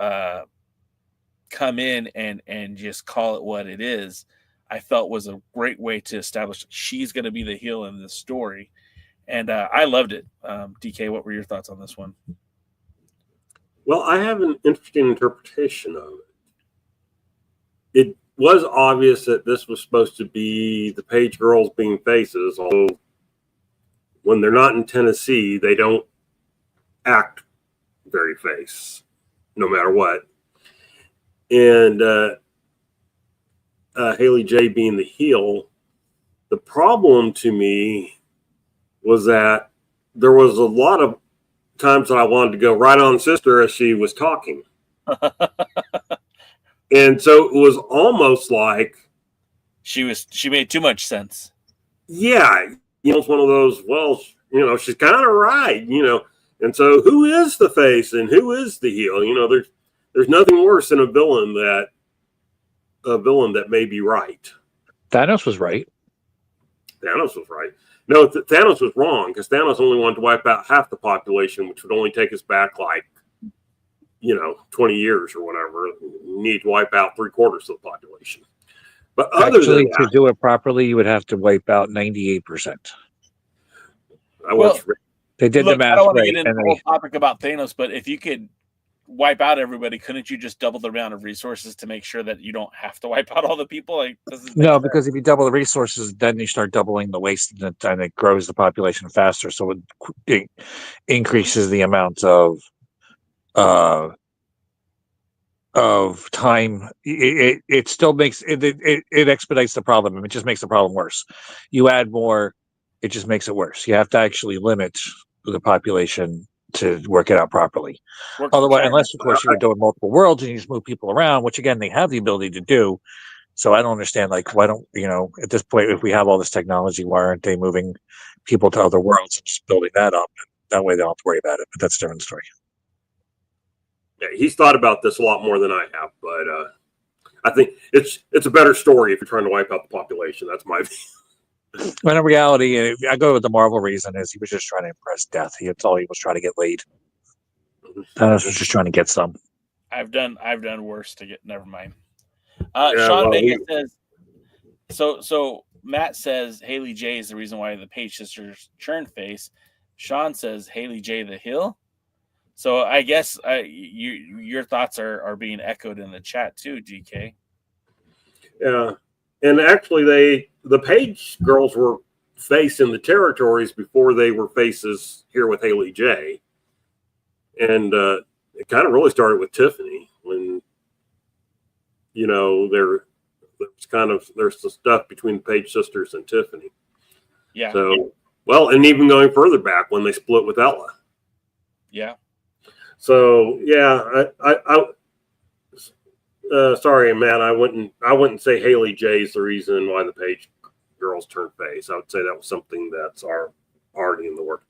come in and just call it what it is, I felt was a great way to establish she's going to be the heel in this story. And I loved it. DK, what were your thoughts on this one? Well, I have an interesting interpretation of it. It was obvious that this was supposed to be the Page girls being faces, although when they're not in Tennessee, they don't act very face, no matter what. And Haley J being the heel, the problem to me was that there was a lot of times that I wanted to go right on sister as she was talking. And so it was almost like she made too much sense. Yeah, it's one of those, well, she's kind of right, and so who is the face and who is the heel? There's nothing worse than a villain that may be right. Thanos was right. Thanos was right. No, Thanos was wrong, because Thanos only wanted to wipe out half the population, which would only take us back 20 years or whatever. You need to wipe out 3/4 of the population. But Actually, to do it properly, you would have to wipe out 98%. They did the math I don't want to right. get into the whole topic about Thanos, but if you could wipe out everybody, couldn't you just double the amount of resources to make sure that you don't have to wipe out all the people? No, because if you double the resources, then you start doubling the waste, and it grows the population faster. So it increases the amount of time. It still makes it expedites the problem. It just makes the problem worse. You add more, it just makes it worse. You have to actually limit the population to work it out properly. Otherwise, unless of course you're doing multiple worlds and you just move people around, which again they have the ability to do. So I don't understand, why don't at this point, if we have all this technology, why aren't they moving people to other worlds and just building that up? That way they don't have to worry about it. But that's a different story. Yeah, he's thought about this a lot more than I have, but I think it's a better story if you're trying to wipe out the population. That's my view. When in reality, I go with the Marvel reason is he was just trying to impress Death. That's all he was trying to get laid. Thanos was just trying to get some. I've done worse to get. Never mind. Sean Vegas says. So Matt says Haley J is the reason why the Page sisters turn face. Sean says Haley J the heel. So I guess your thoughts are being echoed in the chat too, DK. Yeah, and actually the Page girls were face in the territories before they were faces here with Haley J. And it kind of really started with Tiffany when, there's the stuff between the Page sisters and Tiffany. Yeah. So, well, and even going further back when they split with Ella. Yeah. So, yeah, sorry, Matt, I wouldn't say Haley J is the reason why the Page girls turned face. I would say that was something that's already in the work.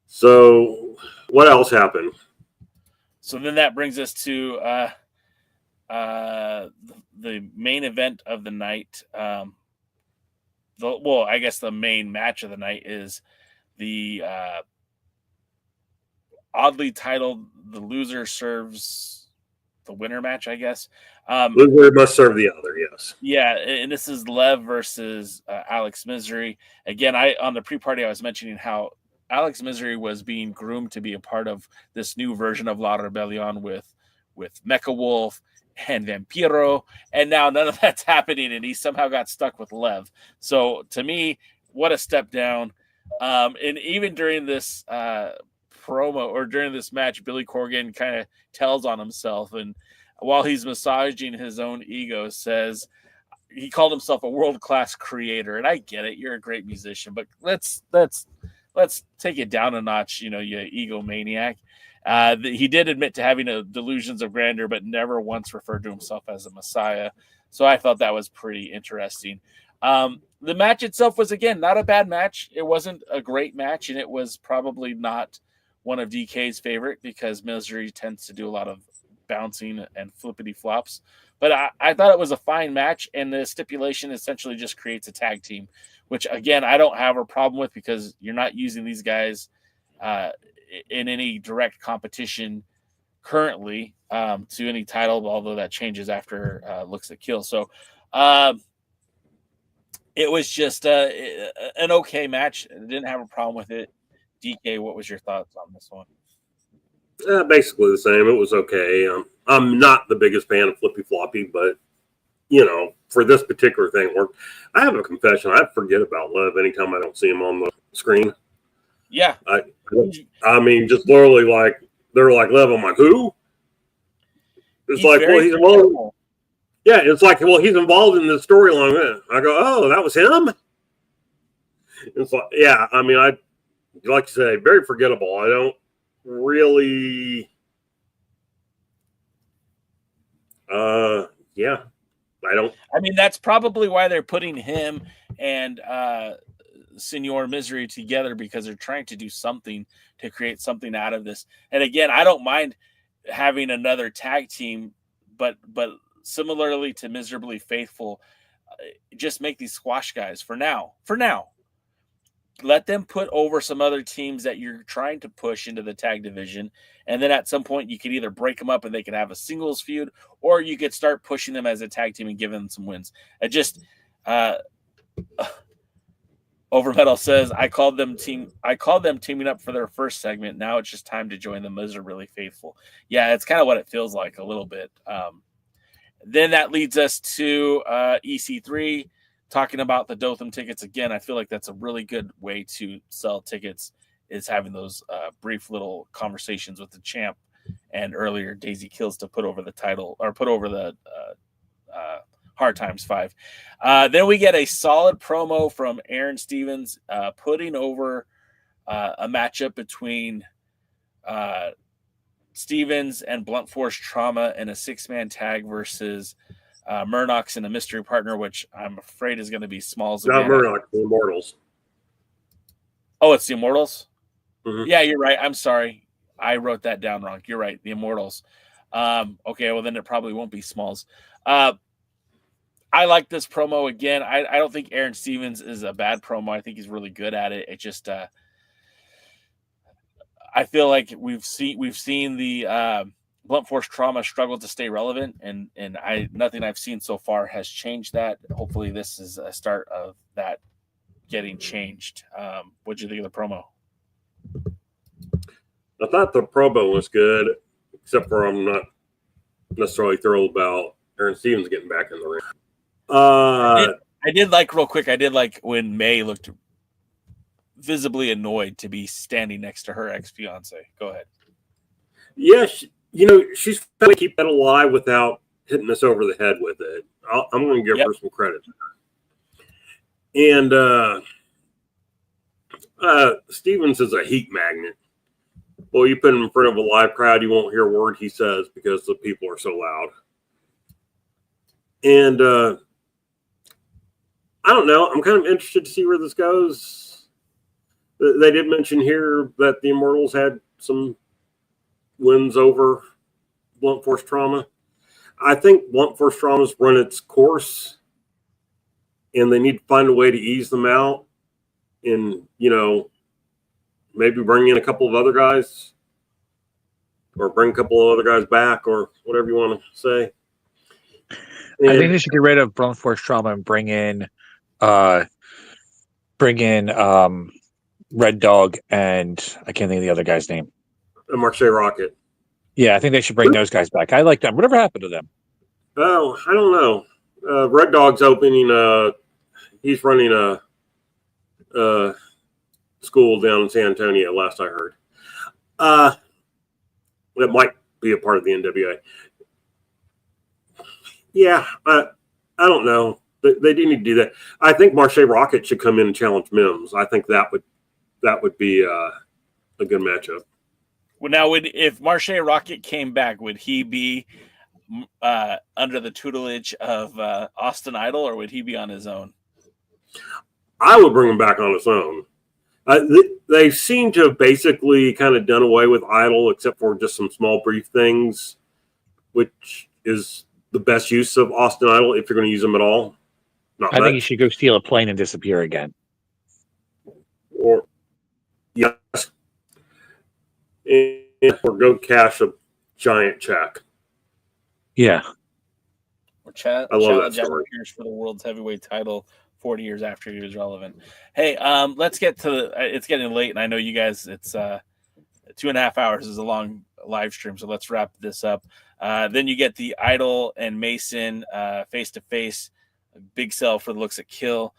So, what else happened? So then that brings us to the main event of the night. I guess the main match of the night is the oddly titled "The Loser Serves the Winner" match, I guess. Loser must serve the other, yes. Yeah, and this is Lev versus Alex Misery. Again, on the pre-party I was mentioning how Alex Misery was being groomed to be a part of this new version of La Rebellion with Mecha Wolf and Vampiro, and now none of that's happening, and he somehow got stuck with Lev. So to me, what a step down. And even during this promo or during this match, Billy Corgan kind of tells on himself, and while he's massaging his own ego, says he called himself a world-class creator. And I get it, you're a great musician, but let's take it down a notch, you egomaniac. He did admit to having delusions of grandeur, but never once referred to himself as a messiah. So I thought that was pretty interesting. The match itself was, again, not a bad match. It wasn't a great match, and it was probably not one of DK's favorite because Misery tends to do a lot of bouncing and flippity flops. But I thought it was a fine match, and the stipulation essentially just creates a tag team, which, again, I don't have a problem with because you're not using these guys in any direct competition currently to any title, although that changes after Looks at Kill. So it was just an okay match. I didn't have a problem with it. DK, what was your thoughts on this one? Basically the same. It was okay. I'm not the biggest fan of Flippy Floppy, but for this particular thing, I have a confession. I forget about Lev anytime I don't see him on the screen. Yeah. I mean, just literally like, they're like, Lev, I'm like, who? It's like, well, he's involved. Yeah, it's like, well, he's involved in the storyline. I go, oh, that was him? It's like, yeah, I mean, like you say, very forgettable. I don't really, yeah. I mean, that's probably why they're putting him and Senor Misery together, because they're trying to do something to create something out of this. And again, I don't mind having another tag team, but similarly to Miserably Faithful, just make these squash guys for now. Let them put over some other teams that you're trying to push into the tag division. And then at some point you could either break them up and they could have a singles feud, or you could start pushing them as a tag team and giving them some wins. Overmetal says, I called them teaming up for their first segment. Now it's just time to join the Miserably Faithful. Yeah, it's kind of what it feels like a little bit. Then that leads us to EC3, talking about the Dothan tickets. Again, I feel like that's a really good way to sell tickets, is having those brief little conversations with the champ, and earlier Daisy Kills to put over the title, or put over the Hard Times 5. Then we get a solid promo from Aaron Stevens, putting over a matchup between Stevens and Blunt Force Trauma in a 6-man tag versus Murdoch's and a mystery partner, which I'm afraid is going to be Smalls. Not Murdoch, the Immortals. Oh, it's the Immortals? Mm-hmm. Yeah, you're right. I'm sorry. I wrote that down wrong. You're right. The Immortals. Okay, well, then it probably won't be Smalls. I like this promo again. I don't think Aaron Stevens is a bad promo. I think he's really good at it. It just I feel like we've seen the Blunt Force Trauma struggle to stay relevant, and nothing I've seen so far has changed that. Hopefully this is a start of that getting changed. What'd you think of the promo? I thought the promo was good, except for I'm not necessarily thrilled about Aaron Stevens getting back in the ring. I did like, real quick, when May looked visibly annoyed to be standing next to her ex-fiance. Go ahead. Yeah, she's trying to keep that alive without hitting us over the head with it. I'm going to give her some credit. And Stevens is a heat magnet. Well, you put him in front of a live crowd, you won't hear a word he says because the people are so loud. And I don't know. I'm kind of interested to see where this goes. They did mention here that the Immortals had some wins over Blunt Force Trauma. I think Blunt Force Trauma's run its course, and they need to find a way to ease them out and, maybe bring in a couple of other guys, or bring a couple of other guys back, or whatever you want to say. And I think they should get rid of Blunt Force Trauma and bring in Red Dog, and I can't think of the other guy's name. Marche Rocket. Yeah, I think they should bring those guys back. I like them. Whatever happened to them? Oh, I don't know. Red Dog's opening. He's running a school down in San Antonio. Last I heard, that might be a part of the NWA. Yeah, I don't know. They do need to do that. I think Marche Rocket should come in and challenge Mims. I think that would be a good matchup. Well, now, if Marche Rocket came back, would he be under the tutelage of Austin Idol, or would he be on his own? I would bring him back on his own. They seem to have basically kind of done away with Idol, except for just some small, brief things, which is the best use of Austin Idol if you're going to use them at all. I think you should go steal a plane and disappear again. Or yes, or go cash a giant check. Yeah. Or I love that challenge Adam story. Pearce for the world's heavyweight title 40 years after he was relevant. Hey, let's get to it's getting late, and I know you guys, it's 2.5 hours is a long live stream, so let's wrap this up. Then you get the Idol and Mason face-to-face, big sell for the looks at Kill.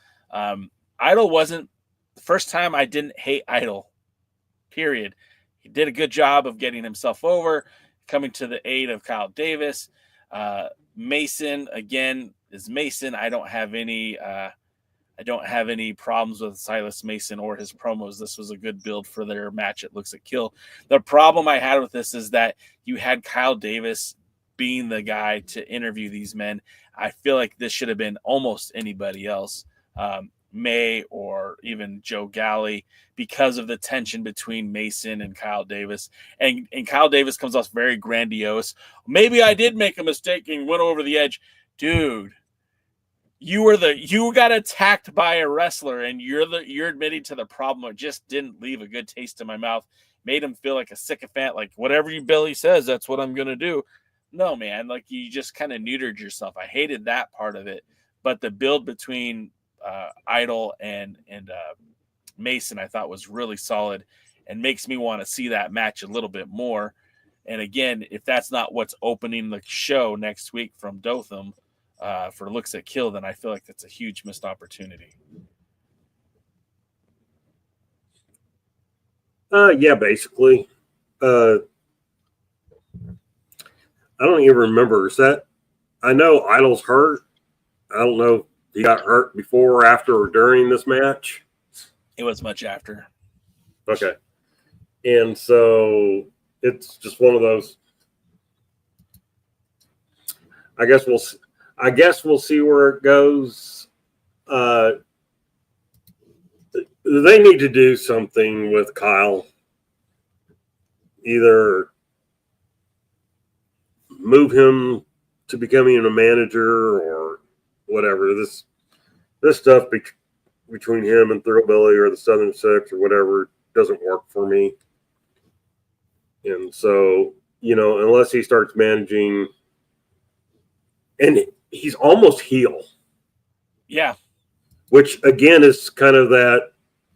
Idol wasn't the first time I didn't hate Idol, period. He did a good job of getting himself over, coming to the aid of Kyle Davis. Mason, again, is Mason. I don't have any problems with Silas Mason or his promos. This was a good build for their match at Looks at Kill. The problem I had with this is that you had Kyle Davis being the guy to interview these men. I feel like this should have been almost anybody else, May or even Joe Galley, because of the tension between Mason and Kyle Davis. And Kyle Davis comes off very grandiose. Maybe I did make a mistake and went over the edge. Dude, you got attacked by a wrestler, and you're admitting to the problem. It just didn't leave a good taste in my mouth. Made him feel like a sycophant, like whatever Billy says, that's what I'm gonna do. No, man, like you just kind of neutered yourself. I hated that part of it, but the build between Idol and Mason, I thought was really solid, and makes me want to see that match a little bit more. And again, if that's not what's opening the show next week from Dothan for Looks at Kill, then I feel like that's a huge missed opportunity. Yeah, basically. I don't even remember. Is that? I know Idol's hurt. I don't know if he got hurt before, after, or during this match. It was much after. Okay. And so it's just one of those. I guess we'll see where it goes. They need to do something with Kyle. Either move him to becoming a manager or whatever. This stuff between him and Thrillbilly or the Southern Six or whatever doesn't work for me. And so, unless he starts managing, and he's almost heel. Yeah. Which, again, is kind of that,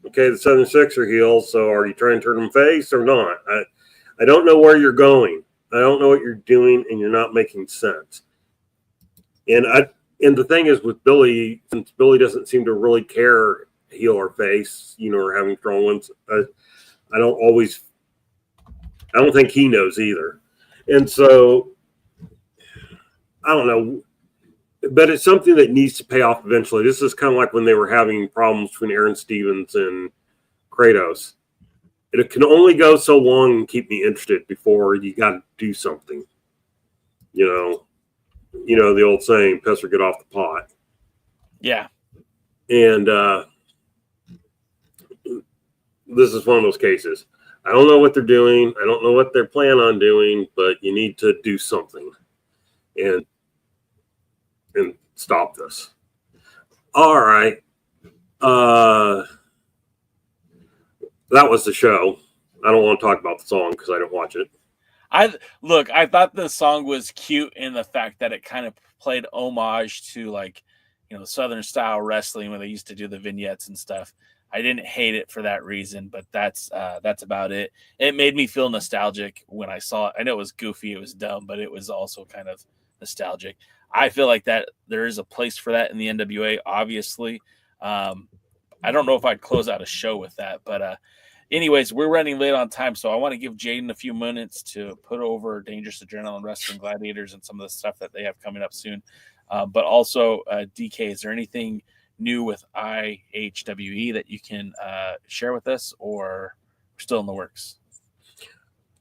okay, the Southern Six are heel, so are you trying to turn them face or not? I don't know where you're going. I don't know what you're doing, and you're not making sense. And the thing is with Billy, since Billy doesn't seem to really care heel or face, or having strong ones, I don't think he knows either. And so, I don't know. But it's something that needs to pay off eventually. This is kind of like when they were having problems between Aaron Stevens and Kratos. It can only go so long and keep me interested before you got to do something. The old saying, piss or get off the pot. Yeah. And this is one of those cases. I don't know what they're doing. I don't know what they're planning on doing, but you need to do something and stop this. All right. That was the show. I don't want to talk about the song because I don't watch it. I thought the song was cute in the fact that it kind of played homage to Southern style wrestling when they used to do the vignettes and stuff. I didn't hate it for that reason, but that's about it. It made me feel nostalgic when I saw it. I know it was goofy, it was dumb, but it was also kind of nostalgic. I feel like that there is a place for that in the NWA, obviously. I don't know if I'd close out a show with that, but anyways, we're running late on time, so I want to give Jaden a few minutes to put over Dangerous Adrenaline Wrestling Gladiators and some of the stuff that they have coming up soon. But also, DK, is there anything new with IHWE that you can share with us, or still in the works?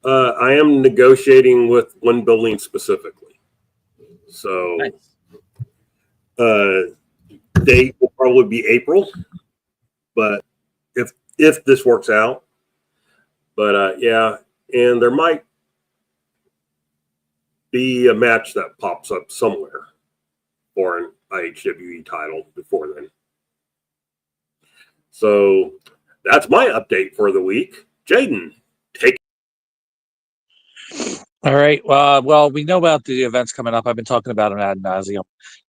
I am negotiating with one building specifically. So, nice. Date will probably be April, but if this works out, but yeah, and there might be a match that pops up somewhere for an IHWE title before then. So that's my update for the week. Jaden, take All right. Well, we know about the events coming up. I've been talking about them ad nauseum.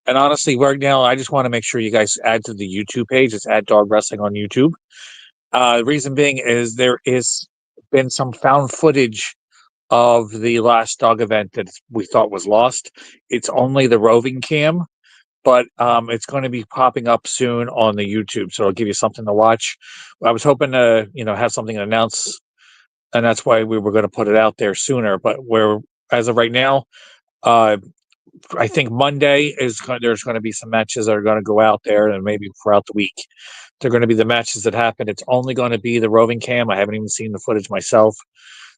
And honestly, right now, I just want to make sure you guys add to the YouTube page. It's at Dog Wrestling on YouTube. The reason being is there is been some found footage of the last dog event that we thought was lost. It's only the roving cam, but it's going to be popping up soon on the YouTube, so it'll give you something to watch. I was hoping to, have something to announce, and that's why we were going to put it out there sooner. But as of right now, I think Monday there's going to be some matches that are going to go out there, and maybe throughout the week. They're going to be the matches that happen. It's only going to be the roving cam. I haven't even seen the footage myself,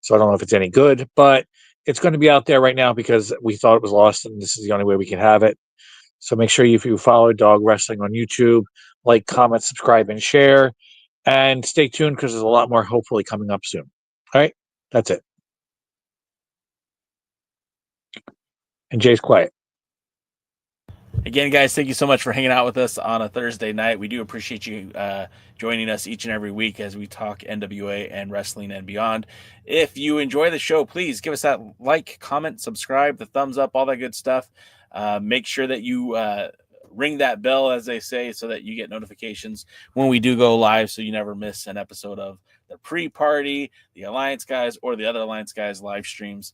so I don't know if it's any good, but it's going to be out there right now because we thought it was lost, and this is the only way we can have it. So make sure if you follow Dog Wrestling on YouTube, like, comment, subscribe, and share, and stay tuned because there's a lot more hopefully coming up soon. All right, that's it. And Jay's quiet. Again, guys, thank you so much for hanging out with us on a Thursday night. We do appreciate you joining us each and every week as we talk NWA and wrestling and beyond. If you enjoy the show, please give us that like, comment, subscribe, the thumbs up, all that good stuff. Make sure that you ring that bell, as they say, so that you get notifications when we do go live, so you never miss an episode of the pre-party, the Alliance Guys, or the other Alliance Guys live streams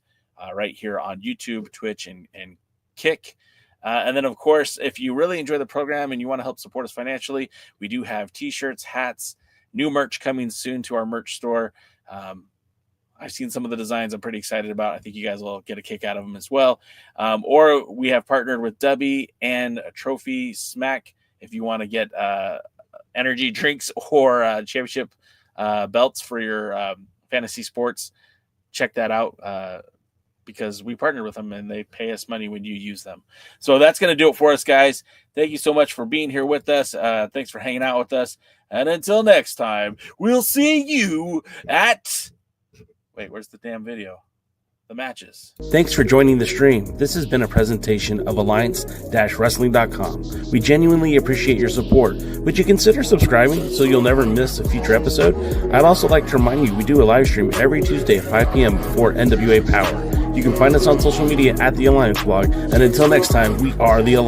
right here on YouTube, Twitch, and Kick. And then, of course, if you really enjoy the program and you want to help support us financially, we do have T-shirts, hats, new merch coming soon to our merch store. I've seen some of the designs I'm pretty excited about. I think you guys will get a kick out of them as well. Or we have partnered with Dubby and a Trophy Smack if you want to get energy drinks or championship belts for your fantasy sports. Check that out. Because we partner with them and they pay us money when you use them. So that's going to do it for us, guys. Thank you so much for being here with us. Thanks for hanging out with us. And until next time, we'll see you at... Wait, where's the damn video? The matches. Thanks for joining the stream. This has been a presentation of Alliance-Wrestling.com. We genuinely appreciate your support. Would you consider subscribing so you'll never miss a future episode? I'd also like to remind you we do a live stream every Tuesday at 5 p.m. before NWA Power. You can find us on social media at The Alliance Blog. And until next time, we are The Alliance.